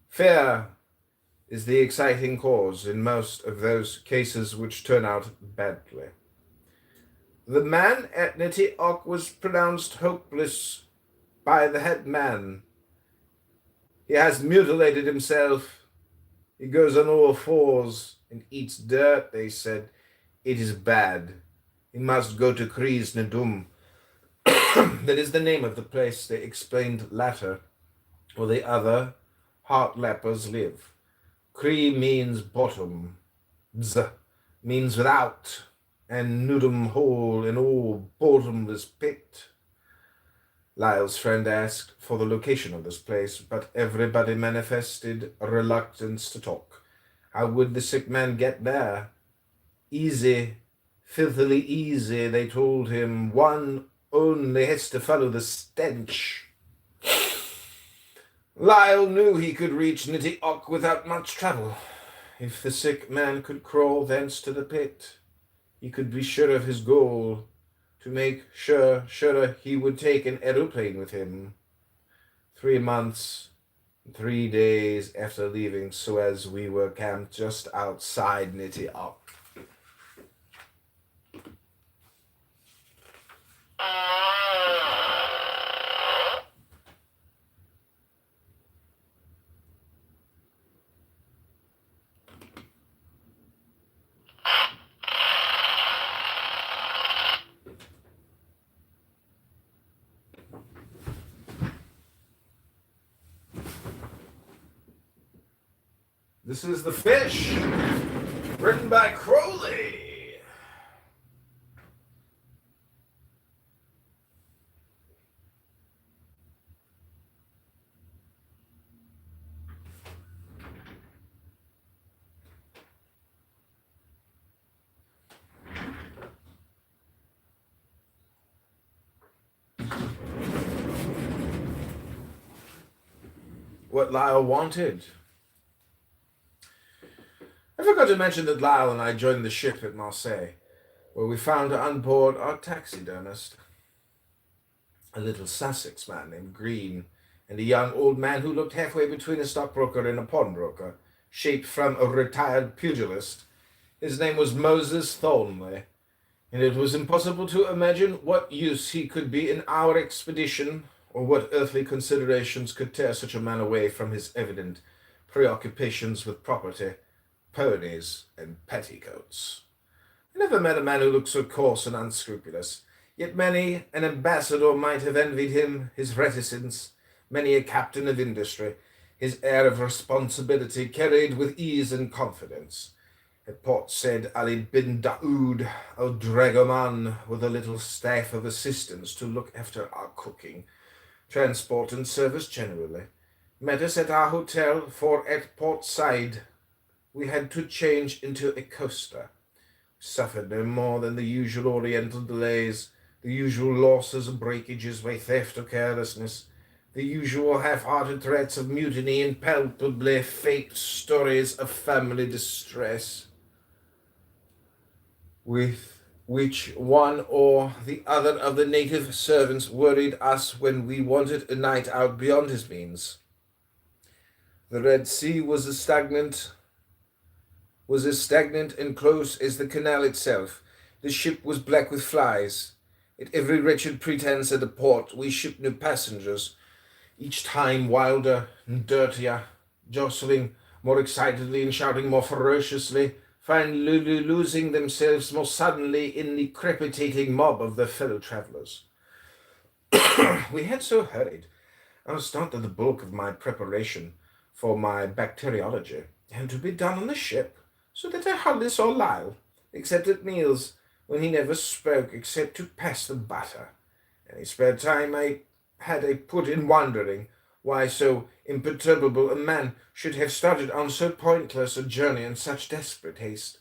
Fear is the exciting cause in most of those cases which turn out badly. The man at Nitty-Ock was pronounced hopeless by the head man. He has mutilated himself. He goes on all fours and eats dirt, they said. It is bad. He must go to Krees Nedum. That is the name of the place, they explained latter, where the other heart lepers live. Kree means bottom. Z means without. And Nudum hole in all bottomless pit. Lyle's friend asked for the location of this place, but everybody manifested a reluctance to talk. How would the sick man get there? Easy, filthily easy, they told him. One only has to follow the stench. Lyle knew he could reach Nitty-Ock without much trouble. If the sick man could crawl thence to the pit, he could be sure of his goal. To make sure he would take an aeroplane with him. 3 months, 3 days after leaving Suez, we were camped just outside Nitty-Ock. This is The Fish, written by Crowley. What Lyle wanted. I forgot to mention that Lyle and I joined the ship at Marseille, where we found on board our taxidermist, a little Sussex man named Green, and a young old man who looked halfway between a stockbroker and a pawnbroker, shaped from a retired pugilist. His name was Moses Thornley, and it was impossible to imagine what use he could be in our expedition, or what earthly considerations could tear such a man away from his evident preoccupations with property, ponies, and petticoats. I never met a man who looked so coarse and unscrupulous, yet many an ambassador might have envied him his reticence, many a captain of industry, his air of responsibility carried with ease and confidence. At Port Said Ali bin Daoud, a dragoman with a little staff of assistants to look after our cooking, transport and service generally, met us at our hotel, for at Port Said we had to change into a coaster. We suffered no more than the usual Oriental delays, the usual losses and breakages by theft or carelessness, the usual half-hearted threats of mutiny and palpably faked stories of family distress, with which one or the other of the native servants worried us when we wanted a night out beyond his means. The Red Sea was as stagnant and close as the canal itself. The ship was black with flies. At every wretched pretense at a port, we shipped new passengers, each time wilder and dirtier, jostling more excitedly and shouting more ferociously, finally losing themselves more suddenly in the crepitating mob of their fellow travellers. We had so hurried. I was not that the bulk of my preparation for my bacteriology had to be done on the ship, so that I hardly saw Lyle, except at meals, when he never spoke except to pass the butter. Any spare time I put in wondering why so imperturbable a man should have started on so pointless a journey in such desperate haste.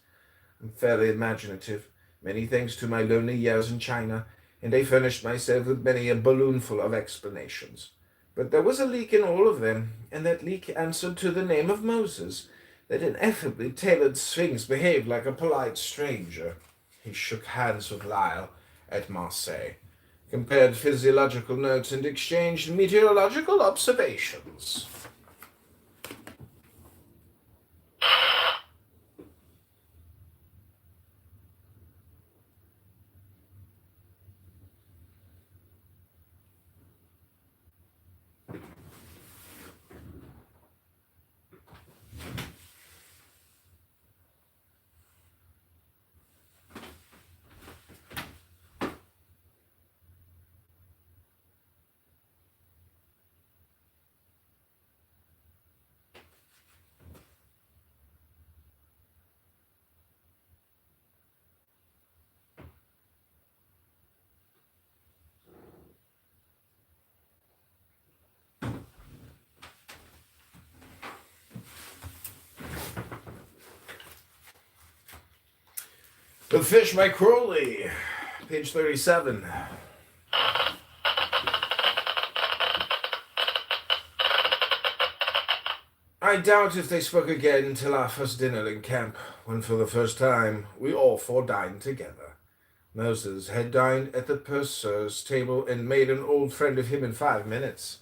I'm fairly imaginative, many thanks to my lonely years in China, and I furnished myself with many a balloonful of explanations. But there was a leak in all of them, and that leak answered to the name of Moses. That ineffably tailored sphinx behaved like a polite stranger. He shook hands with Lyle at Marseille, compared physiological notes, and exchanged meteorological observations. The Fish by Crowley, page 37. I doubt if they spoke again till our first dinner in camp, when for the first time we all four dined together. Moses had dined at the purser's table and made an old friend of him in 5 minutes.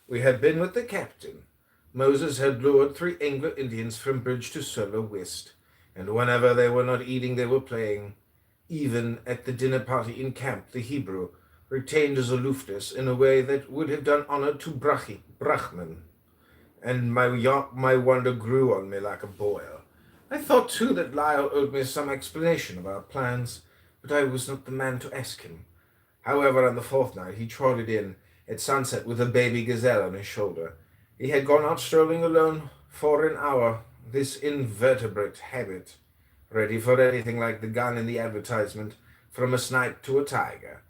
We had been with the captain. Moses had lured 3 Anglo Indians from bridge to solo whist, and whenever they were not eating they were playing. Even at the dinner party in camp, the Hebrew retained his aloofness in a way that would have done honor to Brahman, and my wonder grew on me like a boil. I thought, too, that Lyle owed me some explanation of our plans, but I was not the man to ask him. However, on the 4th night he trotted in at sunset with a baby gazelle on his shoulder. He had gone out strolling alone for an hour, this invertebrate habit, ready for anything like the gun in the advertisement, from a snipe to a tiger.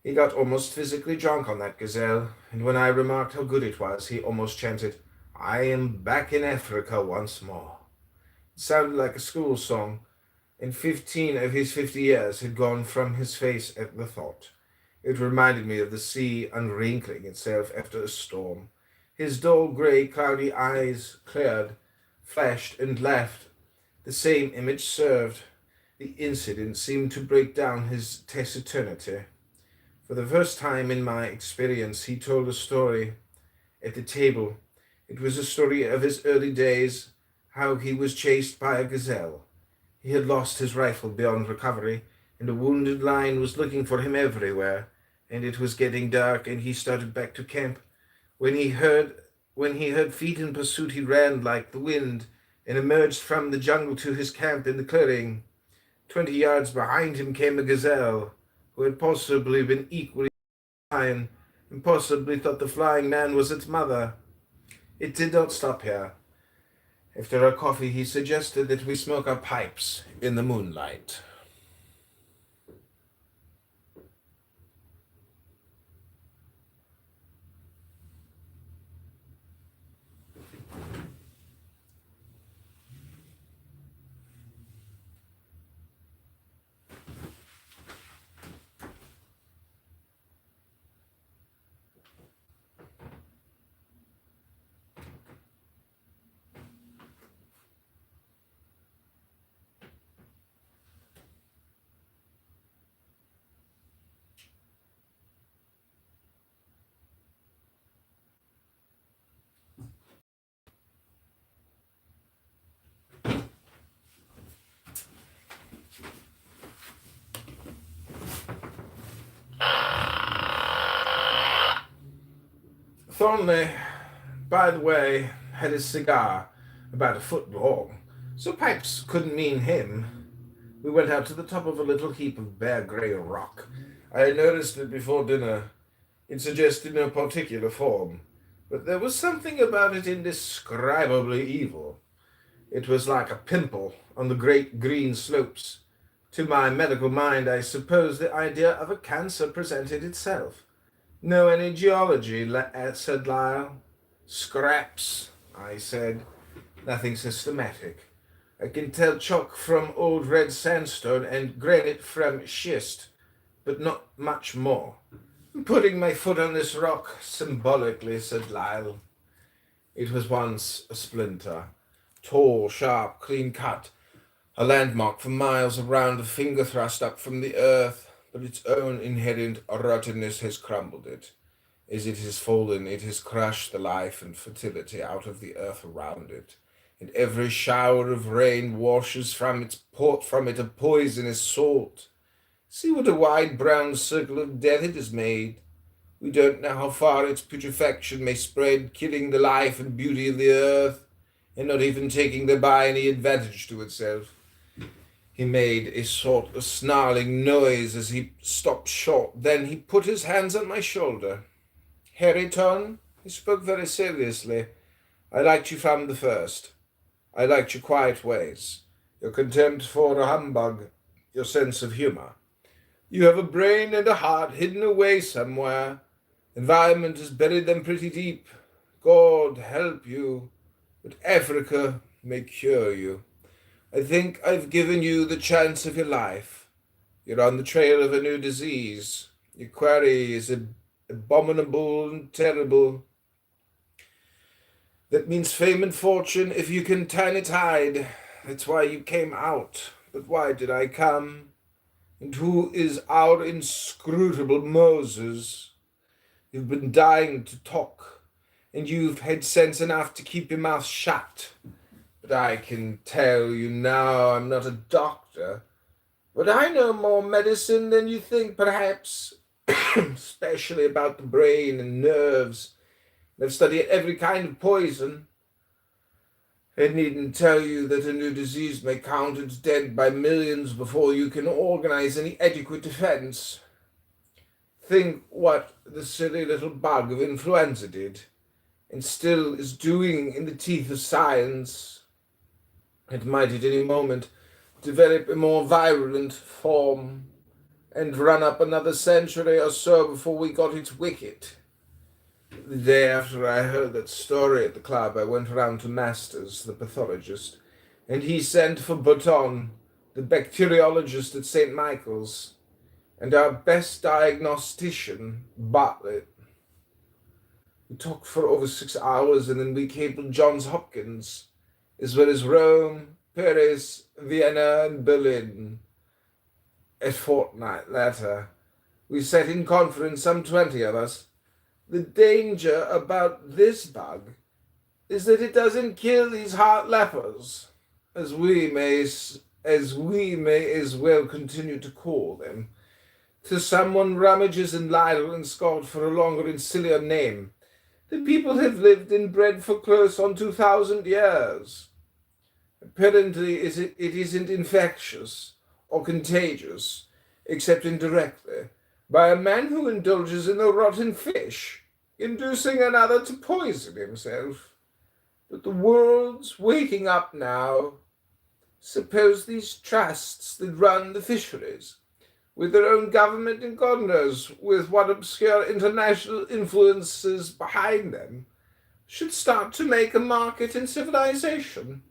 He got almost physically drunk on that gazelle, and when I remarked how good it was, he almost chanted, "I am back in Africa once more." It sounded like a school song, and 15 of his 50 years had gone from his face at the thought. It reminded me of the sea unwrinkling itself after a storm. His dull grey, cloudy eyes cleared, flashed, and laughed. The same image served. The incident seemed to break down his taciturnity. For the first time in my experience, he told a story at the table. It was a story of his early days, how he was chased by a gazelle. He had lost his rifle beyond recovery, and a wounded lion was looking for him everywhere, and it was getting dark, and he started back to camp. When he heard feet in pursuit, he ran like the wind and emerged from the jungle to his camp in the clearing. 20 yards behind him came a gazelle, who had possibly been equally lion, and possibly thought the flying man was its mother. It did not stop here. After our coffee, he suggested that we smoke our pipes in the moonlight. Thornley, by the way, had his cigar about a foot long, so pipes couldn't mean him. We went out to the top of a little heap of bare grey rock. I had noticed it before dinner. It suggested no particular form, but there was something about it indescribably evil. It was like a pimple on the great green slopes. To my medical mind, I suppose the idea of a cancer presented itself. "Know any geology?" said Lyle. "Scraps," I said. "Nothing systematic. I can tell chalk from old red sandstone and granite from schist, but not much more. I'm putting my foot on this rock symbolically," said Lyle. It was once a splinter, tall, sharp, clean cut, A landmark for miles around, a finger thrust up from the earth, but its own inherent rottenness has crumbled it. As it has fallen, it has crushed the life and fertility out of the earth around it, and every shower of rain washes from it a poisonous salt. See what a wide brown circle of death it has made. We don't know how far its putrefaction may spread, killing the life and beauty of the earth, and not even taking thereby any advantage to itself. He made a sort of snarling noise as he stopped short. Then he put his hands on my shoulder. Harrington, he spoke very seriously, I liked you from the first. I liked your quiet ways, your contempt for a humbug, your sense of humor. You have a brain and a heart hidden away somewhere. Environment has buried them pretty deep. God help you, but Africa may cure you. I think I've given you the chance of your life. You're on the trail of a new disease. Your query is abominable and terrible. That means fame and fortune if you can turn its tide. That's why you came out. But why did I come? And who is our inscrutable Moses? You've been dying to talk, and you've had sense enough to keep your mouth shut. But I can tell you now I'm not a doctor, but I know more medicine than you think, perhaps, especially about the brain and nerves. I've studied every kind of poison. I needn't tell you that a new disease may count its dead by millions before you can organize any adequate defense. Think what the silly little bug of influenza did, and still is doing in the teeth of science. It might at any moment develop a more virulent form and run up another century or so before we got its wicket. The day after I heard that story at the club, I went round to Masters, the pathologist, and he sent for Bouton, the bacteriologist at St. Michael's, and our best diagnostician, Bartlett. We talked for over 6 hours, and then we cabled Johns Hopkins, as well as Rome, Paris, Vienna, and Berlin. A fortnight later, we sat in conference, some 20 of us. The danger about this bug is that it doesn't kill these heart lepers, as we may as well continue to call them, till someone rummages in Lyle and Scott for a longer and sillier name. The people have lived and bred for close on 2,000 years. Apparently it isn't infectious or contagious, except indirectly, by a man who indulges in a rotten fish, inducing another to poison himself. But the world's waking up now. Suppose these trusts that run the fisheries, with their own government and God knows with what obscure international influences behind them, should start to make a market in civilization.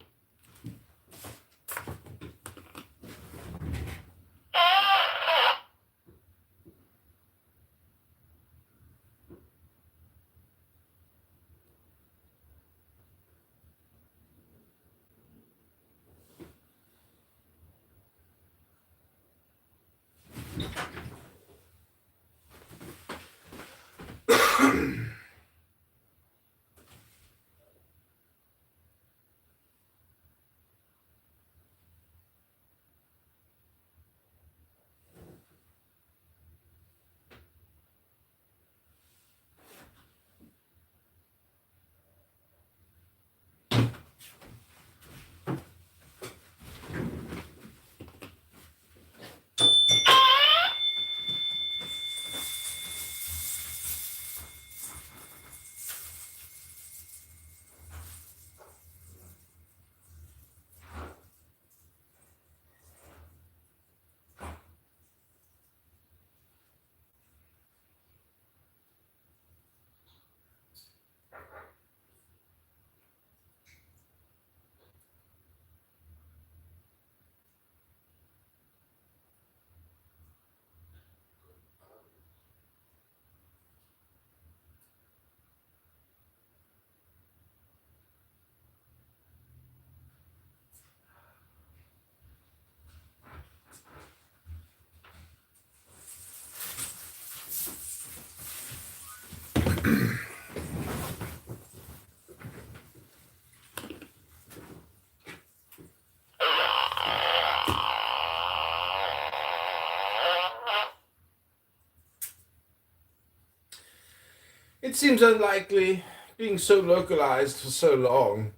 It seems unlikely, being so localized for so long,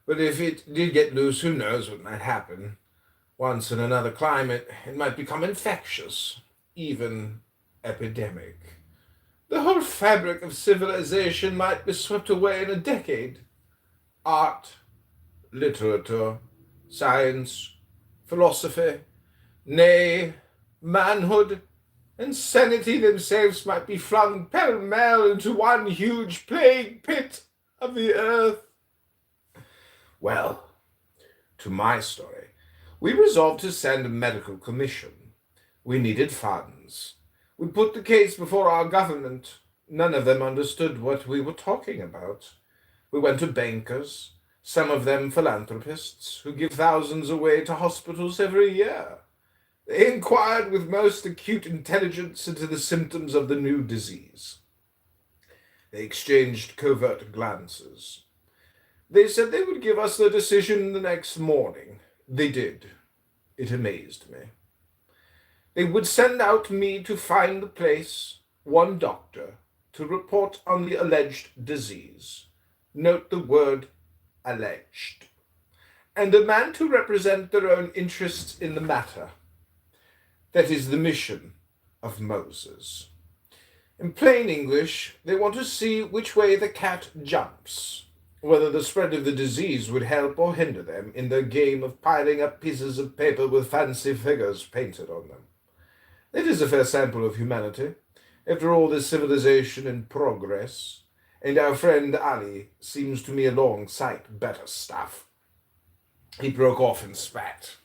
but if it did get loose, who knows what might happen. Once in another climate, it might become infectious, even epidemic. The whole fabric of civilization might be swept away in a decade. Art, literature, science, philosophy, nay, manhood and sanity themselves might be flung pell-mell into one huge plague pit of the earth. Well, to my story, we resolved to send a medical commission. We needed funds. We put the case before our government. None of them understood what we were talking about. We went to bankers, some of them philanthropists, who give thousands away to hospitals every year. They inquired with most acute intelligence into the symptoms of the new disease. They exchanged covert glances. They said they would give us their decision the next morning. They did. It amazed me. They would send out me to find the place, one doctor, to report on the alleged disease. Note the word alleged. And a man to represent their own interests in the matter. That is the mission of Moses. In plain English, they want to see which way the cat jumps, whether the spread of the disease would help or hinder them in their game of piling up pieces of paper with fancy figures painted on them. It is a fair sample of humanity, after all this civilization and progress, and our friend Ali seems to me a long sight better stuff. He broke off and spat.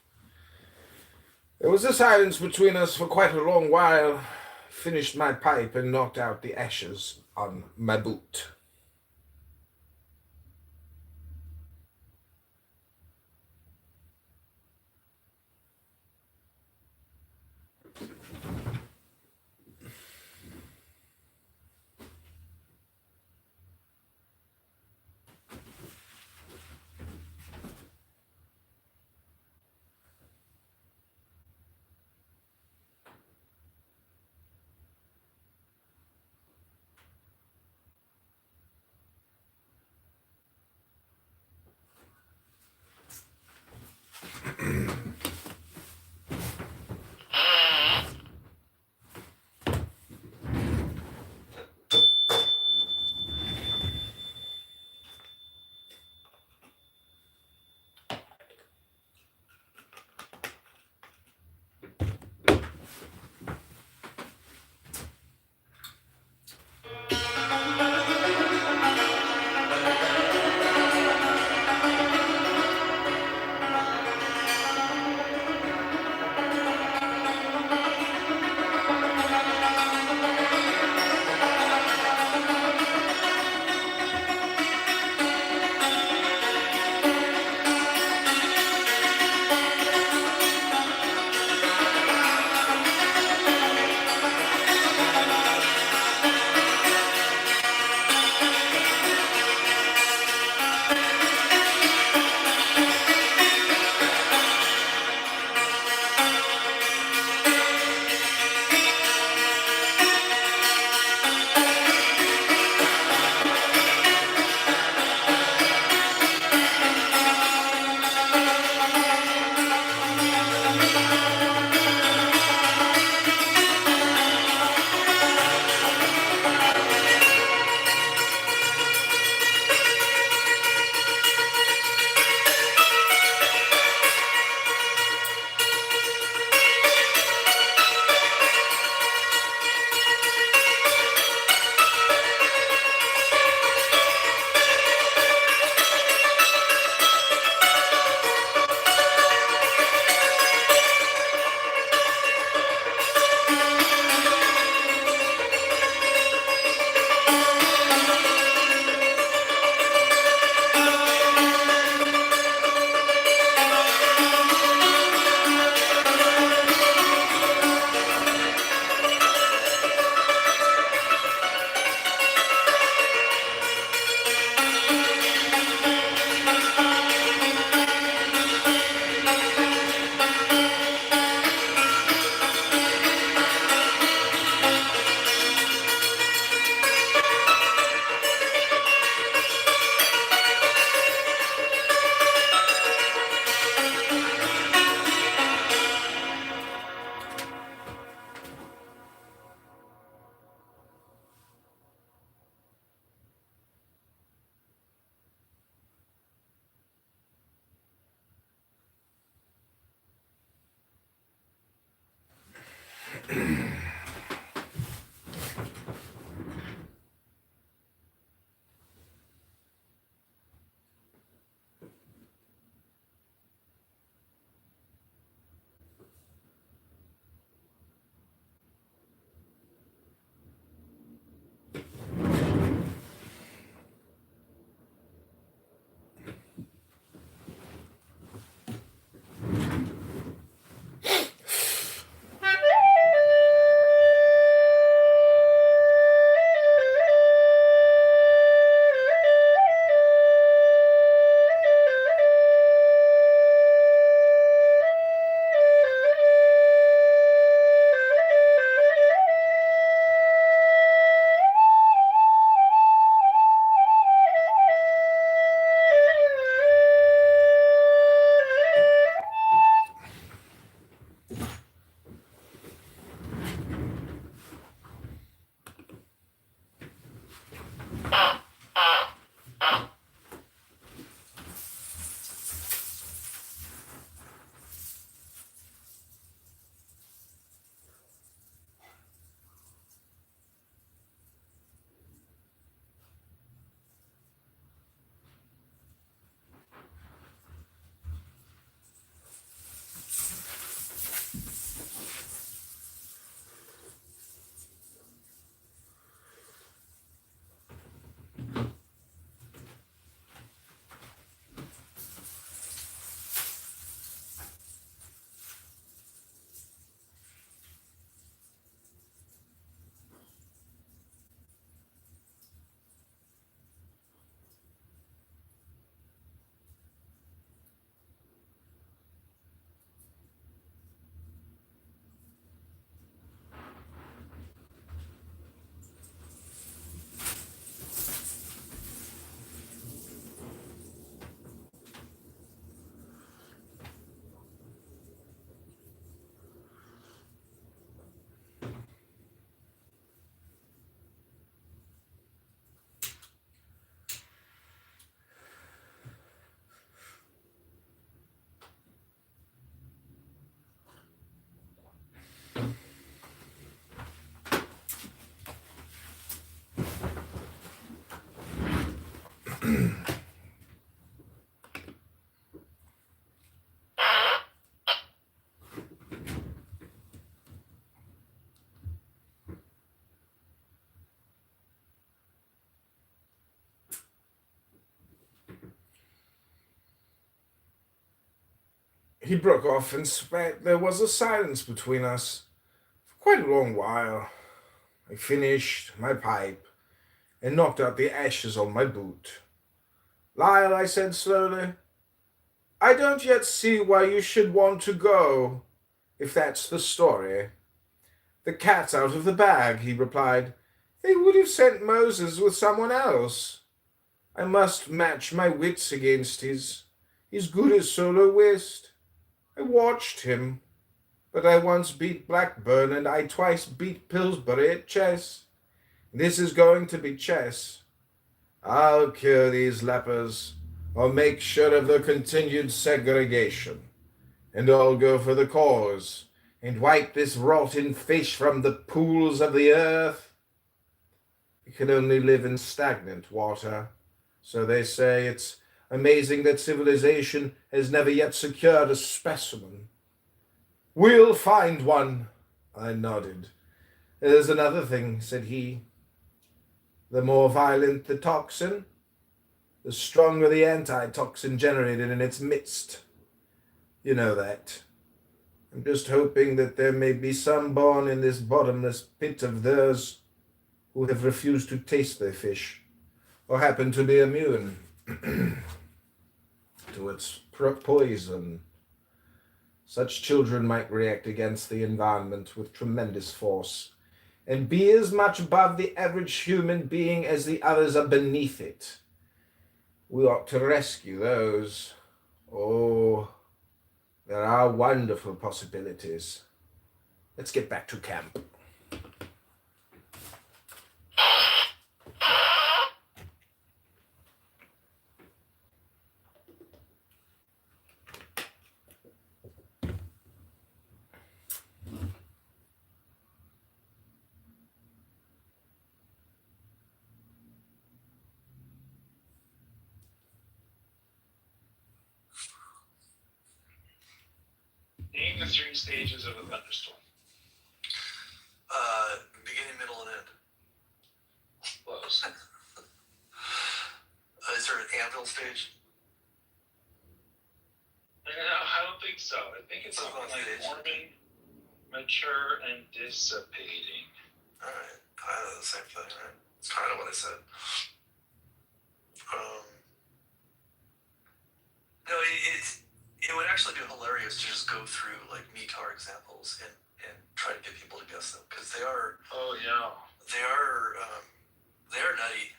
There was a silence between us for quite a long while. Finished my pipe and knocked out the ashes on my boot. He broke off and spat. There was a silence between us for quite a long while. I finished my pipe and knocked out the ashes on my boot. Lyle, I said slowly, I don't yet see why you should want to go, if that's the story. The cat's out of the bag, he replied. They would have sent Moses with someone else. I must match my wits against his. He's good as solo whist. I watched him, but I once beat Blackburn and I twice beat Pillsbury at chess. This is going to be chess. I'll cure these lepers, or make sure of their continued segregation, and I'll go for the cause, and wipe this rotten fish from the pools of the earth. We can only live in stagnant water, so they say. It's amazing that civilization has never yet secured a specimen. We'll find one, I nodded. There's another thing, said he. The more violent the toxin, the stronger the antitoxin generated in its midst. You know that. I'm just hoping that there may be some born in this bottomless pit of theirs who have refused to taste their fish, or happen to be immune to its poison. Such children might react against the environment with tremendous force, and be as much above the average human being as the others are beneath it. We ought to rescue those. Oh, there are wonderful possibilities. Let's get back to camp. Name the 3 stages of a thunderstorm. Beginning, middle, and end. Close. Is there an anvil stage? No, I don't think so. I think it's something like forming, mature, and dissipating. Alright. The same thing, right? It's kind of what I said. No, it would actually be hilarious to just go through like METAR examples and try to get people to guess them, because they are. Oh yeah. They are nutty.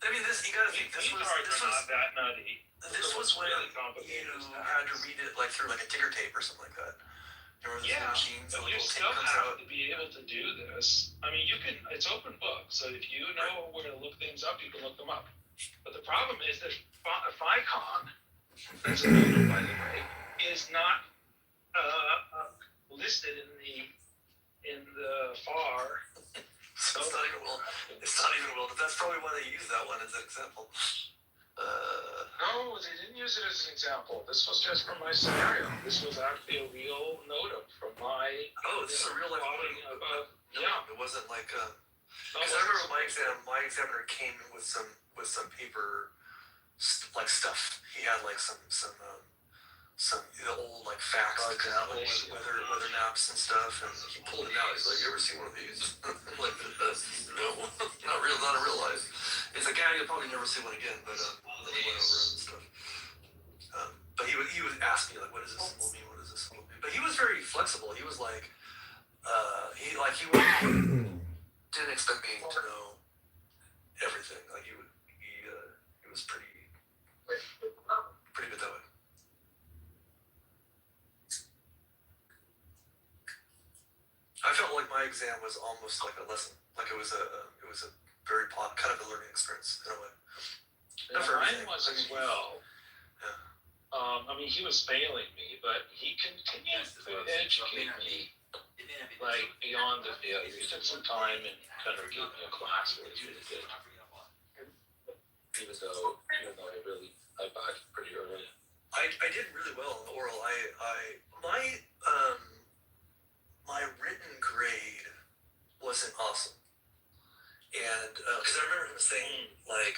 I mean, you gotta think, this was not that nutty. This was when you had to read it like through like a ticker tape or something like that. Remember those machines? But you still have to be able to do this. I mean, you can. It's open book, so if you know where to look things up, you can look them up. But the problem is that FICON, as a note, by the way, is not listed in the FAR. So it's not even well. But that's probably why they use that one as an example. No, they didn't use it as an example. This was just from my scenario. This was actually a real note from my. Oh, this is a real life note. Yeah, it wasn't like. Because I remember my examiner came in with some paper, like stuff. He had like some old like facts, like weather maps and stuff, and he pulled it out. He's like, "You ever seen one of these?" I'm like, "No, not a real life." It's a guy you'll probably never see one again, but then he went over it and stuff. But he would ask me like, "What does this symbol mean? What does this symbol mean?" But he was very flexible. He was like, he didn't expect me to know everything. Like he was pretty good that way. I felt like my exam was almost like a lesson. Like it was a very kind of a learning experience in a way. Mine was as well. Yeah. I mean, he was failing me, but he continued to educate me, like beyond the failure. He took some time and kind of gave me a class where he really did. Even though I backed pretty early. I did really well in the oral. My written grade wasn't awesome, and because I remember him saying like,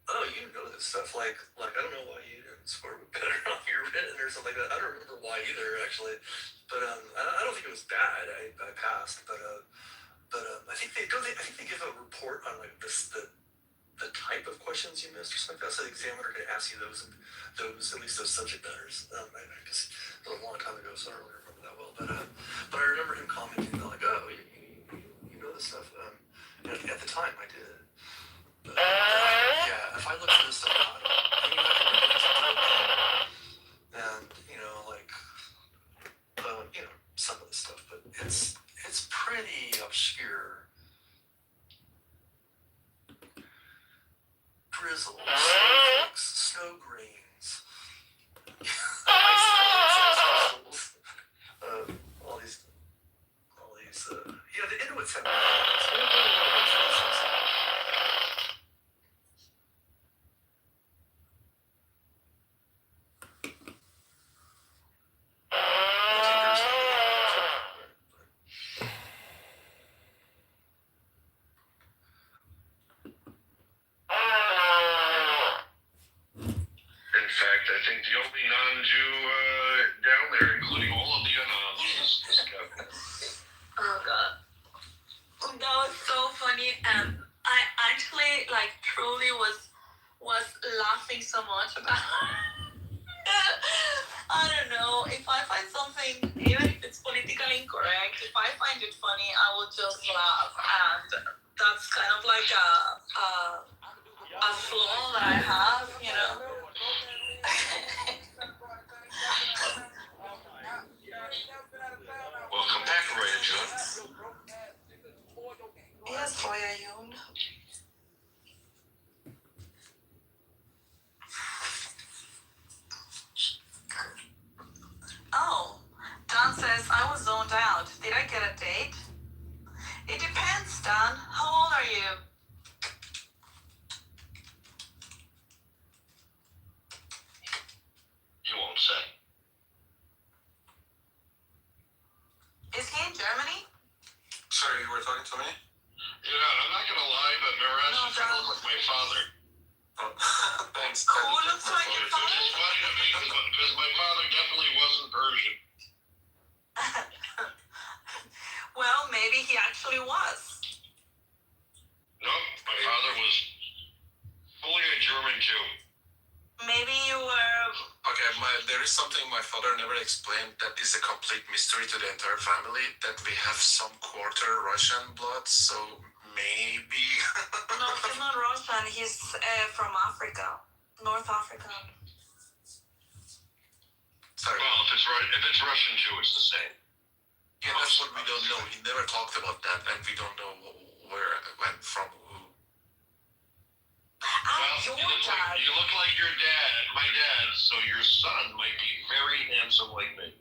"Oh, you know this stuff. Like I don't know why you didn't score better on your written or something like that." I don't remember why either actually, but I don't think it was bad. I passed, but I think they give a report on like the type of questions you missed or something like that. So the examiner can ask you those at least those subject matters. I guess it was a long time ago, so I don't really remember that well. But I remember him commenting like, "Oh, you know this stuff." And at the time, I did. But, yeah, if I look at this stuff, I mean, I can look at it and some of the stuff, but it's pretty obscure. Drizzle, snowflakes, snow grains, ice crystals, all these. Yeah, the Inuits have. I think the only non-Jew down there, including all of the non-Jews, is Kevin. Oh god, that was so funny, and I actually truly was laughing so much about. I don't know, if I find something, even if it's politically incorrect, if I find it funny, I will just laugh, and that's kind of like a flaw that I have, you know. Welcome back, Roya John. Yes, Roya Yun. Oh, Dan says I was zoned out. Did I get a date? It depends, Dan. How old are you? won't say. Is he in Germany? Sorry, you were talking to me? Yeah, I'm not gonna lie, but Miraz is kind of like my father. Oh, thanks. Who looks like your Which father? is funny to me because my father definitely wasn't Persian. Well, maybe he actually was. Nope, my father was fully a German Jew. Maybe you were. Okay, there is something my father never explained that is a complete mystery to the entire family, that we have some quarter Russian blood, so maybe... No, he's not Russian. He's from Africa. North Africa. Sorry. Well, if it's Russian Jew, it's the same. Yeah, that's what we don't know. He never talked about that, and we don't know where it went from who. Well, you look like your dad, my dad, so your son might be very handsome like me.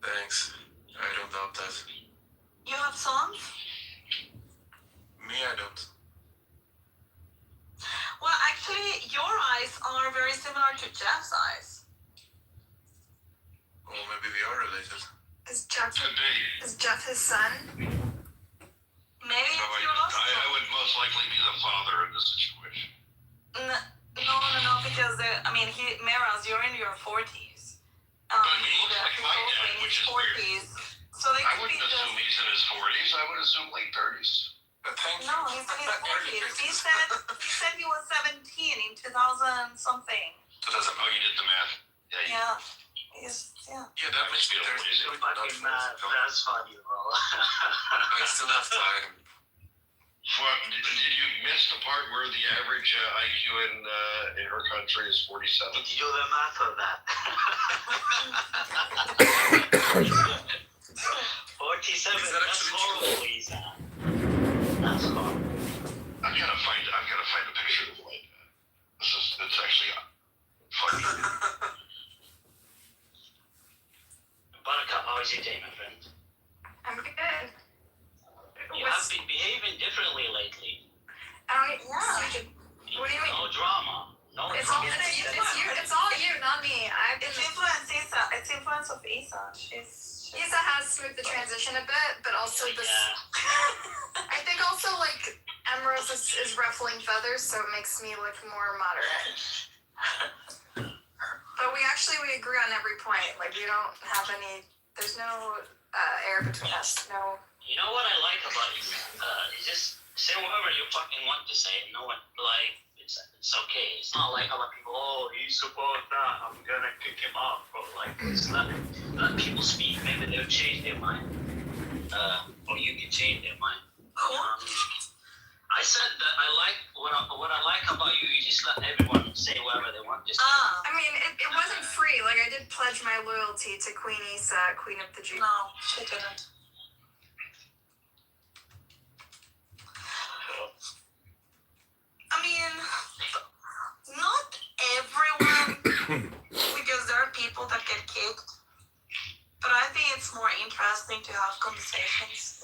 Thanks. I don't doubt that. You have sons? Me, I don't. Well, actually, your eyes are very similar to Jeff's eyes. Well, maybe we are related. Is Jeff Could be. his son? Maybe No, it's your lost son. I would most likely be the father in this situation. No, because Miraz, you're in your 40s. But he looks like my dad, which is weird. So they I could wouldn't be assume he's in his 40s. I would assume late 30s. Thank you. No, he's in his 40s. He said he was 17 in 2000 something. 2000. Oh, you did the math. Yeah. Yeah, that makes me 30. Fucking math. That's funny, bro. I still have time. What, did you miss the part where the average IQ in her country is 47? Did you do the math on that? 47. That's horrible, Lisa. That's horrible. I've got to find a picture of like that. It's actually funny. Buttercup, how is your day, my friend? I'm good. You have been behaving differently lately. What do you mean? No drama. No It's drama. it's all you, not me. It's influence Isa. It's influence of Isa. Isa has smoothed the transition a bit, but also this. I think also like Emerald is ruffling feathers, so it makes me look more moderate. But we agree on every point. Like we don't have any. There's no air between us. No. You know what I like about you? You just say whatever you fucking want to say. No one it's okay. It's not like other people. Oh, he supports that. I'm gonna kick him off. Bro, like it's not. Let people speak. Maybe they'll change their mind. Or you can change their mind. I said that I like what I like about you. You just let everyone say whatever they want to say. I mean, it wasn't free. Like I did pledge my loyalty to Queen Isa, Queen of the Jews. No, she didn't. I mean, not everyone, because there are people that get kicked. But I think it's more interesting to have conversations,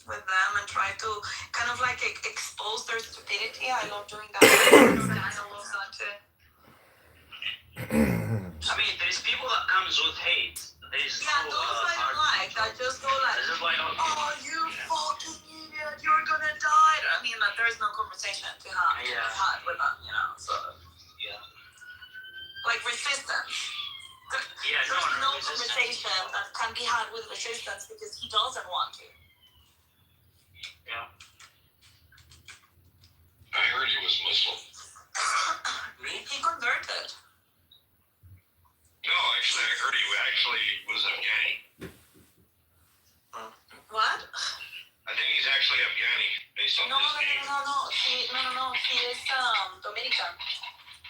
with them and try to kind of like expose their stupidity. I love doing that. Daniel loves that too. I mean, there's people that comes with hate. There's those I don't like. I just go like, oh, you fucking idiot, you're gonna die. I mean, like, there's no conversation to have had with them, so. Yeah. Like resistance. Yeah, there's no conversation that can be had with resistance because he doesn't want to. Yeah. I heard he was Muslim. He converted. No, actually, I heard he actually was Afghani. What? I think he's actually Afghani, based on his name. No. He is Dominican.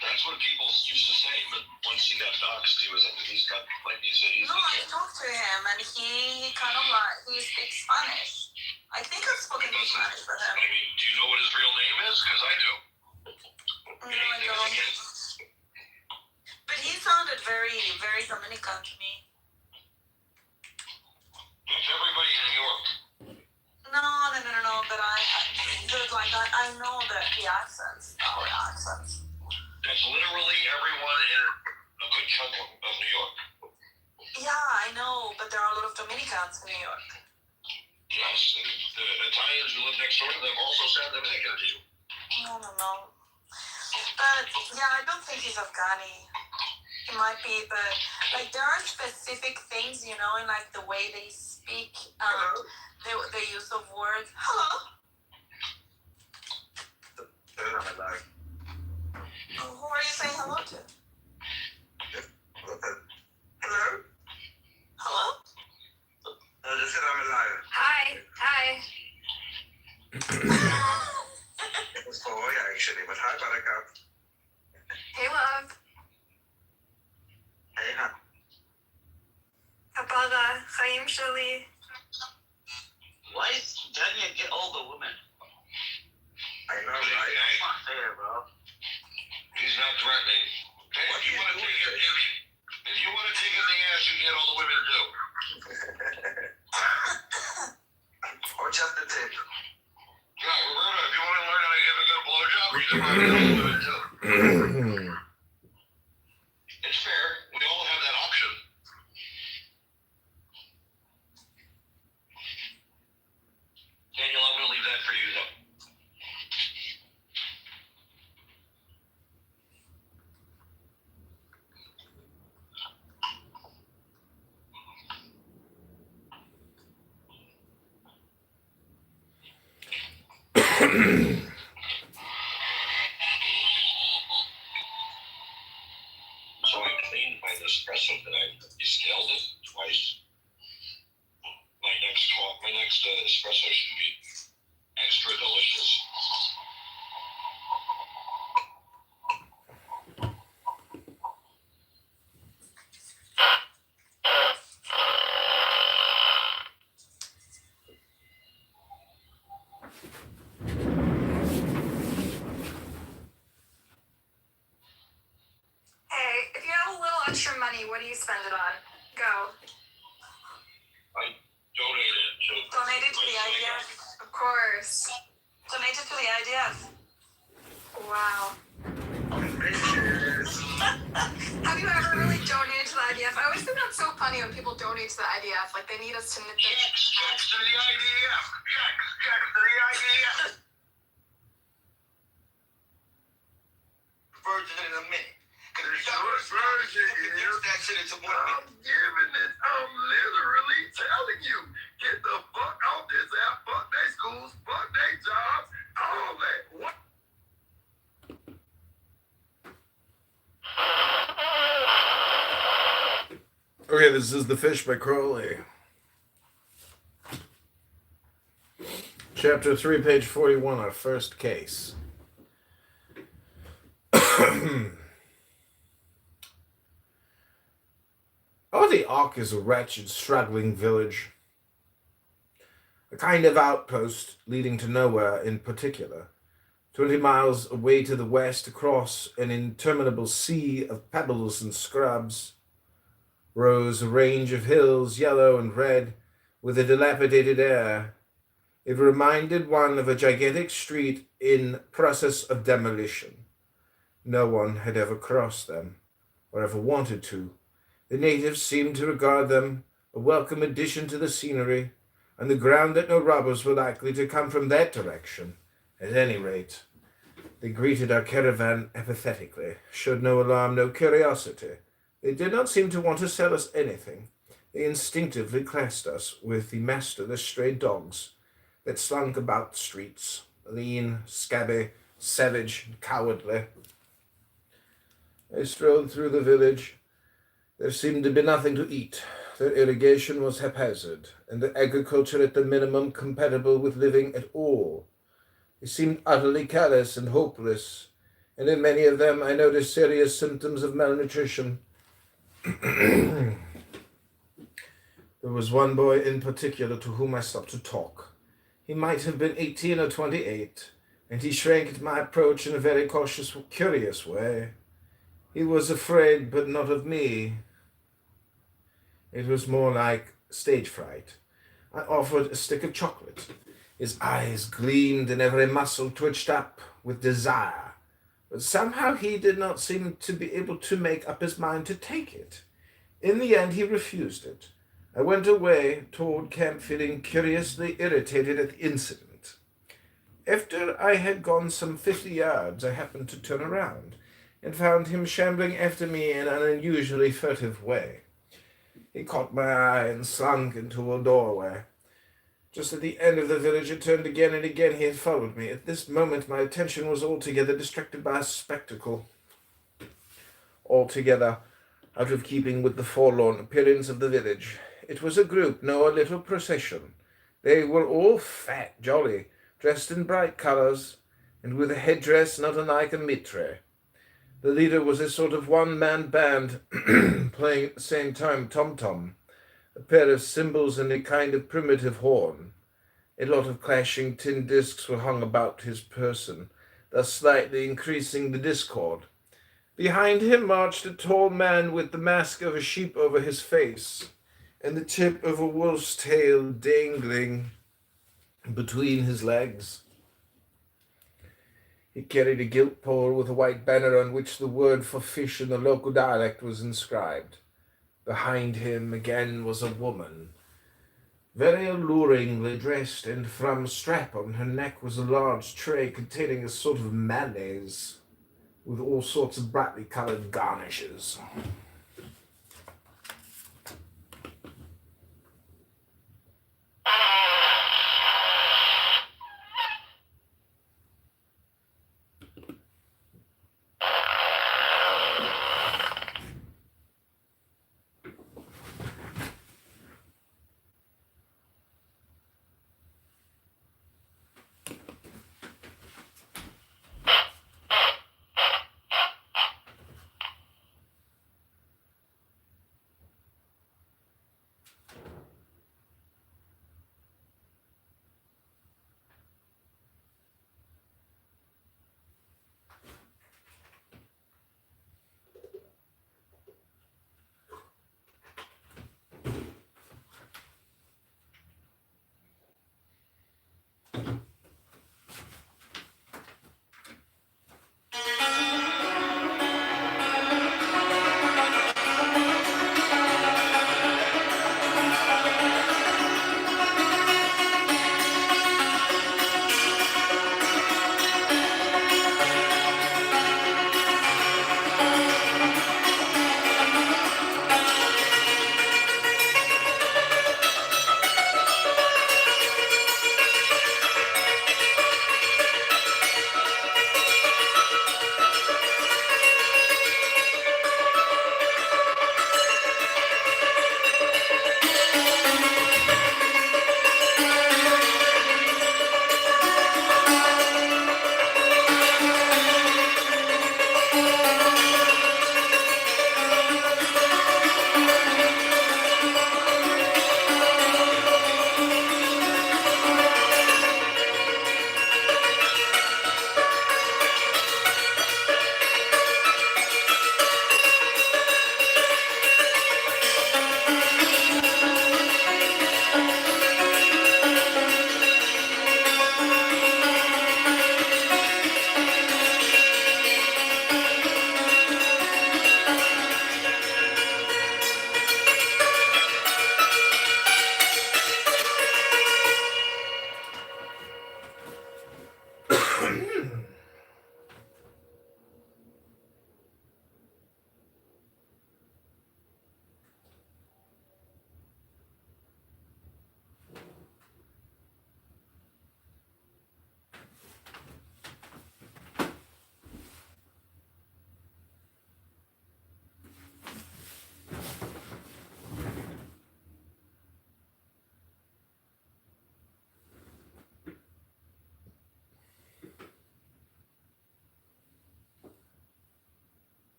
That's what people used to say, but once he got doxxed, he's got, like, he's No, I talked to him, and he kind of like, he speaks Spanish. I think I've spoken Spanish with him. I mean, do you know what his real name is? Because I do. No, I don't. But he sounded very, very Dominican to me. It's everybody in New York. No, but I know that the accents, our accents. That's literally everyone in Bronx, New York. Yes, and the Italians who live next door to them also said that they can do. I don't know. But yeah, I don't think he's Afghani. He might be, but like there are specific things, you know, in like the way they speak, the use of words. Hello. Who are you saying hello to? Hello? Hello? Just said I'm alive. Hi. Hi. It's boy, actually, but hi, Buttercup. Hey, love. Hey, huh? Abaga, Chaim Shali. Why don't you get older women? I know, right? That's not fair, bro. He's not threatening. Hey, if you want to take it, if you want to take it in the ass, you get all the women to do. Or just the tip. Yeah, Roberta, if you want to learn how to give a good blowjob, you can learn how to do it too. It's fair. We all have that option. Daniel, I'm going to leave that for you, though. So I cleaned my Nespresso today. You scaled it twice. My next espresso should be extra delicious. Hey, if you have a little extra money, what do you spend it on? Go. I donated it to Donate it to the IDF. Of course. Donate it to the IDF. Wow. Have you ever really donated to the IDF? I always think that's so funny when people donate to the IDF. Like, they need us to knit their... Checks to the IDF. Checks to the IDF. Virgin in a minute. That shit into 1 minute. I'm giving it. I'm literally telling you. Get the fuck out this app. Fuck they schools. Fuck they jobs. All that. What? Okay, this is The Fish by Crowley. Chapter 3, page 41, our first case. The Ark is a wretched, struggling village. A kind of outpost leading to nowhere in particular. 20 miles away to the west, across an interminable sea of pebbles and scrubs, rose a range of hills, yellow and red, with a dilapidated air. It reminded one of a gigantic street in process of demolition. No one had ever crossed them, or ever wanted to. The natives seemed to regard them a welcome addition to the scenery, on the ground that no robbers were likely to come from that direction. At any rate, they greeted our caravan apathetically, showed no alarm, no curiosity. They did not seem to want to sell us anything. They instinctively classed us with the masterless stray dogs that slunk about the streets, lean, scabby, savage, and cowardly. They strolled through the village. There seemed to be nothing to eat. Their irrigation was haphazard, and their agriculture at the minimum compatible with living at all. They seemed utterly callous and hopeless, and in many of them I noticed serious symptoms of malnutrition. There was one boy in particular to whom I stopped to talk. He might have been 18 or 28, and he shrank at my approach in a very cautious, curious way. He was afraid, but not of me. It was more like stage fright. I offered a stick of chocolate. His eyes gleamed and every muscle twitched up with desire, but somehow he did not seem to be able to make up his mind to take it. In the end, he refused it. I went away toward camp feeling curiously irritated at the incident. After I had gone some 50 yards, I happened to turn around and found him shambling after me in an unusually furtive way. He caught my eye and slunk into a doorway. Just at the end of the village, it turned again and again. He had followed me. At this moment, my attention was altogether distracted by a spectacle, altogether out of keeping with the forlorn appearance of the village. It was a group, no, a little procession. They were all fat, jolly, dressed in bright colours, and with a headdress not unlike a mitre. The leader was a sort of one-man band, playing at the same time tom-tom, a pair of cymbals and a kind of primitive horn. A lot of clashing tin discs were hung about his person, thus slightly increasing the discord. Behind him marched a tall man with the mask of a sheep over his face, and the tip of a wolf's tail dangling between his legs. He carried a gilt pole with a white banner on which the word for fish in the local dialect was inscribed. Behind him again was a woman, very alluringly dressed, and from a strap on her neck was a large tray containing a sort of mayonnaise with all sorts of brightly coloured garnishes.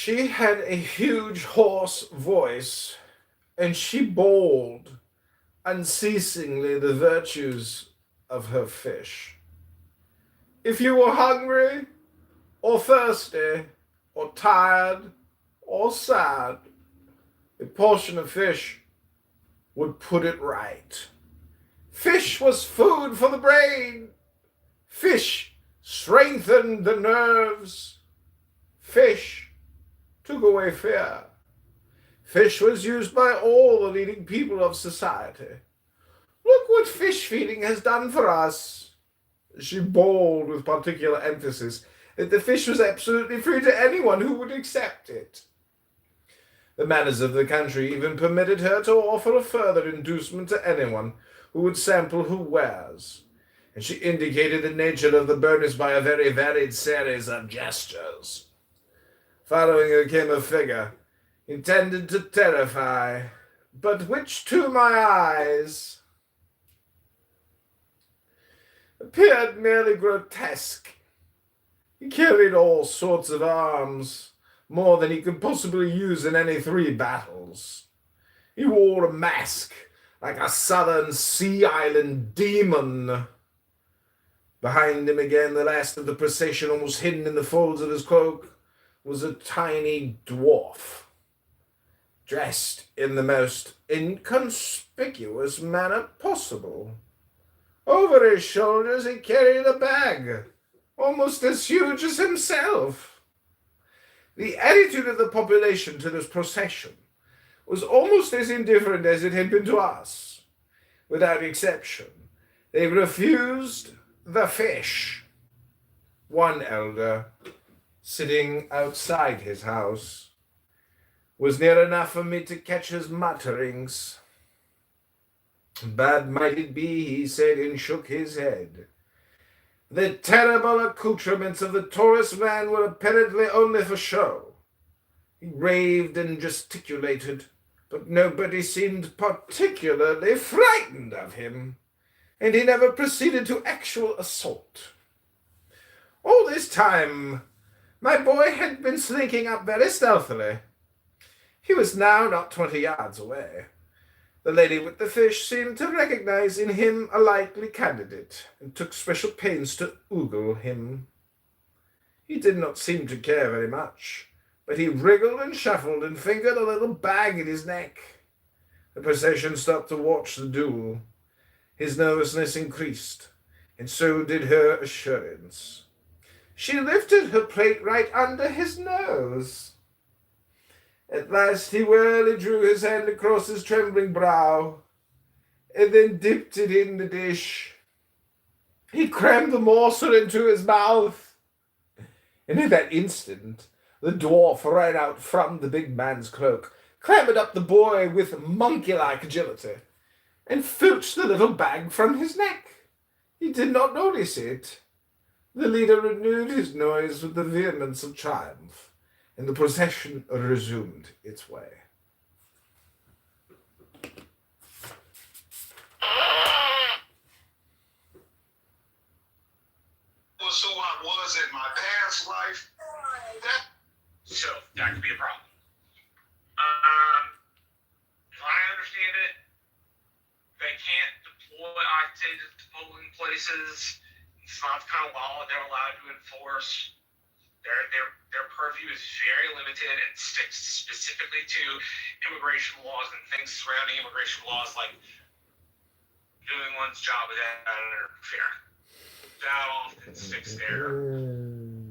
She had a huge hoarse voice, and she bawled unceasingly the virtues of her fish. If you were hungry, or thirsty, or tired, or sad, A portion of fish would put it right. Fish was food for the brain. Fish strengthened the nerves. Fish took away fear. Fish was used by all the leading people of society. Look what fish feeding has done for us. She bawled with particular emphasis that the fish was absolutely free to anyone who would accept it. The manners of the country even permitted her to offer a further inducement to anyone who would sample her wares, and she indicated the nature of the bonus by a very varied series of gestures. Following her came a figure intended to terrify, but which to my eyes appeared merely grotesque. He carried all sorts of arms, more than he could possibly use in any 3 battles. He wore a mask like a southern sea island demon. Behind him again, the last of the procession, almost hidden in the folds of his cloak, was a tiny dwarf, dressed in the most inconspicuous manner possible. Over his shoulders he carried a bag, almost as huge as himself. The attitude of the population to this procession was almost as indifferent as it had been to us. Without exception, they refused the fish. One elder, sitting outside his house, was near enough for me to catch his mutterings. Bad might it be, he said, and shook his head. The terrible accoutrements of the Taurus man were apparently only for show. He raved and gesticulated, but nobody seemed particularly frightened of him, and he never proceeded to actual assault. All this time, my boy had been slinking up very stealthily. He was now not 20 yards away. The lady with the fish seemed to recognize in him a likely candidate, and took special pains to ogle him. He did not seem to care very much, but he wriggled and shuffled and fingered a little bag in his neck. The procession stopped to watch the duel. His nervousness increased, and so did her assurance. She lifted her plate right under his nose. At last he wearily drew his hand across his trembling brow, and then dipped it in the dish. He crammed the morsel into his mouth, and in that instant the dwarf ran out from the big man's cloak, clambered up the boy with monkey-like agility, and filched the little bag from his neck. He did not notice it. The leader renewed his noise with the vehemence of triumph, and the procession resumed its way. Was who I was in my past life. So that could be a problem. If I understand it, they can't deploy octated to polling places. It's not the kind of law they're allowed to enforce. Their purview is very limited and sticks specifically to immigration laws and things surrounding immigration laws, like doing one's job without interfering. That often sticks there.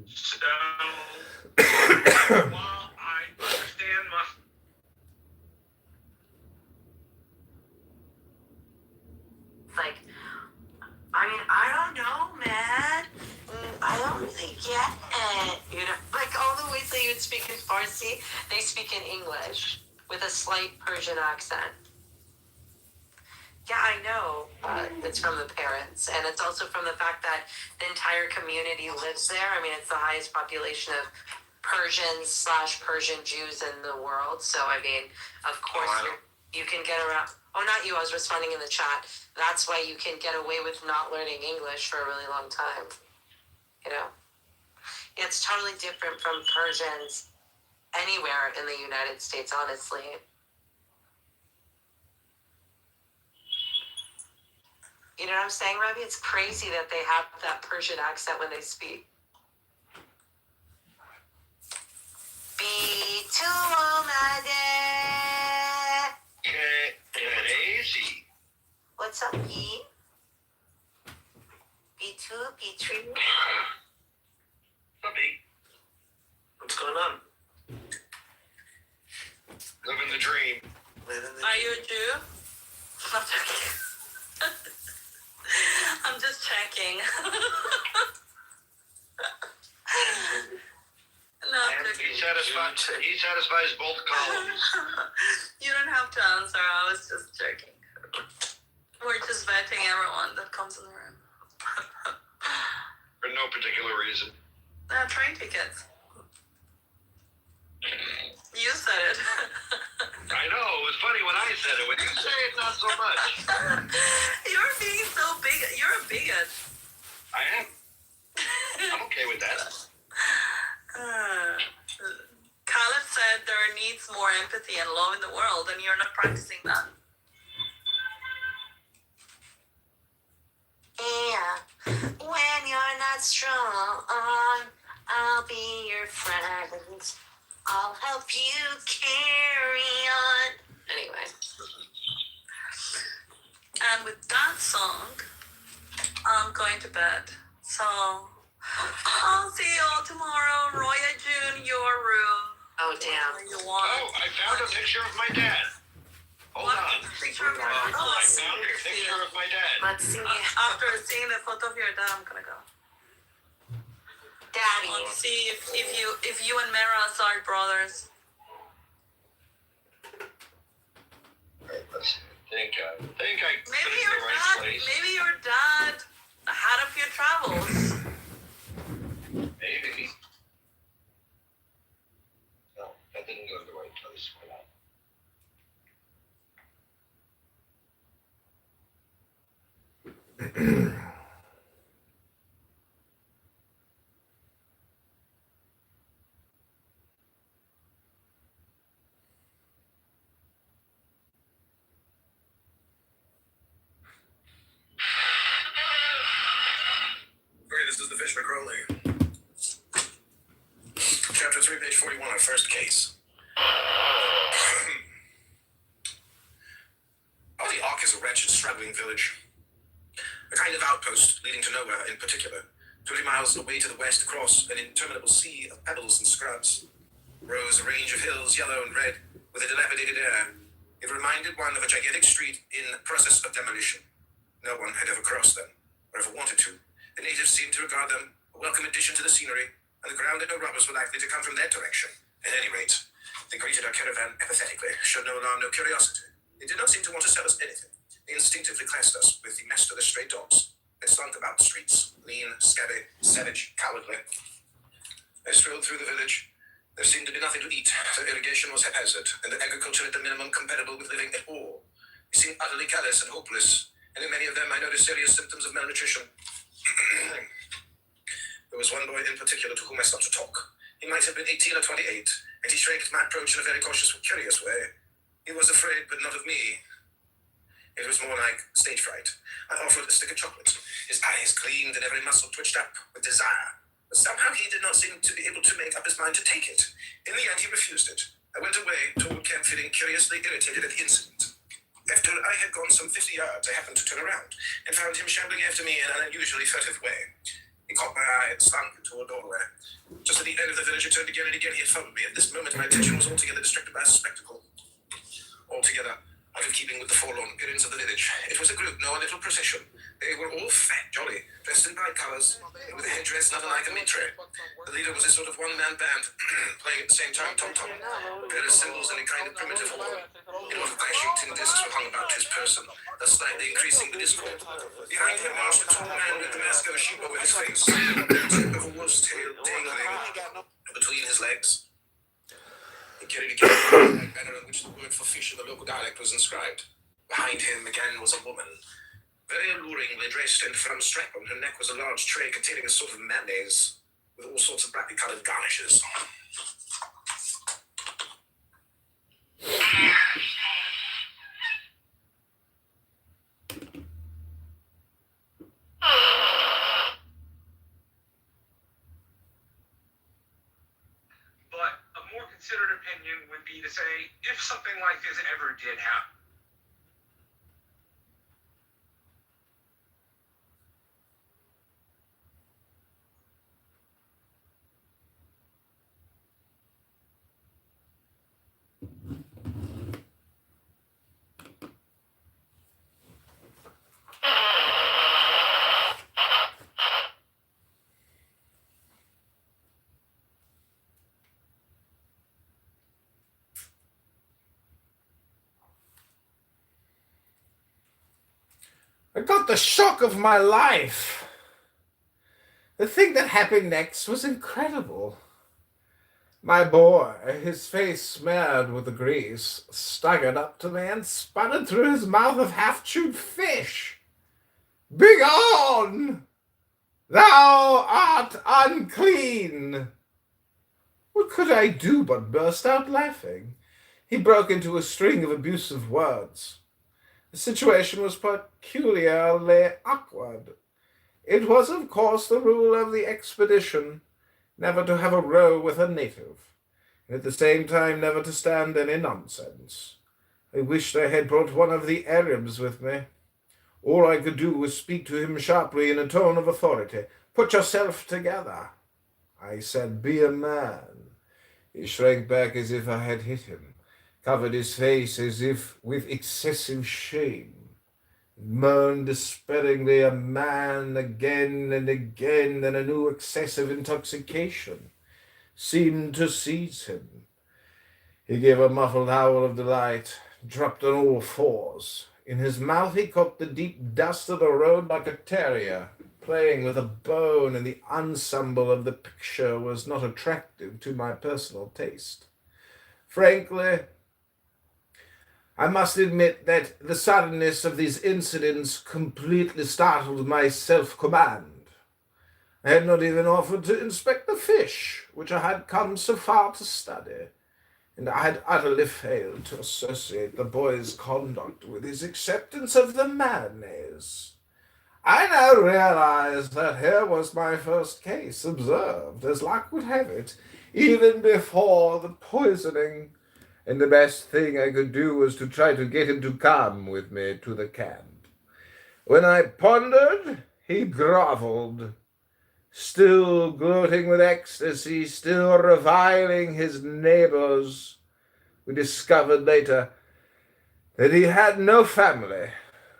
So, while I understand I don't know, man. I don't really get it. You know, like all the ways that you would speak in Farsi, they speak in English with a slight Persian accent. Yeah, I know. It's from the parents, and it's also from the fact that the entire community lives there. I mean, it's the highest population of Persians/Persian Jews in the world. So, I mean, of course, you can get around. Oh, not you. I was responding in the chat. That's why you can get away with not learning English for a really long time. You know? It's totally different from Persians anywhere in the United States, honestly. You know what I'm saying, Ravi? It's crazy that they have that Persian accent when they speak. Be to B? B2? B3? What's going on? Living the dream. Are you a Jew? I'm joking. I'm just checking. No, I'm joking. He satisfies both columns. You don't have to answer. I was just joking. We're just vetting everyone that comes in the room. For no particular reason. Train tickets. You said it. I know, it was funny when I said it. When you say it, not so much. You're being so big. You're a bigot. I am. I'm okay with that. Khaled said there needs more empathy and love in the world, and you're not practicing that. Yeah, when you're not strong, I'll be your friend. I'll help you carry on. Anyway. And with that song, I'm going to bed. So, I'll see you all tomorrow. Roya June, your room. Oh, damn. You want. Oh, I found a picture of my dad. Hold on. Picture of your dad? I found a picture of my dad. Let's see. After seeing the photo of your dad, I'm gonna go. Daddy. Let's see if you and Meras are brothers. I think I Maybe picked your the right dad. place. Maybe your dad had a few travels. Maybe. No, that didn't go to the right place. Why not? Okay, this is the Fish McCrowley. Chapter 3, page 41, our first case. Body Ark is a wretched, struggling village. A kind of outpost leading to nowhere in particular. 20 miles away to the west across an interminable sea of pebbles and scrubs. Rose a range of hills, yellow and red, with a dilapidated air. It reminded one of a gigantic street in process of demolition. No one had ever crossed them, or ever wanted to. The natives seemed to regard them a welcome addition to the scenery, and the ground that no robbers were likely to come from their direction. At any rate, they greeted our caravan apathetically, showed no alarm, no curiosity. They did not seem to want to sell us anything. They instinctively classed us with the masterless stray dogs that slunk about the streets, lean, scabby, savage, cowardly. I strolled through the village. There seemed to be nothing to eat. The irrigation was haphazard, and the agriculture at the minimum compatible with living at all. They seemed utterly callous and hopeless, and in many of them I noticed serious symptoms of malnutrition. There was one boy in particular to whom I stopped to talk. He might have been 18 or 28, and he shrank at my approach in a very cautious, curious way. He was afraid, but not of me. It was more like stage fright. I offered a stick of chocolate. His eyes gleamed and every muscle twitched up with desire. But somehow he did not seem to be able to make up his mind to take it. In the end, he refused it. I went away toward camp feeling curiously irritated at the incident. After I had gone some 50 yards, I happened to turn around and found him shambling after me in an unusually furtive way. He caught my eye and slunk into a doorway. Just at the end of the village, I turned again and again. He had followed me. At this moment, my attention was altogether distracted by a spectacle. Altogether out of keeping with the forlorn appearance of the village. It was a group, no, a little procession. They were all fat, jolly, dressed in bright colours, and with a headdress not unlike a mitre. The leader was a sort of one-man band, playing at the same time tom-tom, various cymbals in a kind of primitive form. A lot of clashing tin discs were hung about his person, thus slightly increasing the discord. Behind him marched a tall man with the mask of a sheep over his face, the tip of a wolf's tail dangling between his legs. He carried a black banner on which the word for fish in the local dialect was inscribed. Behind him again was a woman, very alluringly dressed, and from a strap on her neck was a large tray containing a sort of mayonnaise with all sorts of brightly coloured garnishes. But a more considered opinion would be to say, if something like this ever did happen, I got the shock of my life. The thing that happened next was incredible. My boy, his face smeared with the grease, staggered up to me and sputtered through his mouth of half-chewed fish. "Begone! Thou art unclean!" What could I do but burst out laughing? He broke into a string of abusive words. The situation was peculiarly awkward. It was, of course, the rule of the expedition never to have a row with a native, and at the same time never to stand any nonsense. I wished I had brought one of the Arabs with me. All I could do was speak to him sharply in a tone of authority. "Put yourself together." I said, "Be a man." He shrank back as if I had hit him, covered his face as if with excessive shame, moaned despairingly, "A man," again and again, and a new excessive intoxication seemed to seize him. He gave a muffled howl of delight, dropped on all fours. In his mouth he caught the deep dust of the road like a terrier playing with a bone, and the ensemble of the picture was not attractive to my personal taste. Frankly, I must admit that the suddenness of these incidents completely startled my self-command. I had not even offered to inspect the fish, which I had come so far to study, and I had utterly failed to associate the boy's conduct with his acceptance of the mayonnaise. I now realized that here was my first case observed, as luck would have it, even before the poisoning, and the best thing I could do was to try to get him to come with me to the camp. When I pondered, he groveled, still gloating with ecstasy, still reviling his neighbors. We discovered later that he had no family,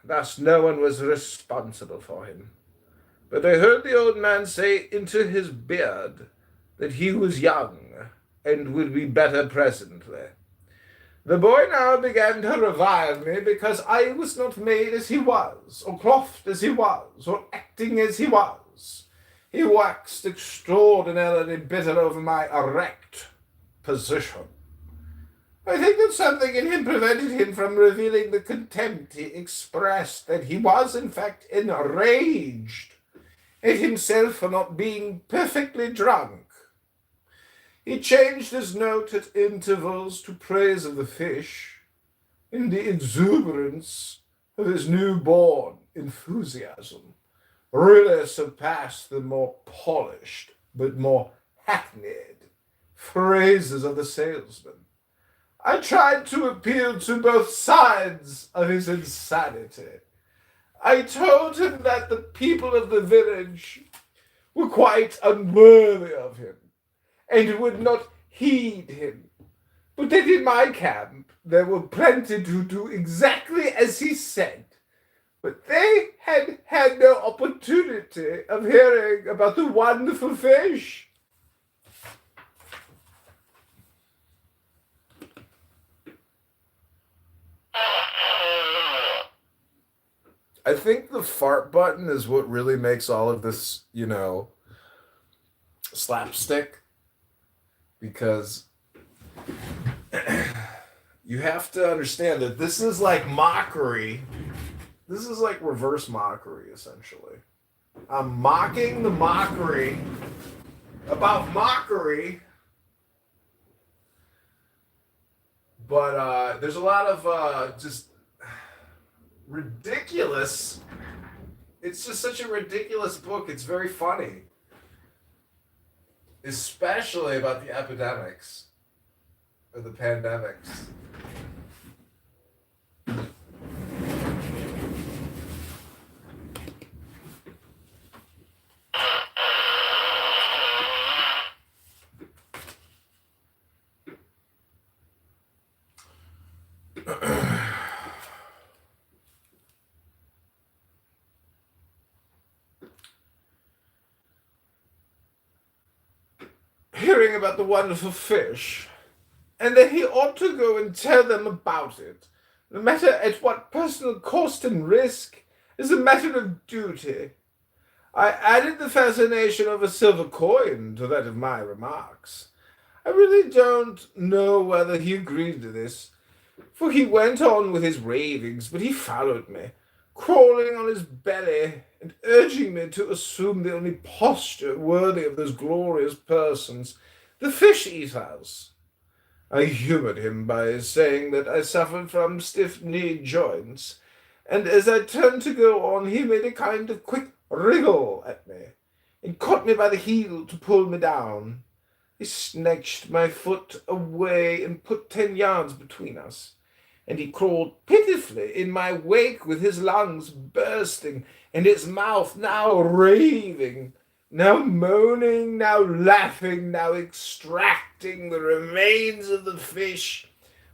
thus no one was responsible for him. But I heard the old man say into his beard that he was young and would be better presently. The boy now began to revile me because I was not made as he was, or clothed as he was, or acting as he was. He waxed extraordinarily bitter over my erect position. I think that something in him prevented him from revealing the contempt he expressed, that he was in fact enraged at himself for not being perfectly drunk. He changed his note at intervals to praise of the fish, in the exuberance of his newborn enthusiasm really surpassed the more polished but more hackneyed phrases of the salesman. I tried to appeal to both sides of his insanity. I told him that the people of the village were quite unworthy of him, and would not heed him, but that in my camp there were plenty to do exactly as he said, but they had had no opportunity of hearing about the wonderful fish. I think the fart button is what really makes all of this, slapstick. Because you have to understand that this is like mockery. This is like reverse mockery, essentially. I'm mocking the mockery about mockery. But there's a lot of just ridiculous. It's just such a ridiculous book. It's very funny. Especially about the epidemics or the pandemics. Hearing about the wonderful fish, and that he ought to go and tell them about it, no matter at what personal cost and risk, As a matter of duty, I added the fascination of a silver coin to that of my remarks. I really don't know whether he agreed to this, for he went on with his ravings, but he followed me, crawling on his belly and urging me to assume the only posture worthy of those glorious persons, the fish-eaters. I humored him by saying that I suffered from stiff-kneed joints, and as I turned to go on, he made a kind of quick wriggle at me, and caught me by the heel to pull me down. He snatched my foot away and put 10 yards between us, and he crawled pitifully in my wake with his lungs bursting and his mouth now raving, now moaning, now laughing, now extracting the remains of the fish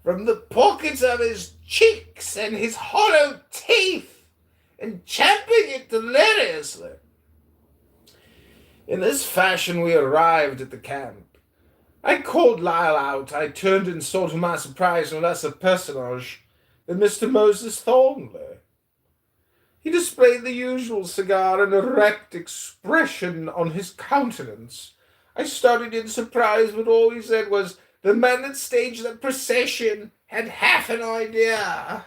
from the pockets of his cheeks and his hollow teeth, and champing it deliriously. In this fashion we arrived at the camp. I called Lyle out. I turned and saw to my surprise no less a personage than Mr. Moses Thornley. He displayed the usual cigar and erect expression on his countenance. I started in surprise, but all he said was, "The man that staged that procession had half an idea."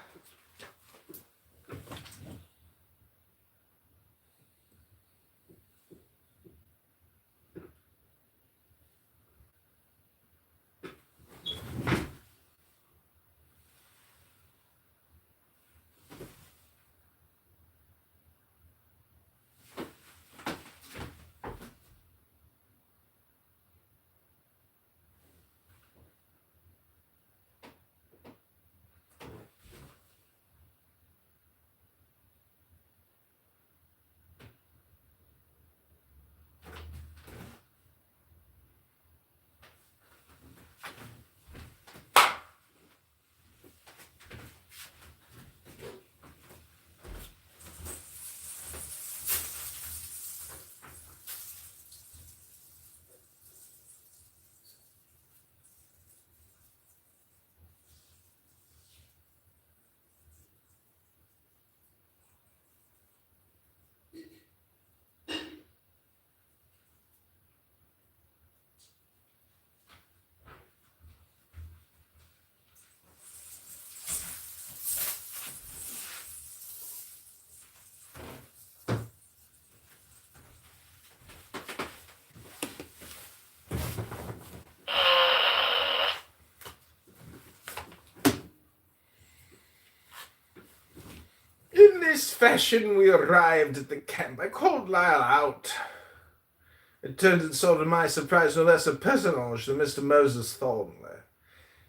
In this fashion we arrived at the camp. I called Lyle out. It turned and saw to my surprise no less a personage than Mr. Moses Thornley.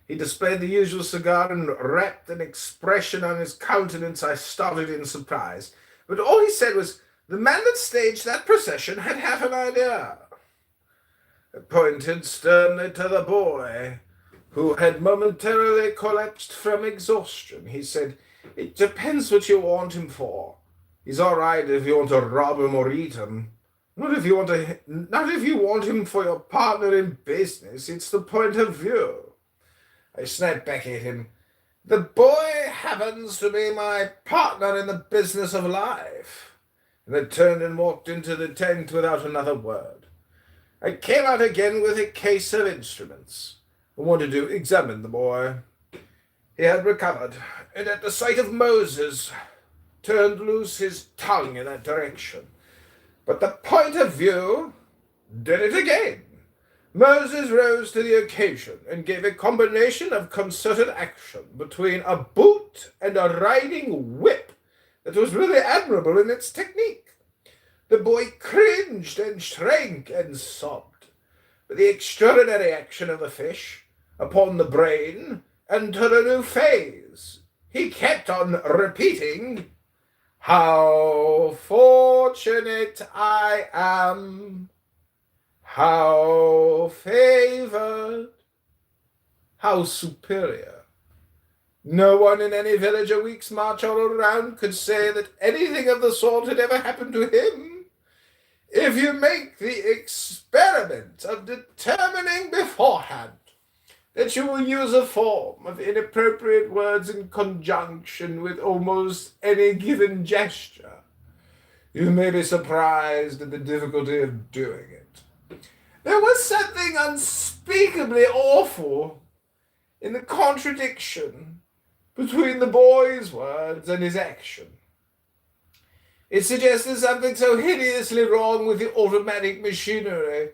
He displayed the usual cigar and wrapped an expression on his countenance. I started in surprise, but all he said was, "The man that staged that procession had half an idea." I pointed sternly to the boy, who had momentarily collapsed from exhaustion. He said, "It depends what you want him for. He's all right if you want to rob him or eat him. Not if you want him for your partner in business. It's the point of view." I snapped back at him, "The boy happens to be my partner in the business of life," and I turned and walked into the tent without another word. I came out again with a case of instruments. I wanted to examine the boy. He had recovered, and at the sight of Moses, turned loose his tongue in that direction. But the point of view did it again. Moses rose to the occasion and gave a combination of concerted action between a boot and a riding whip that was really admirable in its technique. The boy cringed and shrank and sobbed. But the extraordinary action of the fish upon the brain entered a new phase. He kept on repeating, "How fortunate I am! How favored! How superior!" No one in any village a week's march all around could say that anything of the sort had ever happened to him. If you make the experiment of determining beforehand that you will use a form of inappropriate words in conjunction with almost any given gesture. You may be surprised at the difficulty of doing it. There was something unspeakably awful in the contradiction between the boy's words and his action. It suggested something so hideously wrong with the automatic machinery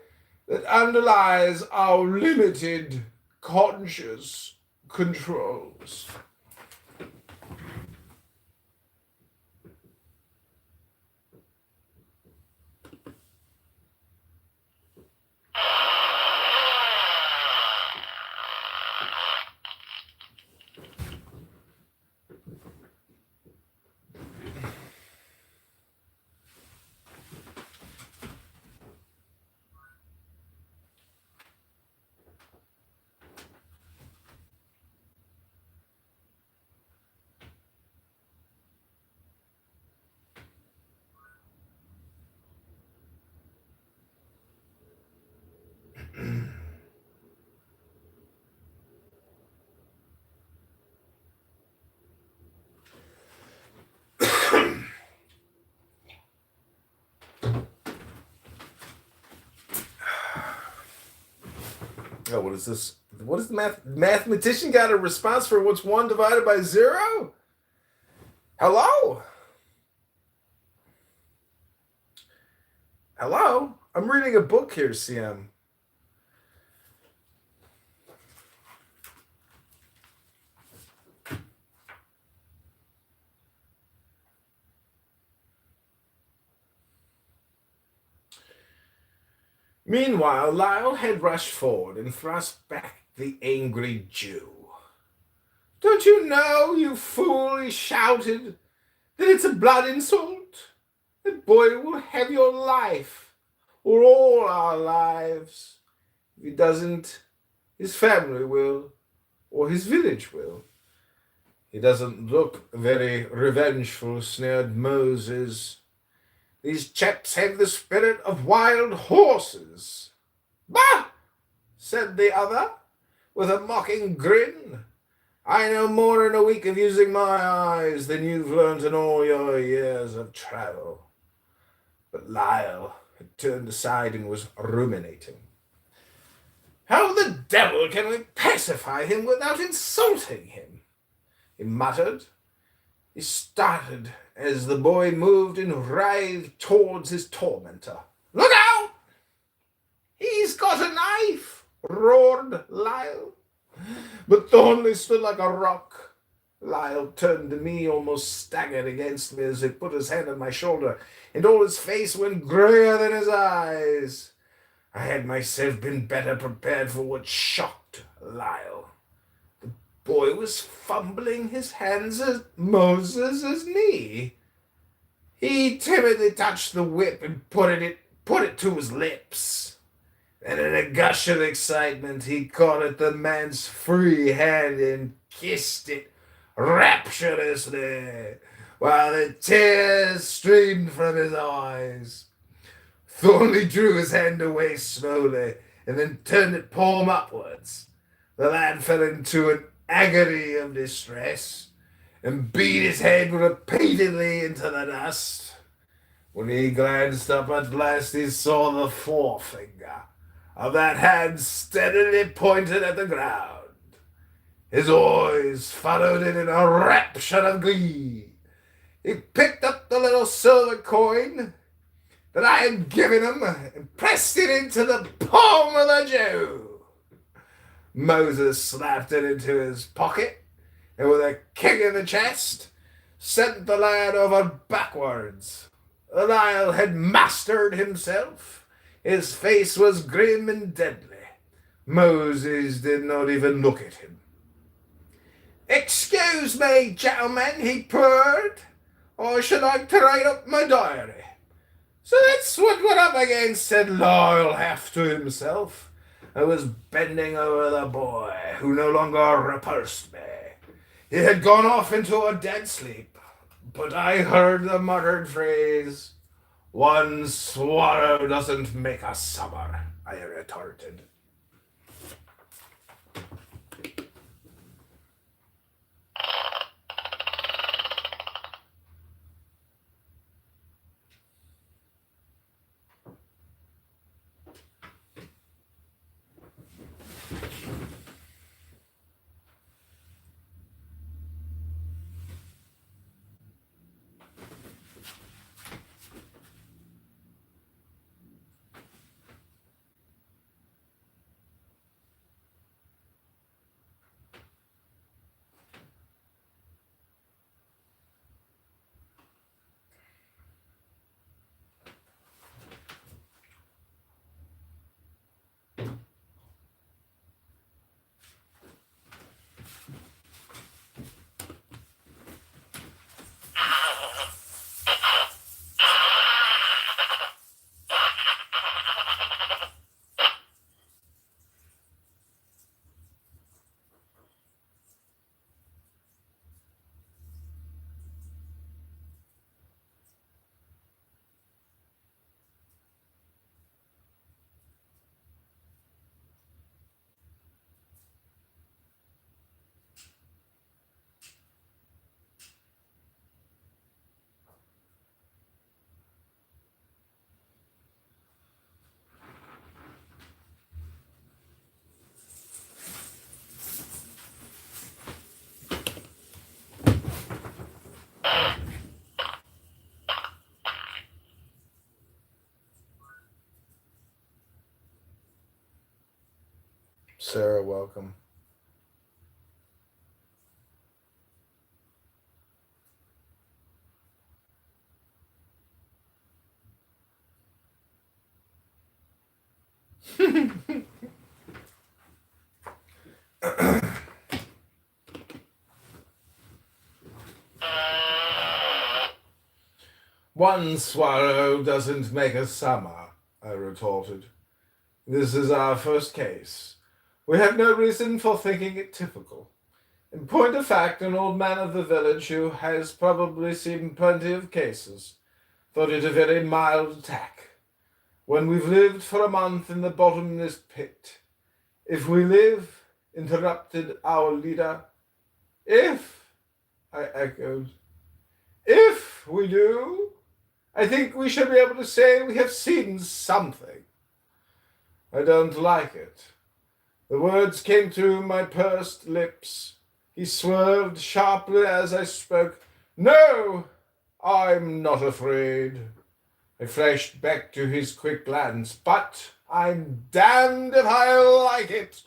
that underlies our limited conscious controls. Oh, what is this? What is the mathematician got a response for what's 1 divided by 0? Hello? Hello? I'm reading a book here, CM. Meanwhile, Lyle had rushed forward and thrust back the angry Jew. "Don't you know, you fool," he shouted, "that it's a blood insult? That boy will have your life, or all our lives. If he doesn't, his family will, or his village will." "He doesn't look very revengeful," sneered Moses. "These chaps have the spirit of wild horses." "Bah!" said the other, with a mocking grin. "I know more in a week of using my eyes than you've learned in all your years of travel." But Lyle had turned aside and was ruminating. "How the devil can we pacify him without insulting him?" he muttered. He started as the boy moved and writhed towards his tormentor. "Look out! He's got a knife!" roared Lyle. But Thornley stood like a rock. Lyle turned to me, almost staggered against me as he put his hand on my shoulder, and all his face went grayer than his eyes. I had myself been better prepared for what shocked Lyle. The boy was fumbling his hands at Moses' knee. He timidly touched the whip and put it to his lips. And in a gush of excitement, he caught at the man's free hand and kissed it rapturously, while the tears streamed from his eyes. Thornley drew his hand away slowly, and then turned it palm upwards. The lad fell into an agony of distress, and beat his head repeatedly into the dust. When he glanced up at last, he saw the forefinger of that hand steadily pointed at the ground. His eyes followed it in a rapture of glee. He picked up the little silver coin that I had given him and pressed it into the palm of the Jew. Moses slapped it into his pocket, and with a kick in the chest, sent the lad over backwards. Lyle had mastered himself. His face was grim and deadly. Moses did not even look at him. "Excuse me, gentlemen," he purred. "I should like to write up my diary." "So that's what we're up against," said Lyle half to himself. I was bending over the boy, who no longer repulsed me. He had gone off into a dead sleep, but I heard the muttered phrase, "One swallow doesn't make a summer," I retorted. Sarah, welcome. One swallow doesn't make a summer, I retorted. This is our first case. We have no reason for thinking it typical. In point of fact, an old man of the village who has probably seen plenty of cases thought it a very mild attack. When we've lived for a month in the bottomless pit, if we live, interrupted our leader. If, I echoed, if we do, I think we should be able to say we have seen something. I don't like it. The words came through my pursed lips. He swerved sharply as I spoke. No, I'm not afraid. I flashed back to his quick glance, but I'm damned if I like it.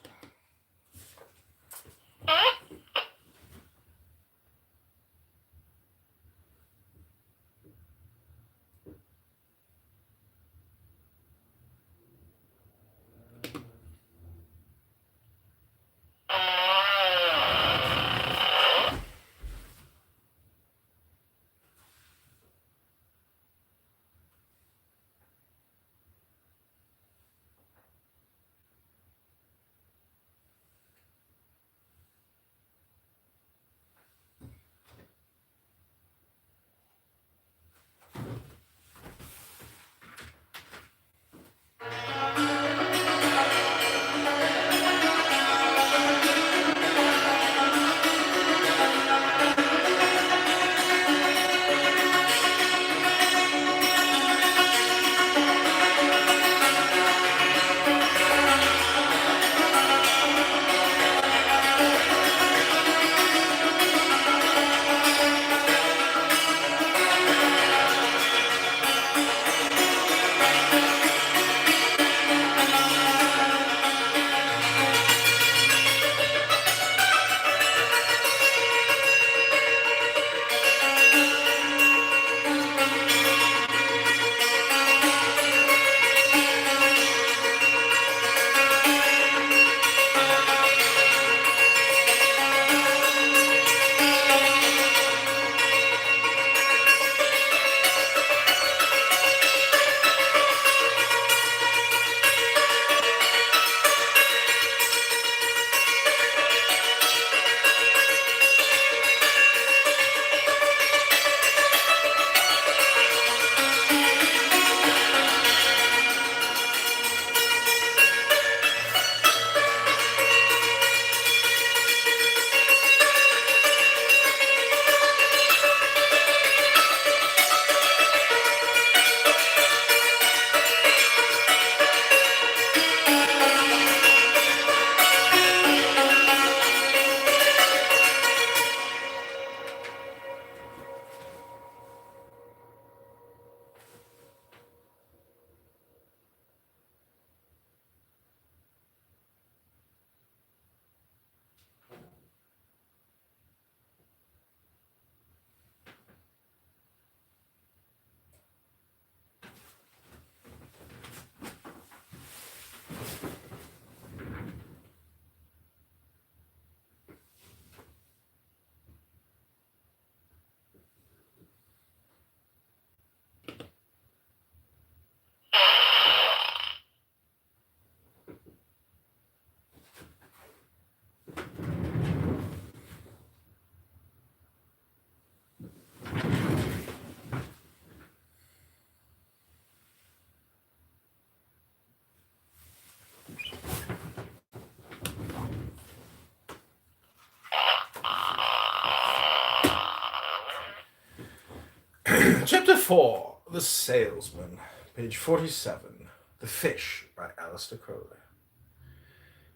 Chapter 4, The Salesman, page 47, The Fish by Alistair Crowley.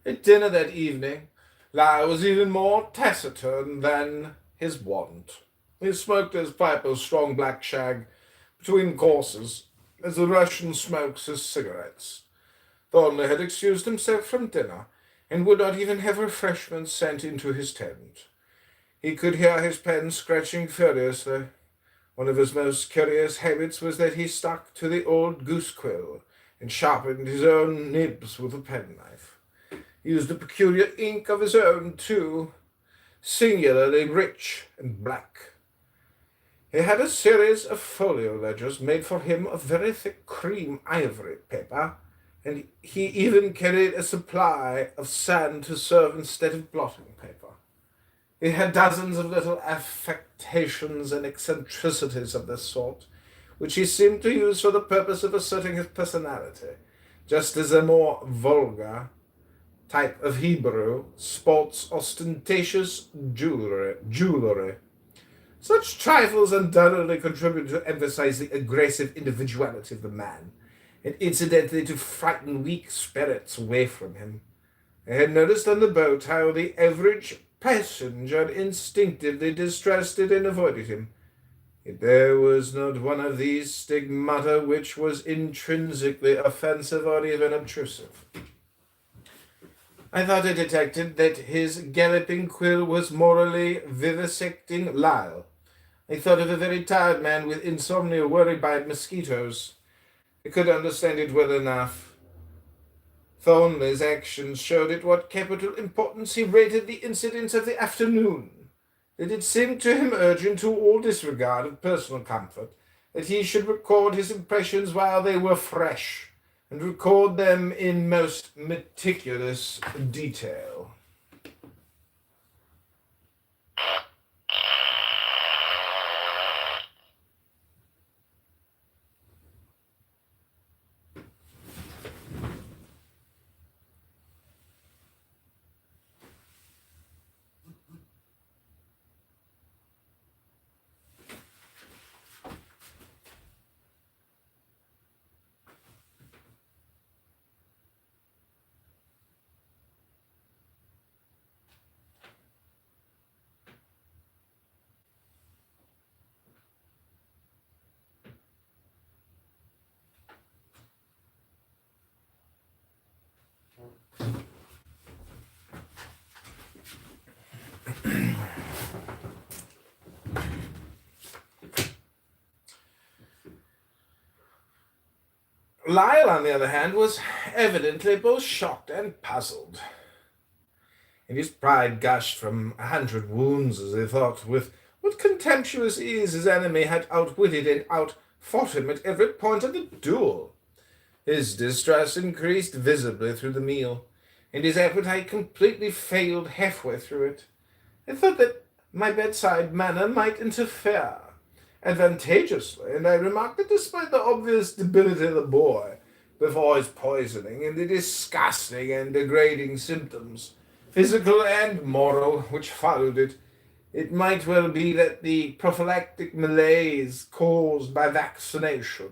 At dinner that evening, Lai was even more taciturn than his wont. He smoked his pipe of strong black shag between courses, as the Russian smokes his cigarettes. Thornley had excused himself from dinner, and would not even have refreshments sent into his tent. He could hear his pen scratching furiously. One of his most curious habits was that he stuck to the old goose quill and sharpened his own nibs with a penknife. He used a peculiar ink of his own, too, singularly rich and black. He had a series of folio ledgers made for him of very thick cream ivory paper, and he even carried a supply of sand to serve instead of blotting paper. He had dozens of little affectations and eccentricities of this sort, which he seemed to use for the purpose of asserting his personality, just as a more vulgar type of Hebrew sports ostentatious jewelry. Such trifles undoubtedly contribute to emphasize the aggressive individuality of the man, and incidentally to frighten weak spirits away from him. I had noticed on the boat how the average passenger instinctively distrusted and avoided him. Yet there was not one of these stigmata which was intrinsically offensive or even obtrusive. I thought I detected that his galloping quill was morally vivisecting Lyle. I thought of a very tired man with insomnia worried by mosquitoes. I could understand it well enough. Thornley's actions showed at what capital importance he rated the incidents of the afternoon, that it seemed to him urgent to all disregard of personal comfort that he should record his impressions while they were fresh, and record them in most meticulous detail. Lyle, on the other hand, was evidently both shocked and puzzled. And his pride gushed from 100 wounds as he thought with what contemptuous ease his enemy had outwitted and outfought him at every point of the duel. His distress increased visibly through the meal, and his appetite completely failed halfway through it. I thought that my bedside manner might interfere advantageously, and I remarked that despite the obvious debility of the boy before his poisoning and the disgusting and degrading symptoms, physical and moral, which followed it, it might well be that the prophylactic malaise caused by vaccination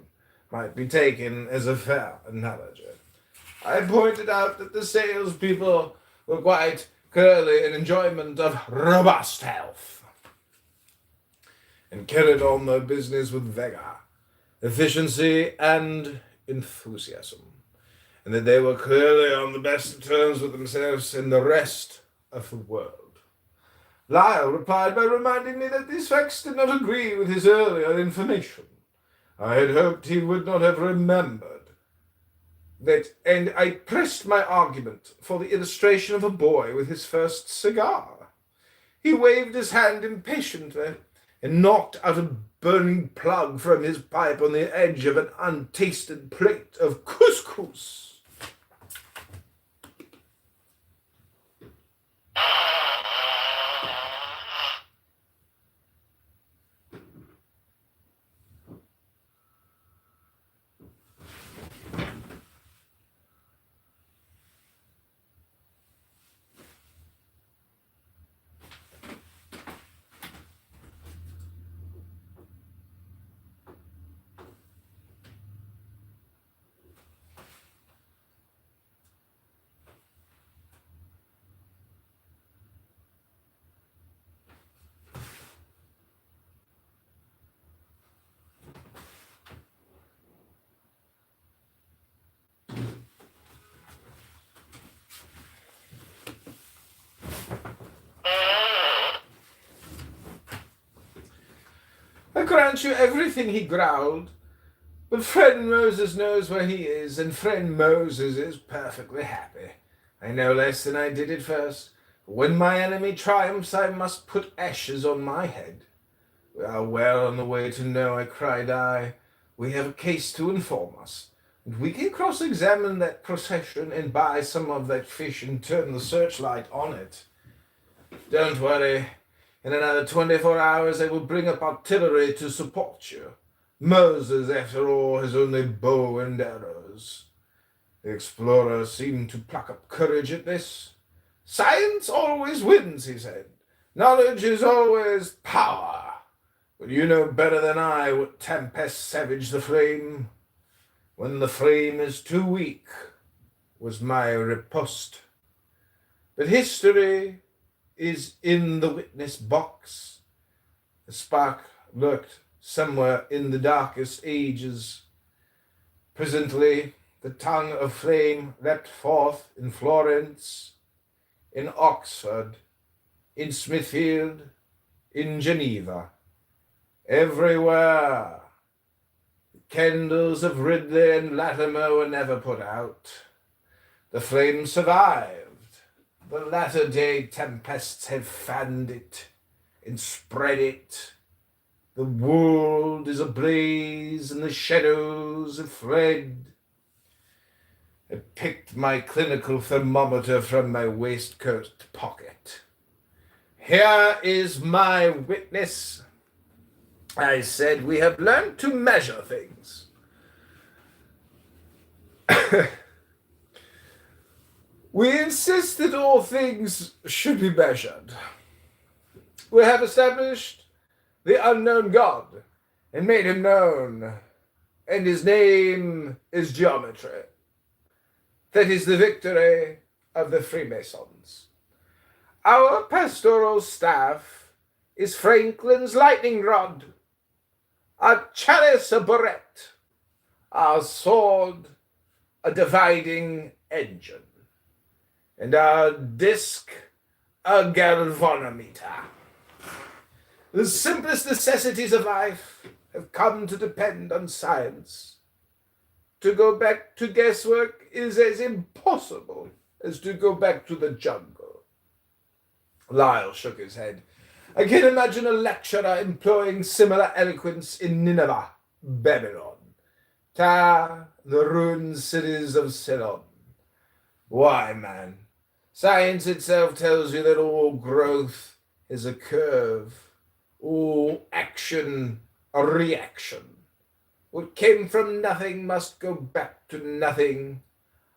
might be taken as a fair analogy. I pointed out that the salespeople were quite clearly in enjoyment of robust health, and carried on their business with vigor, efficiency, and enthusiasm, and that they were clearly on the best of terms with themselves and the rest of the world. Lyle replied by reminding me that these facts did not agree with his earlier information. I had hoped he would not have remembered that, and I pressed my argument for the illustration of a boy with his first cigar. He waved his hand impatiently and knocked out a burning plug from his pipe on the edge of an untasted plate of couscous. I grant you everything, he growled. But friend Moses knows where he is, and friend Moses is perfectly happy. I know less than I did at first. When my enemy triumphs, I must put ashes on my head. We are well on the way to know, I cried I. We have a case to inform us. And we can cross-examine that procession and buy some of that fish and turn the searchlight on it. Don't worry. In another 24 hours I will bring up artillery to support you. Moses, after all, has only bow and arrows. The explorer seemed to pluck up courage at this. Science always wins, he said. Knowledge is always power. But you know better than I what tempests savage the flame. When the flame is too weak, was my riposte. But history is in the witness box. The spark lurked somewhere in the darkest ages. Presently, the tongue of flame leapt forth in Florence, in Oxford, in Smithfield, in Geneva. Everywhere. The candles of Ridley and Latimer were never put out. The flame survived. The latter-day tempests have fanned it and spread it. The world is ablaze and the shadows have fled. I picked my clinical thermometer from my waistcoat pocket. Here is my witness. I said, we have learned to measure things. We insist that all things should be measured. We have established the unknown God and made him known, and his name is geometry. That is the victory of the Freemasons. Our pastoral staff is Franklin's lightning rod, our chalice a barrette, our sword a dividing engine, and our disc a galvanometer. The simplest necessities of life have come to depend on science. To go back to guesswork is as impossible as to go back to the jungle. Lyle shook his head. I can imagine a lecturer employing similar eloquence in Nineveh, Babylon, Tyre, the ruined cities of Ceylon. Why, man? Science itself tells you that all growth is a curve, all action a reaction. What came from nothing must go back to nothing.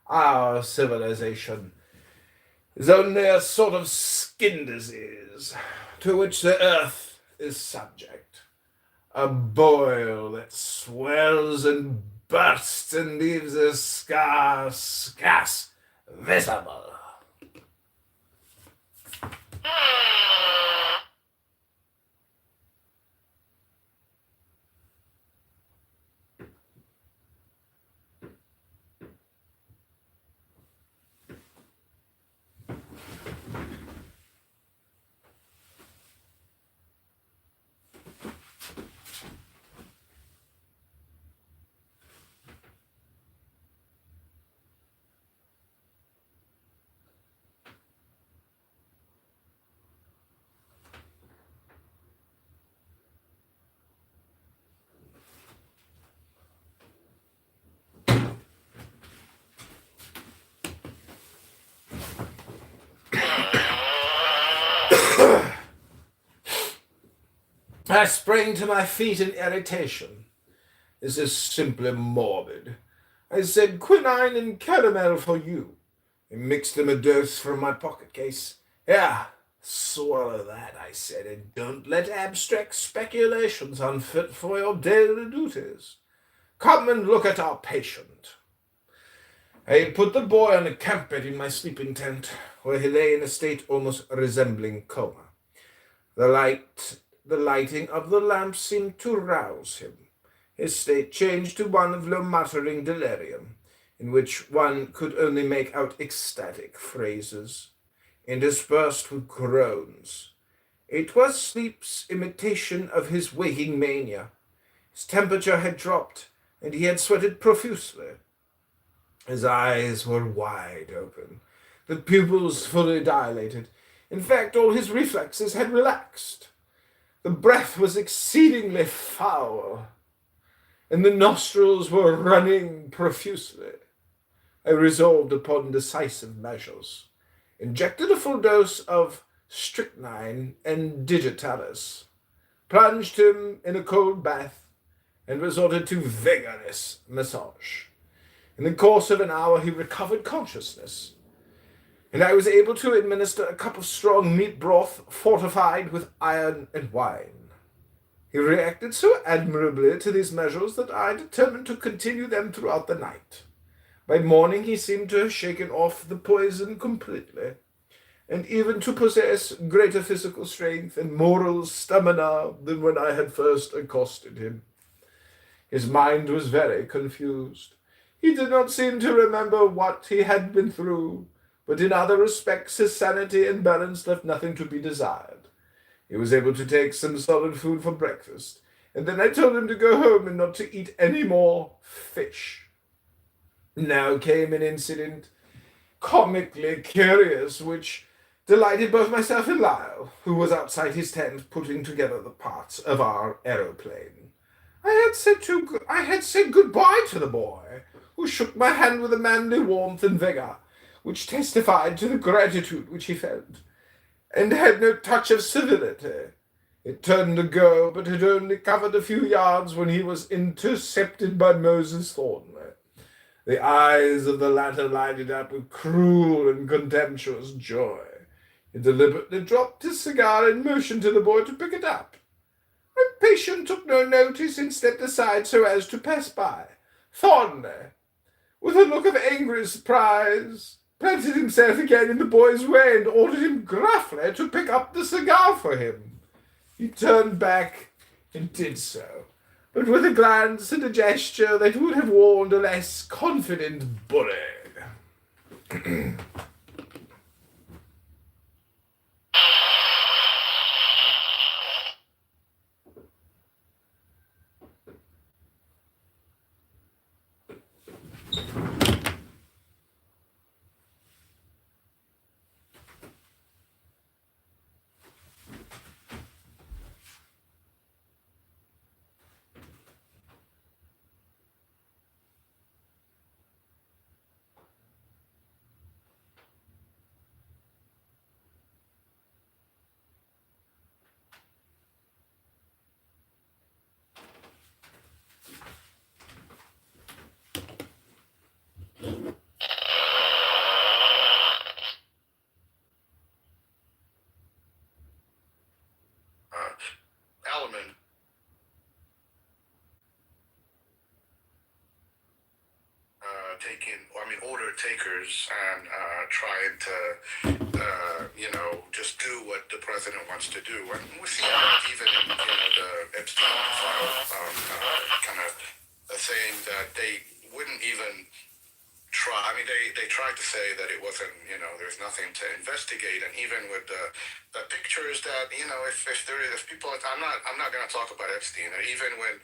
Our civilization is only a sort of skin disease to which the earth is subject. A boil that swells and bursts and leaves a scar scarce visible. I sprang to my feet in irritation. This is simply morbid. I said, quinine and caramel for you, and mixed them a dose from my pocket case. Yeah, swallow that, I said, and don't let abstract speculations unfit for your daily duties. Come and look at our patient. I put the boy on a camp bed in my sleeping tent, where he lay in a state almost resembling coma. The lighting of the lamp seemed to rouse him. His state changed to one of low-muttering delirium, in which one could only make out ecstatic phrases, interspersed with groans, It was sleep's imitation of his waking mania. His temperature had dropped, and he had sweated profusely. His eyes were wide open, the pupils fully dilated. In fact, all his reflexes had relaxed. The breath was exceedingly foul, and the nostrils were running profusely. I resolved upon decisive measures, injected a full dose of strychnine and digitalis, plunged him in a cold bath, and resorted to vigorous massage. In the course of an hour he recovered consciousness, and I was able to administer a cup of strong meat broth fortified with iron and wine. He reacted so admirably to these measures that I determined to continue them throughout the night. By morning he seemed to have shaken off the poison completely, and even to possess greater physical strength and moral stamina than when I had first accosted him. His mind was very confused. He did not seem to remember what he had been through, but in other respects his sanity and balance left nothing to be desired. He was able to take some solid food for breakfast, and then I told him to go home and not to eat any more fish. Now came an incident comically curious, which delighted both myself and Lyle, who was outside his tent putting together the parts of our aeroplane. I had said goodbye to the boy, who shook my hand with a manly warmth and vigor, which testified to the gratitude which he felt, and had no touch of civility. It turned to go, but had only covered a few yards when he was intercepted by Moses Thornley. The eyes of the latter lighted up with cruel and contemptuous joy. He deliberately dropped his cigar and motioned to the boy to pick it up. My patient took no notice and stepped aside so as to pass by. Thornley, with a look of angry surprise, planted himself again in the boy's way and ordered him gruffly to pick up the cigar for him. He turned back and did so, but with a glance and a gesture that would have warned a less confident bully. Element. Order takers and trying to, just do what the president wants to do. And we see that even in, the Epstein file, kind of saying that they wouldn't even try. I mean, they tried to say that it wasn't, there's nothing to investigate. And even with the pictures that, if people, I'm not going to talk about Epstein. And even when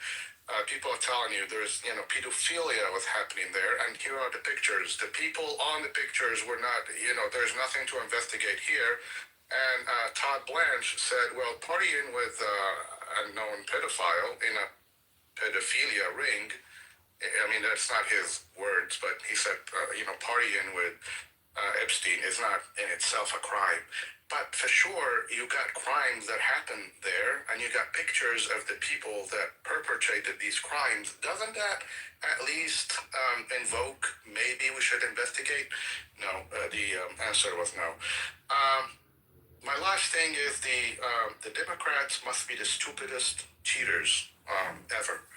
people are telling you there's, pedophilia was happening there, and here are the pictures. The people on the pictures were not, there's nothing to investigate here. And Todd Blanche said, well, partying with a known pedophile in a pedophilia ring, I mean, that's not his words, but he said, partying with Epstein is not in itself a crime. But for sure, you got crimes that happen there, and you got pictures of the people that perpetrated these crimes. Doesn't that at least invoke maybe we should investigate? No, the answer was no. My last thing is the Democrats must be the stupidest cheaters ever.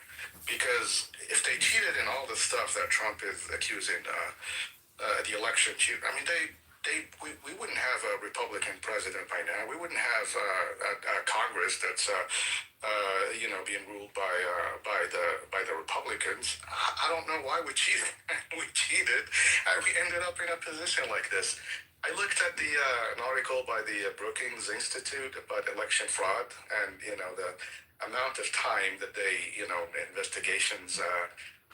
Because if they cheated in all the stuff that Trump is accusing the election, I mean, we wouldn't have a Republican president by now. We wouldn't have a Congress that's being ruled by the Republicans. I don't know why we cheated. We cheated, and we ended up in a position like this. I looked at an article by the Brookings Institute about election fraud, and the amount of time that they investigations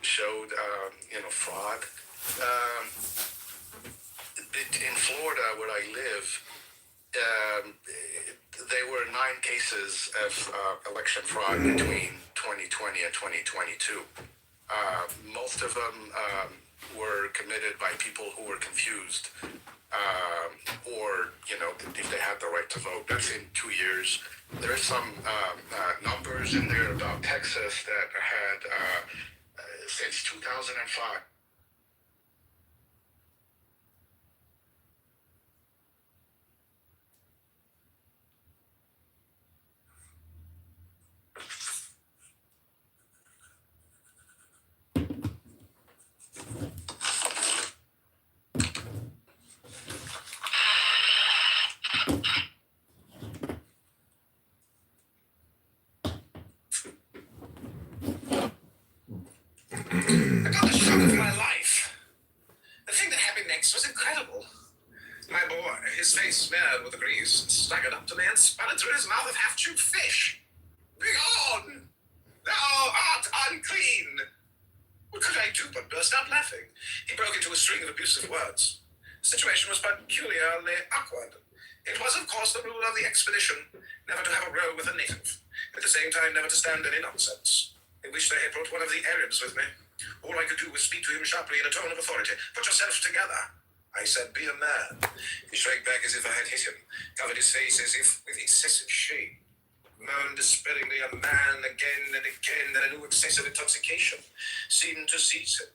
showed fraud. In Florida, where I live, there were 9 cases of election fraud between 2020 and 2022. Most of them were committed by people who were confused, or if they had the right to vote. That's in 2 years. There are some numbers in there about Texas that had since 2005. I got the shock of my life. The thing that happened next was incredible. My boy, his face smeared with the grease, staggered up to me and spat into his mouth of half-chewed fish. Begone! Thou art unclean! What could I do but burst out laughing? He broke into a string of abusive words. The situation was peculiarly awkward. It was, of course, the rule of the expedition, never to have a row with a native. At the same time, never to stand any nonsense. I wish they had brought one of the Arabs with me. All I could do was speak to him sharply in a tone of authority. Put yourself together. I said, be a man. He shrank back as if I had hit him, covered his face as if with excessive shame. Moaned despairingly a man again and again, then a new excessive intoxication seemed to seize him.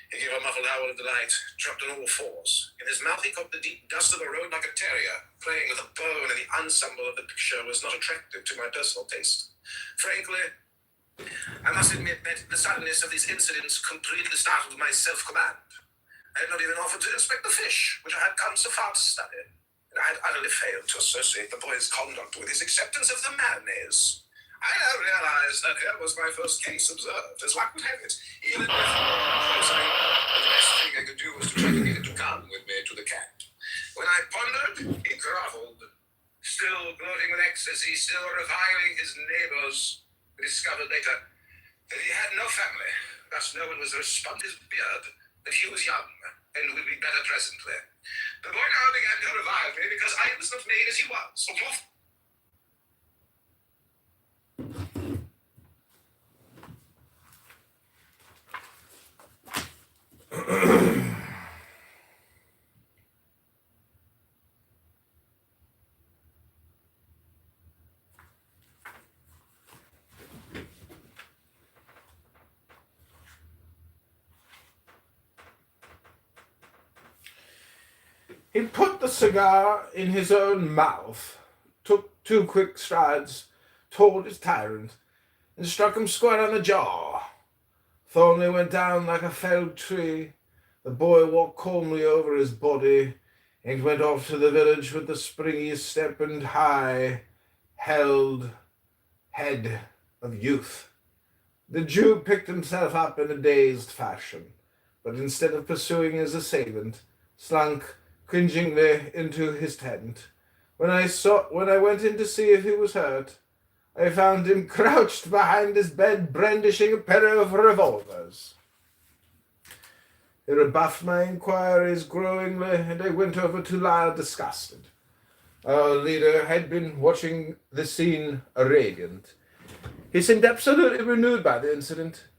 He gave a muffled howl of delight, dropped on all fours. In his mouth he caught the deep dust of the road like a terrier, playing with a bone, and the ensemble of the picture was not attractive to my personal taste. Frankly, I must admit that the suddenness of these incidents completely startled my self-command. I had not even offered to inspect the fish, which I had come so far to study, and I had utterly failed to associate the boy's conduct with his acceptance of the mayonnaise. I now realized that here was my first case observed, as luck would have it. Even with closing, the best thing I could do was to try to get him to come with me to the camp. When I pondered, he groveled, still gloating with ecstasy, still reviling his neighbors. We discovered later that he had no family, thus no one was responsible his beard, that he was young, and would be better presently. The boy now began to revive me because I was not made as he was. He put the cigar in his own mouth, took 2 quick strides toward his tyrant, and struck him square on the jaw. Thornley went down like a felled tree. The boy walked calmly over his body, and went off to the village with the springy step and high, held head of youth. The Jew picked himself up in a dazed fashion, but instead of pursuing his assailant, slunk cringingly into his tent. When I went in to see if he was hurt, I found him crouched behind his bed, brandishing a pair of revolvers. He rebuffed my inquiries growingly, and I went over to Lyle disgusted. Our leader had been watching the scene radiant. He seemed absolutely renewed by the incident.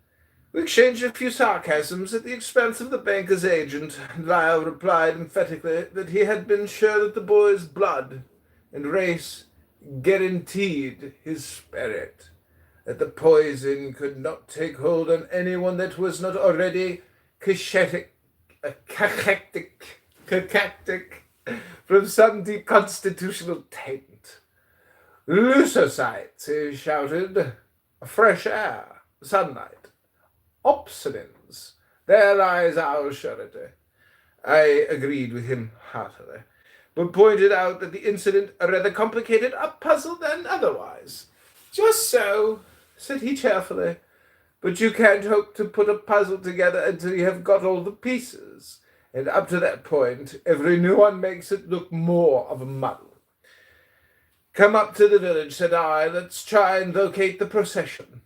We exchanged a few sarcasms at the expense of the banker's agent, and Lyle replied emphatically that he had been sure that the boy's blood and race guaranteed his spirit, that the poison could not take hold on anyone that was not already cachectic from some deconstitutional taint. Leucocytes, he shouted, fresh air, sunlight. Obstinence. There lies our surety. I agreed with him heartily, but pointed out that the incident rather complicated a puzzle than otherwise. Just so, said he cheerfully, but you can't hope to put a puzzle together until you have got all the pieces, and up to that point, every new one makes it look more of a muddle. "Come up to the village," said I. "Let's try and locate the procession."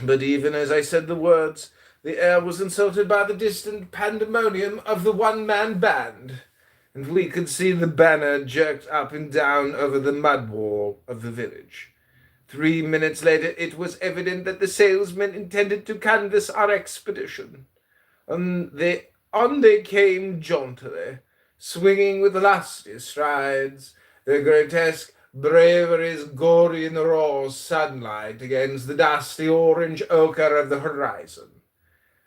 But even as I said the words, the air was insulted by the distant pandemonium of the one-man band, and we could see the banner jerked up and down over the mud wall of the village. 3 minutes later, it was evident that the salesmen intended to canvass our expedition. On they came jauntily, swinging with lusty strides, their grotesque braveries gory in the raw sunlight against the dusty orange ochre of the horizon.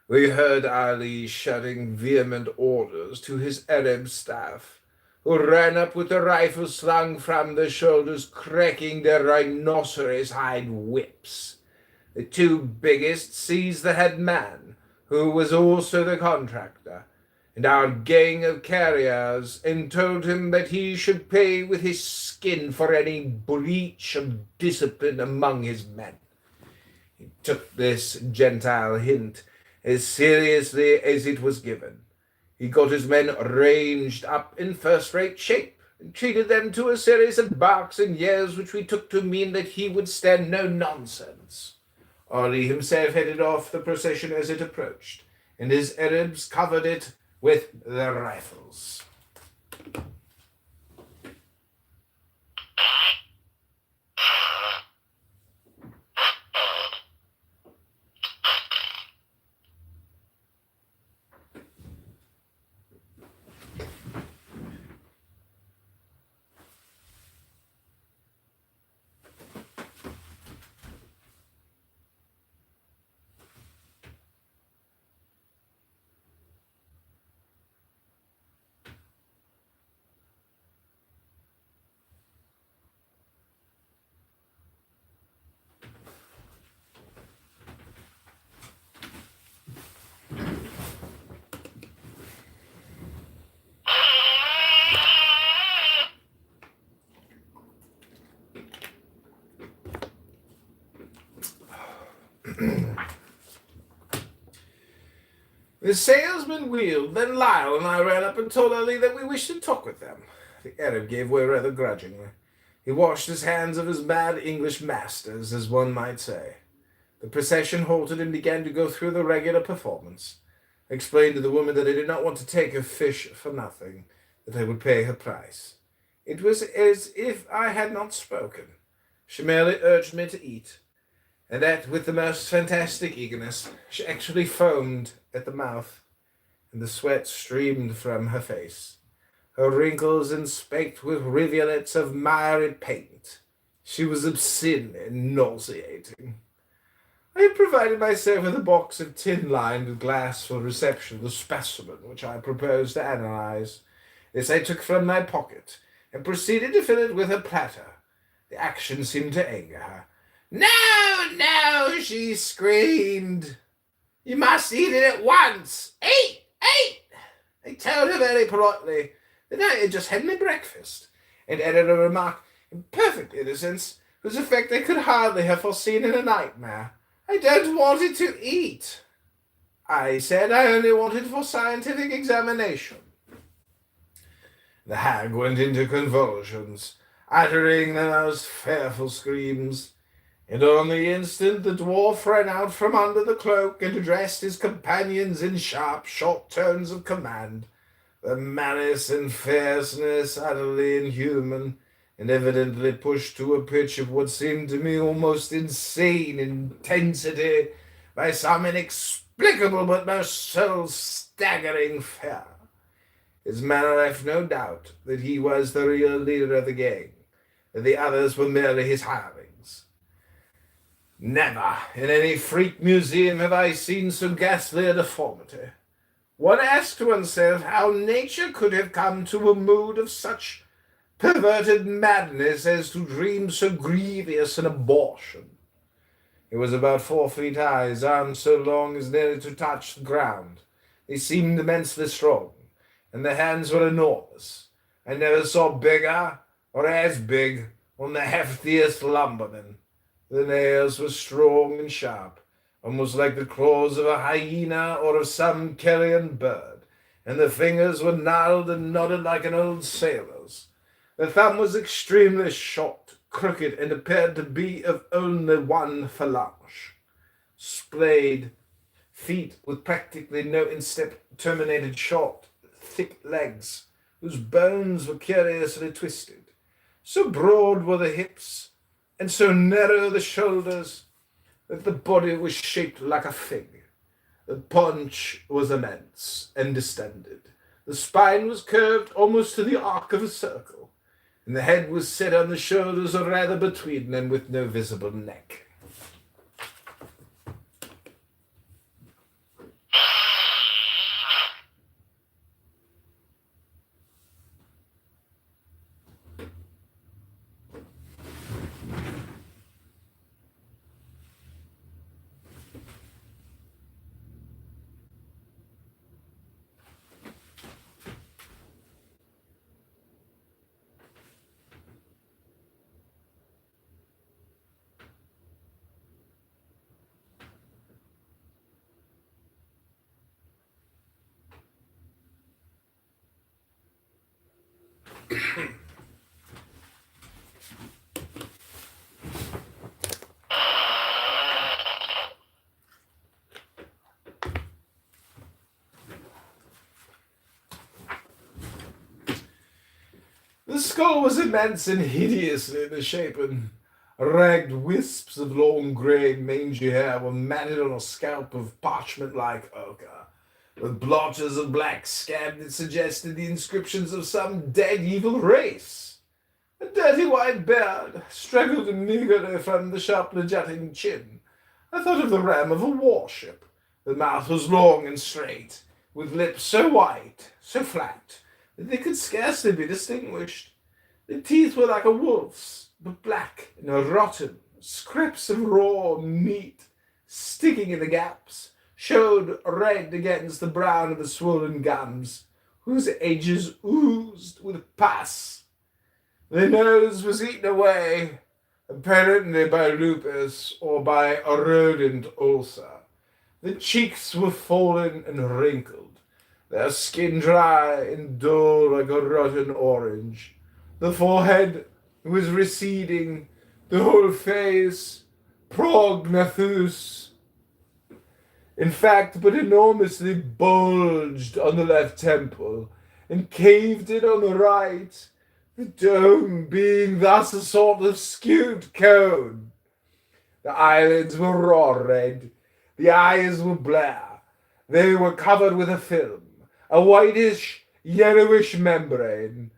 We heard Ali shouting vehement orders to his Arab staff, who ran up with their rifles slung from their shoulders, cracking their rhinoceros-hide whips. The two biggest seized the head man, who was also the contractor, and our gang of carriers, and told him that he should pay with his skin for any breach of discipline among his men. He took this Gentile hint as seriously as it was given. He got his men ranged up in first-rate shape, and treated them to a series of barks and yells which we took to mean that he would stand no nonsense. Ali himself headed off the procession as it approached, and his Arabs covered it with their rifles. The salesman wheeled, then Lyle and I ran up and told Ali that we wished to talk with them. The Arab gave way rather grudgingly. He washed his hands of his mad English masters, as one might say. The procession halted and began to go through the regular performance. I explained to the woman that I did not want to take her fish for nothing, that I would pay her price. It was as if I had not spoken. She merely urged me to eat, and that with the most fantastic eagerness. She actually foamed at the mouth, and the sweat streamed from her face, her wrinkles inspected with rivulets of miry paint. She was obscenely nauseating. I had provided myself with a box of tin lined with glass for reception of the specimen which I proposed to analyze. This I took from my pocket, and proceeded to fill it with a platter. The action seemed to anger her. "No, no," she screamed. "You must eat it at once. Eat, eat." I told her very politely that I had just had my breakfast, and added a remark in perfect innocence, whose effect I could hardly have foreseen in a nightmare. "I don't want it to eat," I said. "I only want it for scientific examination." The hag went into convulsions, uttering the most fearful screams. And on the instant the dwarf ran out from under the cloak and addressed his companions in sharp, short tones of command. The malice and fierceness utterly inhuman, and evidently pushed to a pitch of what seemed to me almost insane intensity by some inexplicable but most soul-staggering fear. His manner left no doubt that he was the real leader of the gang, that the others were merely his hirelings. Never in any freak museum have I seen so ghastly a deformity. One asked oneself how nature could have come to a mood of such perverted madness as to dream so grievous an abortion. He was about 4 feet high, his arms so long as nearly to touch the ground. They seemed immensely strong, and the hands were enormous. I never saw bigger or as big on the heftiest lumberman. The nails were strong and sharp, almost like the claws of a hyena or of some carrion bird, and the fingers were gnarled and knotted like an old sailor's. The thumb was extremely short, crooked, and appeared to be of only one phalange. Splayed feet with practically no instep terminated short, thick legs, whose bones were curiously twisted. So broad were the hips, and so narrow the shoulders, that the body was shaped like a fig. The paunch was immense and distended. The spine was curved almost to the arc of a circle, and the head was set on the shoulders or rather between them with no visible neck. The skull was immense and hideously misshapen. Ragged wisps of long grey mangy hair were matted on a scalp of parchment-like ochre, with blotches of black scab that suggested the inscriptions of some dead evil race. A dirty white beard straggled meagerly from the sharply jutting chin. I thought of the ram of a warship. The mouth was long and straight, with lips so white, so flat, that they could scarcely be distinguished. The teeth were like a wolf's, but black and rotten. Scraps of raw meat, sticking in the gaps, showed red against the brown of the swollen gums, whose edges oozed with pus. The nose was eaten away, apparently by lupus or by a rodent ulcer. The cheeks were fallen and wrinkled, their skin dry and dull like a rotten orange. The forehead was receding, the whole face prognathous. In fact, but enormously bulged on the left temple and caved in on the right, the dome being thus a sort of skewed cone. The eyelids were raw red, the eyes were black. They were covered with a film, a whitish, yellowish membrane.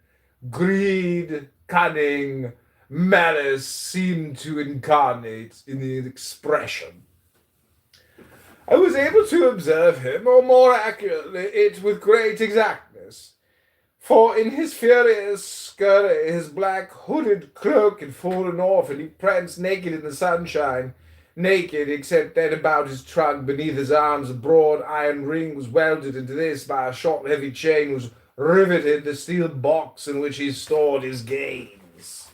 Greed, cunning, malice seemed to incarnate in the expression. I was able to observe him, or more accurately, it with great exactness. For in his furious scurry, his black hooded cloak had fallen off, and he pranced naked in the sunshine. Naked, except that about his trunk, beneath his arms, a broad iron ring was welded into this by a short, heavy chain, was riveted the steel box in which he stored his gains.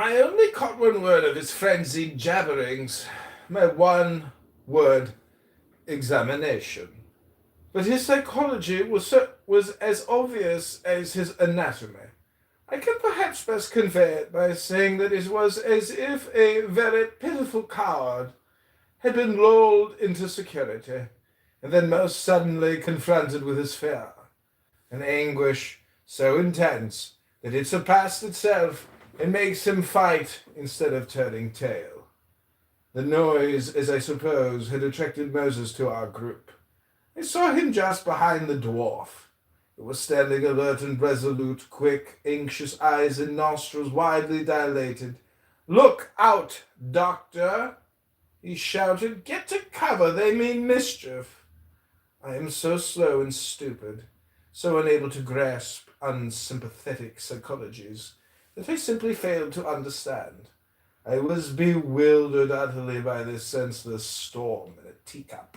I only caught one word of his frenzied jabberings, my one word examination. But his psychology was as obvious as his anatomy. I can perhaps best convey it by saying that it was as if a very pitiful coward had been lulled into security, and then most suddenly confronted with his fear, an anguish so intense that it surpassed itself and makes him fight instead of turning tail. The noise, as I suppose, had attracted Moses to our group. I saw him just behind the dwarf. He was standing alert and resolute, quick, anxious eyes and nostrils widely dilated. "Look out, doctor!" he shouted. "Get to cover, they mean mischief." I am so slow and stupid, so unable to grasp unsympathetic psychologies, that I simply failed to understand. I was bewildered utterly by this senseless storm in a teacup.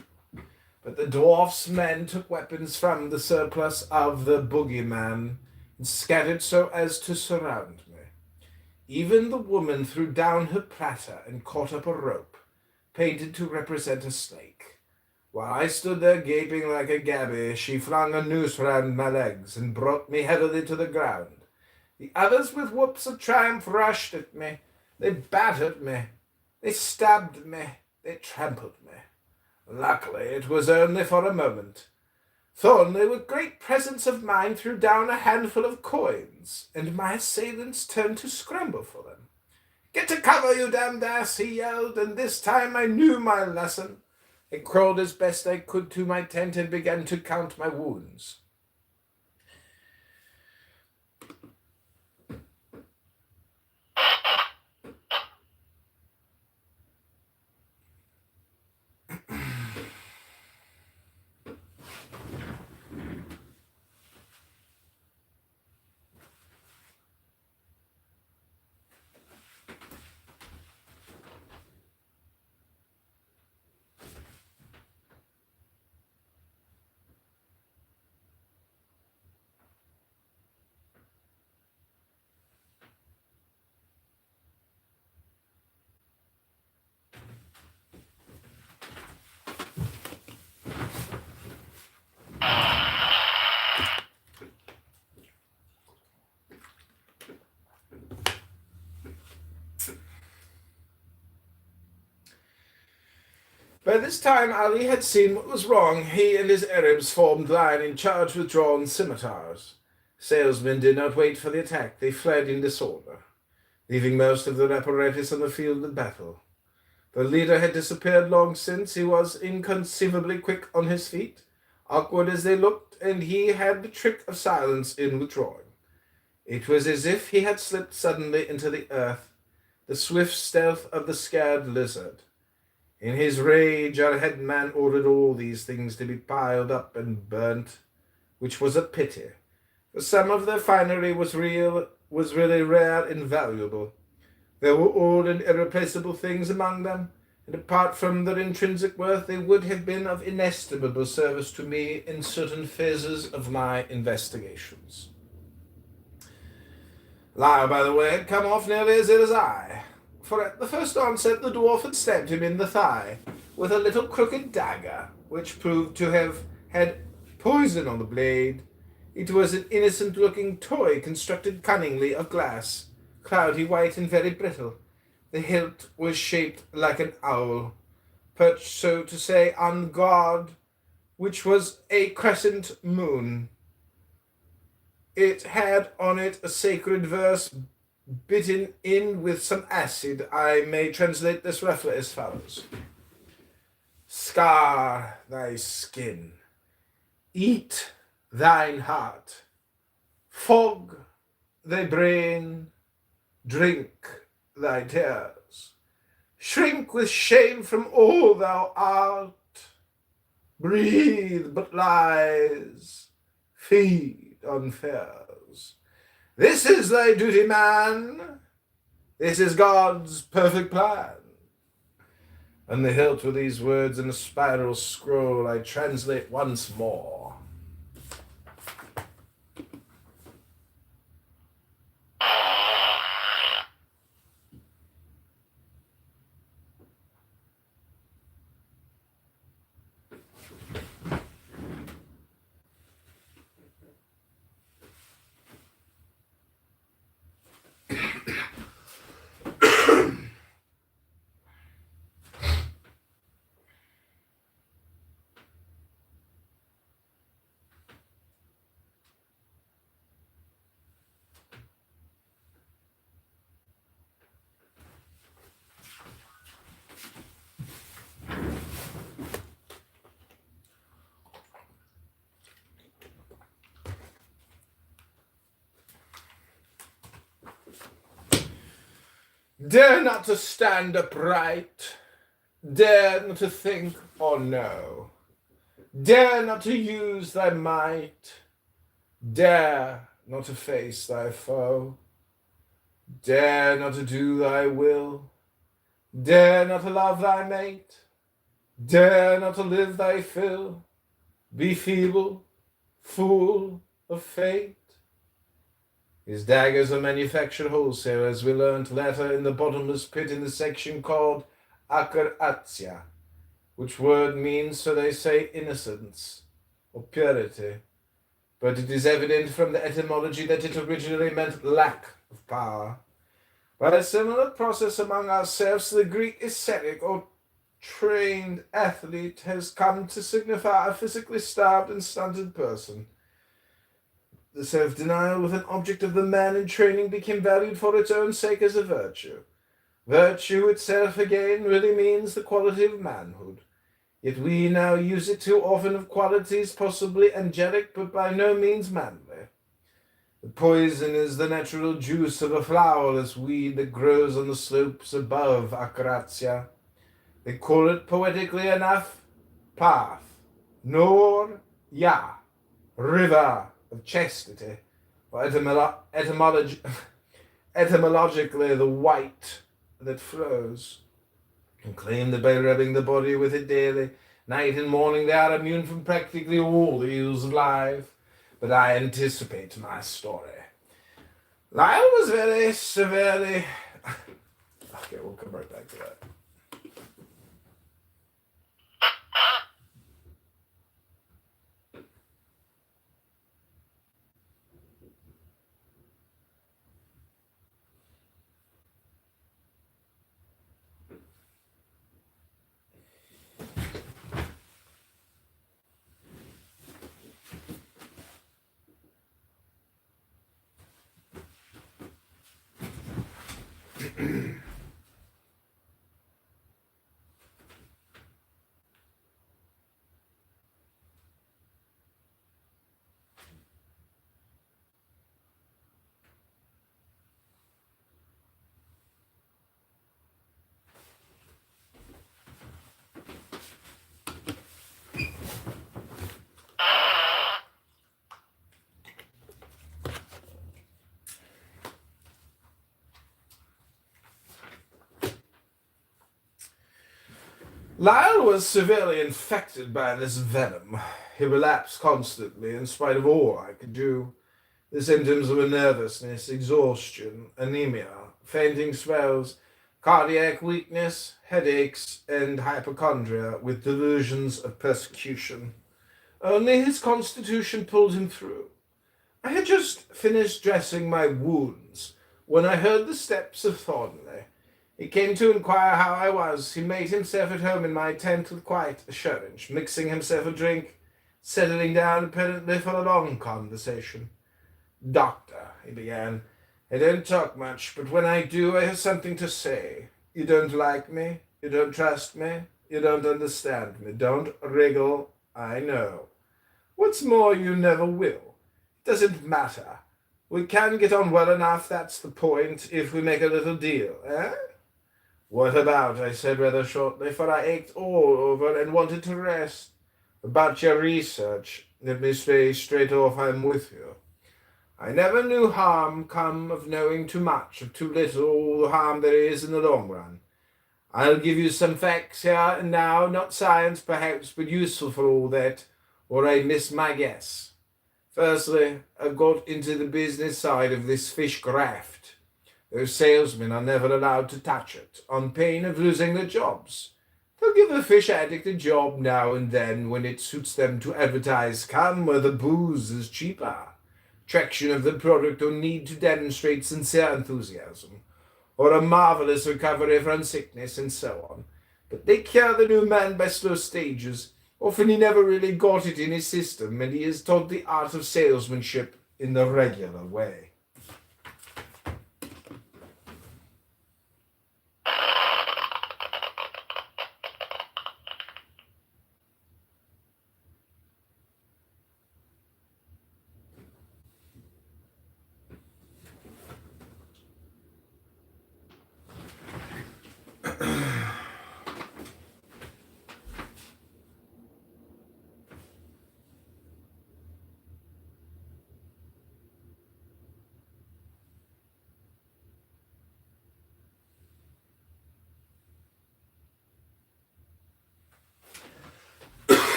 But the dwarf's men took weapons from the surplus of the boogeyman and scattered so as to surround me. Even the woman threw down her platter and caught up a rope, painted to represent a snake. While I stood there gaping like a gaby, she flung a noose round my legs and brought me heavily to the ground. The others with whoops of triumph rushed at me. They battered me. They stabbed me. They trampled me. Luckily, it was only for a moment. Thornley, with great presence of mind, threw down a handful of coins, and my assailants turned to scramble for them. "Get to cover, you damned ass!" he yelled, and this time I knew my lesson. I crawled as best I could to my tent and began to count my wounds. By this time Ali had seen what was wrong. He and his Arabs formed line and charged with drawn scimitars. Salesmen did not wait for the attack. They fled in disorder, leaving most of their apparatus on the field of battle. The leader had disappeared long since. He was inconceivably quick on his feet, awkward as they looked, and he had the trick of silence in withdrawing. It was as if he had slipped suddenly into the earth, the swift stealth of the scared lizard. In his rage, our headman ordered all these things to be piled up and burnt, which was a pity, for some of their finery was really rare and valuable. There were old and irreplaceable things among them, and apart from their intrinsic worth, they would have been of inestimable service to me in certain phases of my investigations. Lyle, by the way, had come off nearly as ill as I, for at the first onset the dwarf had stabbed him in the thigh with a little crooked dagger, which proved to have had poison on the blade. It was an innocent-looking toy constructed cunningly of glass, cloudy white and very brittle. The hilt was shaped like an owl, perched, so to say, on guard, which was a crescent moon. It had on it a sacred verse bitten in with some acid. I may translate this roughly as follows: "Scar thy skin, eat thine heart, fog thy brain, drink thy tears, shrink with shame from all thou art, breathe but lies, feed on fears. This is thy duty, man. This is God's perfect plan." And the hilt with these words in a spiral scroll I translate once more. Dare not to stand upright. Dare not to think or know. Dare not to use thy might. Dare not to face thy foe. Dare not to do thy will. Dare not to love thy mate. Dare not to live thy fill. Be feeble, fool of fate. His daggers are manufactured wholesale, as we learnt later in the bottomless pit in the section called Akaratia, which word means, so they say, innocence or purity. But it is evident from the etymology that it originally meant lack of power. By a similar process among ourselves, the Greek ascetic or trained athlete has come to signify a physically starved and stunted person. The self-denial with an object of the man in training became valued for its own sake as a virtue. Virtue itself, again, really means the quality of manhood. Yet we now use it too often of qualities possibly angelic, but by no means manly. The poison is the natural juice of a flowerless weed that grows on the slopes above Akratia. They call it poetically enough, path, nor, ya, river of chastity, or etymologically the white that flows, and claim that by rubbing the body with it daily, night and morning, they are immune from practically all the ills of life. But I anticipate my story. Lyle was very severely... Okay, we'll come right back to that. Lyle was severely infected by this venom. He relapsed constantly, in spite of all I could do. The symptoms were nervousness, exhaustion, anemia, fainting spells, cardiac weakness, headaches, and hypochondria, with delusions of persecution. Only his constitution pulled him through. I had just finished dressing my wounds when I heard the steps of Thornley. He came to inquire how I was. He made himself at home in my tent with quiet assurance, mixing himself a drink, settling down apparently for a long conversation. "Doctor," he began, "I don't talk much, but when I do, I have something to say. You don't like me, you don't trust me, you don't understand me. Don't wriggle, I know. What's more, you never will. It doesn't matter. We can get on well enough, that's the point, if we make a little deal, eh?" "What about?" I said rather shortly, for I ached all over and wanted to rest. "About your research. Let me say straight off I'm with you. I never knew harm come of knowing too much, of too little, all the harm there is in the long run. I'll give you some facts here and now, not science perhaps, but useful for all that, or I miss my guess. Firstly, I've got into the business side of this fish graft. Those salesmen are never allowed to touch it, on pain of losing their jobs. They'll give a fish addict a job now and then when it suits them to advertise, "Come where the booze is cheaper," traction of the product, or need to demonstrate sincere enthusiasm, or a marvelous recovery from sickness, and so on. But they cure the new man by slow stages. Often he never really got it in his system, and he is taught the art of salesmanship in the regular way.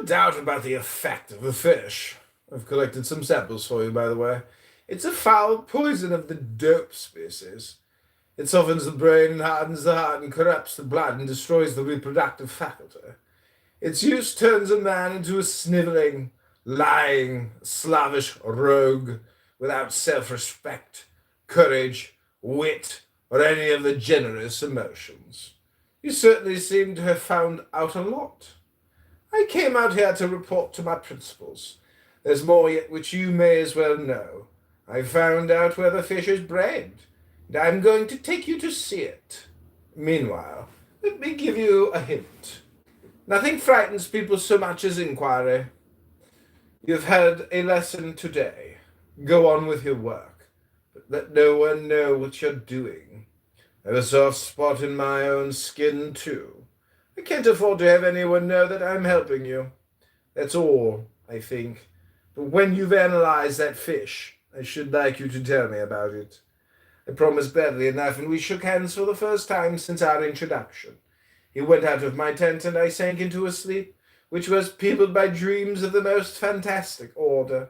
doubt about the effect of the fish. I've collected some samples for you, by the way. It's a foul poison of the dope species. It softens the brain and hardens the heart and corrupts the blood and destroys the reproductive faculty. Its use turns a man into a sniveling, lying, slavish rogue without self-respect, courage, wit, or any of the generous emotions. You certainly seem to have found out a lot. I came out here to report to my principals. There's more yet which you may as well know. I found out where the fish is bred, and I'm going to take you to see it. Meanwhile, let me give you a hint. Nothing frightens people so much as inquiry. You've had a lesson today. Go on with your work, but let no one know what you're doing. I have a soft spot in my own skin, too. I can't afford to have anyone know that I'm helping you. That's all, I think. But when you've analyzed that fish, I should like you to tell me about it. I promised badly enough, and we shook hands for the first time since our introduction. He went out of my tent, and I sank into a sleep, which was peopled by dreams of the most fantastic order.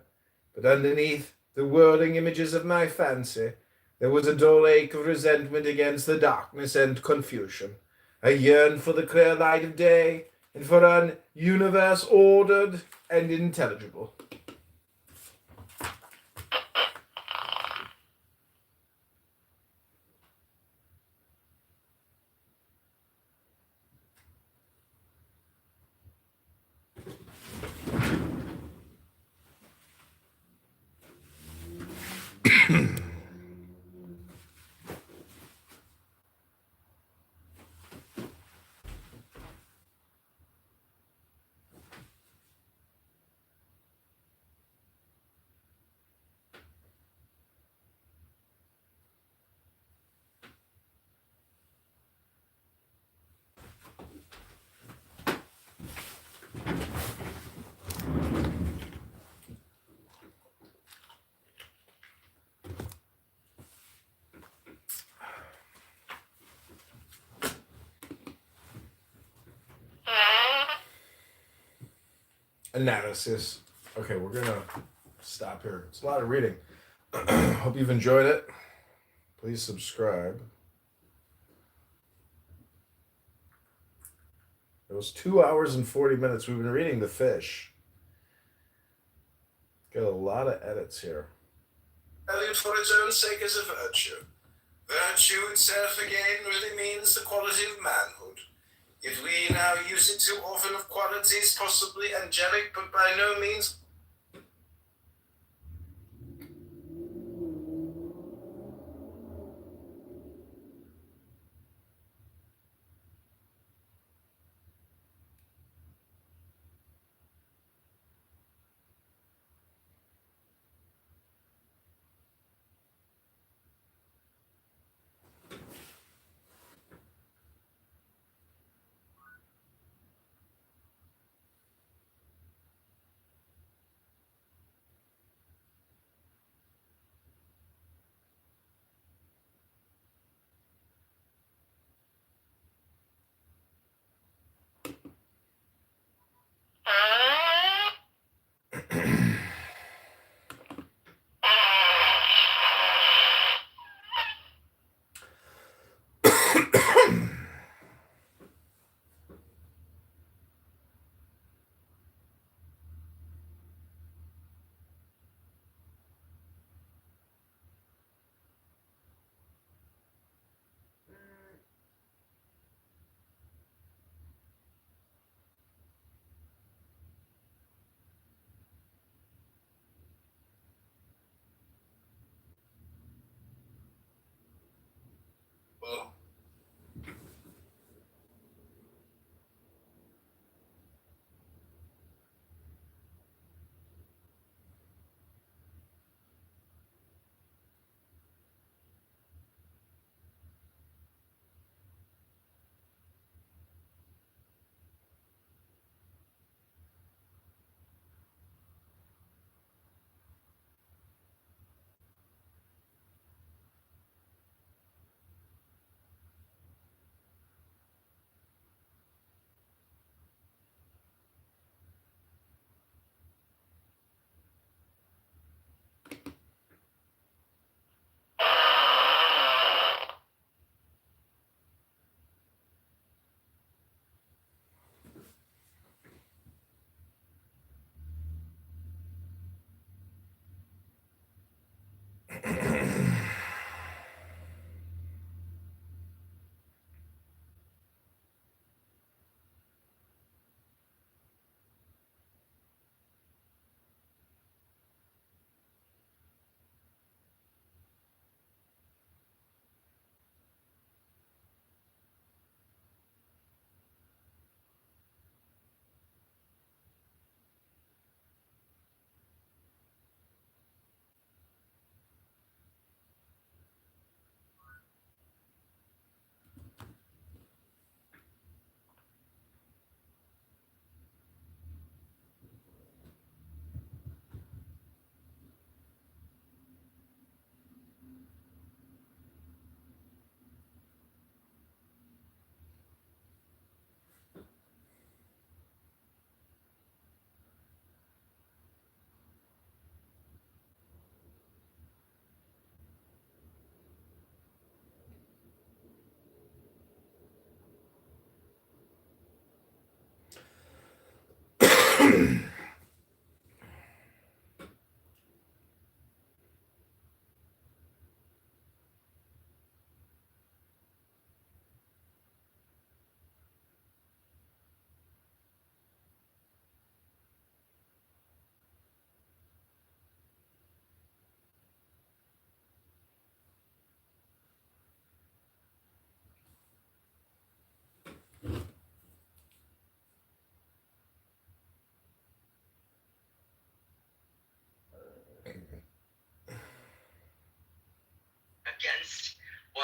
But underneath the whirling images of my fancy, there was a dull ache of resentment against the darkness and confusion. I yearned for the clear light of day, and for an universe ordered and intelligible. Analysis. Okay, we're gonna stop here. It's a lot of reading. Hope you've enjoyed it. Please subscribe. It was 2 hours and 40 minutes. We've been reading The Fish. Got a lot of edits here. Valued for its own sake as a virtue. Virtue itself again really means the quality of manhood. Yet we now use it too often of qualities possibly angelic, but by no means. Well,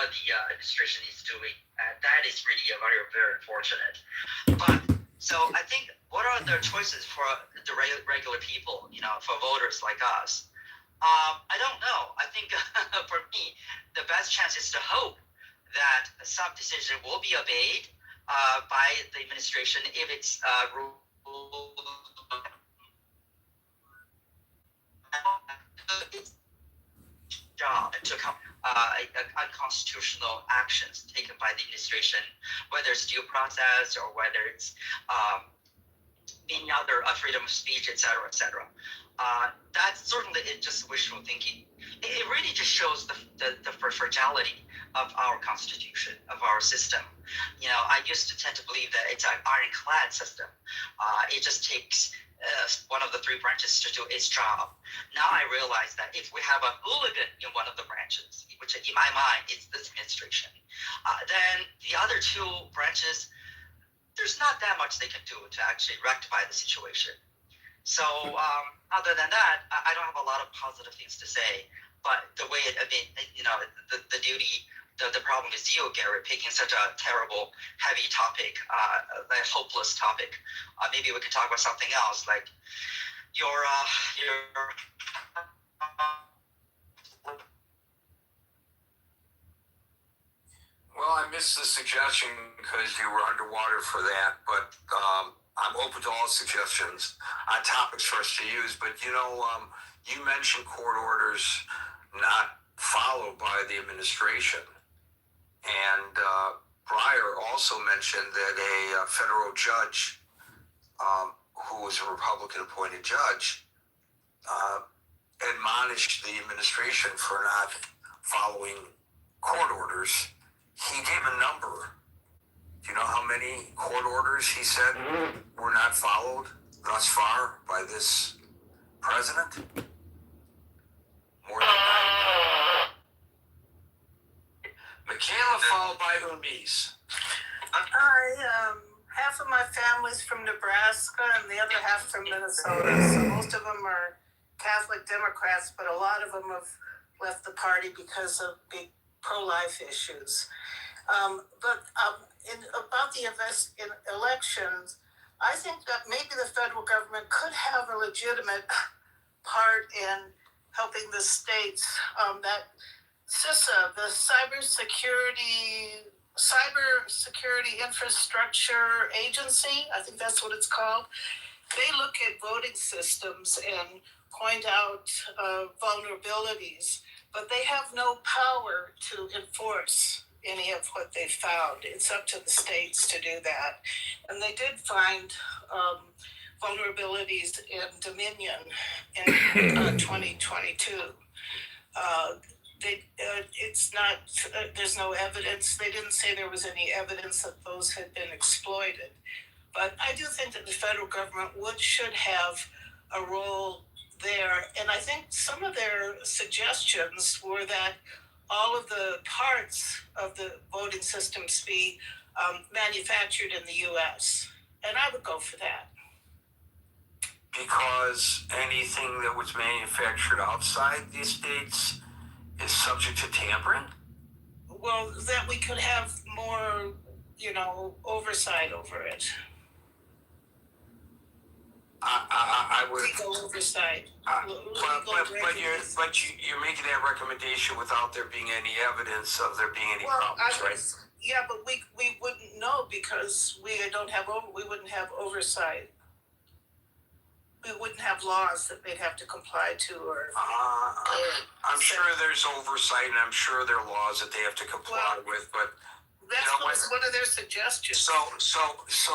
what the administration is doing. That is really very, very unfortunate. But so I think what are the choices for the regular people, for voters like us? I don't know. I think for me, the best chance is to hope that some decision will be obeyed by the administration if it's ruled job to come unconstitutional actions taken by the administration, whether it's due process or whether it's any other freedom of speech, etc., etc. That's certainly just wishful thinking. It really just shows the fragility of our constitution, of our system. I used to tend to believe that it's an ironclad system. It just takes one of the three branches to do its job. Now I realize that if we have a hooligan in one of the branches, which in my mind is this administration, then the other two branches, there's not that much they can do to actually rectify the situation. So other than that, I don't have a lot of positive things to say. But the way the duty, the problem is you, Gary, picking such a terrible, heavy topic, a hopeless topic. Maybe we could talk about something else, like your. Well, I missed the suggestion because you were underwater for that, but I'm open to all suggestions on topics for us to use. But you mentioned court orders not followed by the administration, and Breyer also mentioned that a federal judge, who was a Republican-appointed judge, admonished the administration for not following court orders. He gave a number. Do you know how many court orders he said were not followed thus far by this president? More than 9. Michaela, followed by Hermes. Half of my family's from Nebraska and the other half from Minnesota. So most of them are Catholic Democrats, but a lot of them have left the party because of big pro-life issues. About the elections, I think that maybe the federal government could have a legitimate part in helping the states. That CISA, the Cybersecurity Infrastructure Agency, I think that's what it's called. They look at voting systems and point out vulnerabilities, but they have no power to enforce any of what they found. It's up to the states to do that. And they did find vulnerabilities in Dominion in 2022. It's not, there's no evidence. They didn't say there was any evidence that those had been exploited. But I do think that the federal government should have a role there. And I think some of their suggestions were that all of the parts of the voting systems be manufactured in the U.S. And I would go for that. Because anything that was manufactured outside the states is subject to tampering? Well, that we could have more, oversight over it. I would. Legal oversight. But you're making that recommendation without there being any evidence of there being any problems, right? Yeah, but we wouldn't know because we wouldn't have oversight. We wouldn't have laws that they'd have to comply to, or. I'm sure there's oversight, and I'm sure there are laws that they have to comply with, but. That's one of their suggestions. So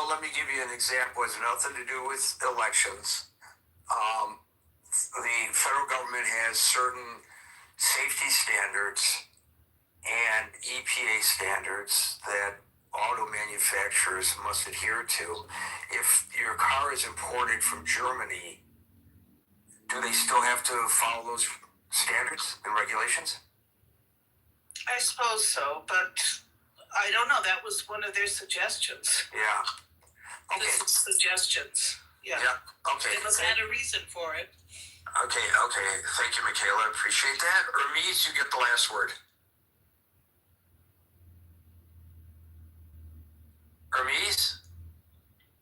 let me give you an example. It's nothing to do with elections. The federal government has certain safety standards and EPA standards that auto manufacturers must adhere to. If your car is imported from Germany, do they still have to follow those standards and regulations? I suppose so, but I don't know. That was one of their suggestions. Yeah. Okay. Suggestions. Yeah. Okay. They must have had a reason for it. Okay. Thank you, Michaela. I appreciate that. Hermes, you get the last word. Hermes?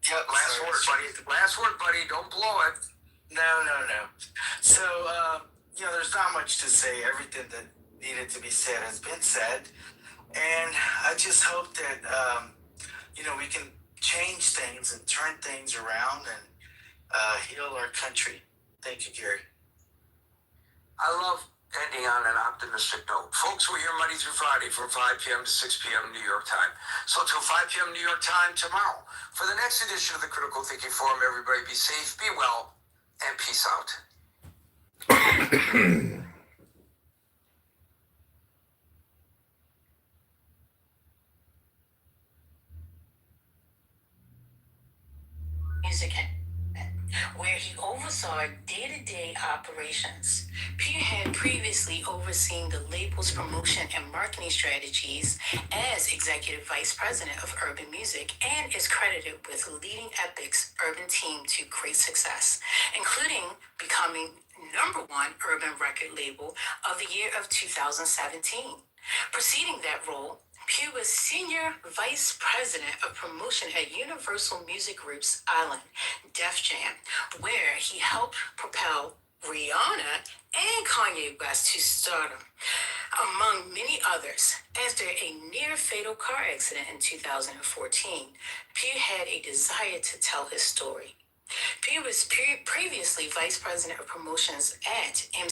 Yep. Last word, buddy. Last word, buddy. Don't blow it. No. So, there's not much to say. Everything that needed to be said has been said. And I just hope that, we can change things and turn things around and heal our country. Thank you, Gary. I love ending on an optimistic note. Folks, we're here Monday through Friday from 5 p.m. to 6 p.m. New York time. So till 5 p.m. New York time tomorrow. For the next edition of the Critical Thinking Forum, everybody be safe, be well, and peace out. Music, where he oversaw day-to-day operations. Pew had previously overseen the label's promotion and marketing strategies as Executive Vice President of Urban Music and is credited with leading Epic's urban team to great success, including becoming #1 urban record label of the year of 2017. Preceding that role, Pew was Senior Vice President of Promotion at Universal Music Group's Island, Def Jam, where he helped propel Rihanna and Kanye West to stardom, among many others. After a near-fatal car accident in 2014, Pew had a desire to tell his story. Pew was previously Vice President of Promotions at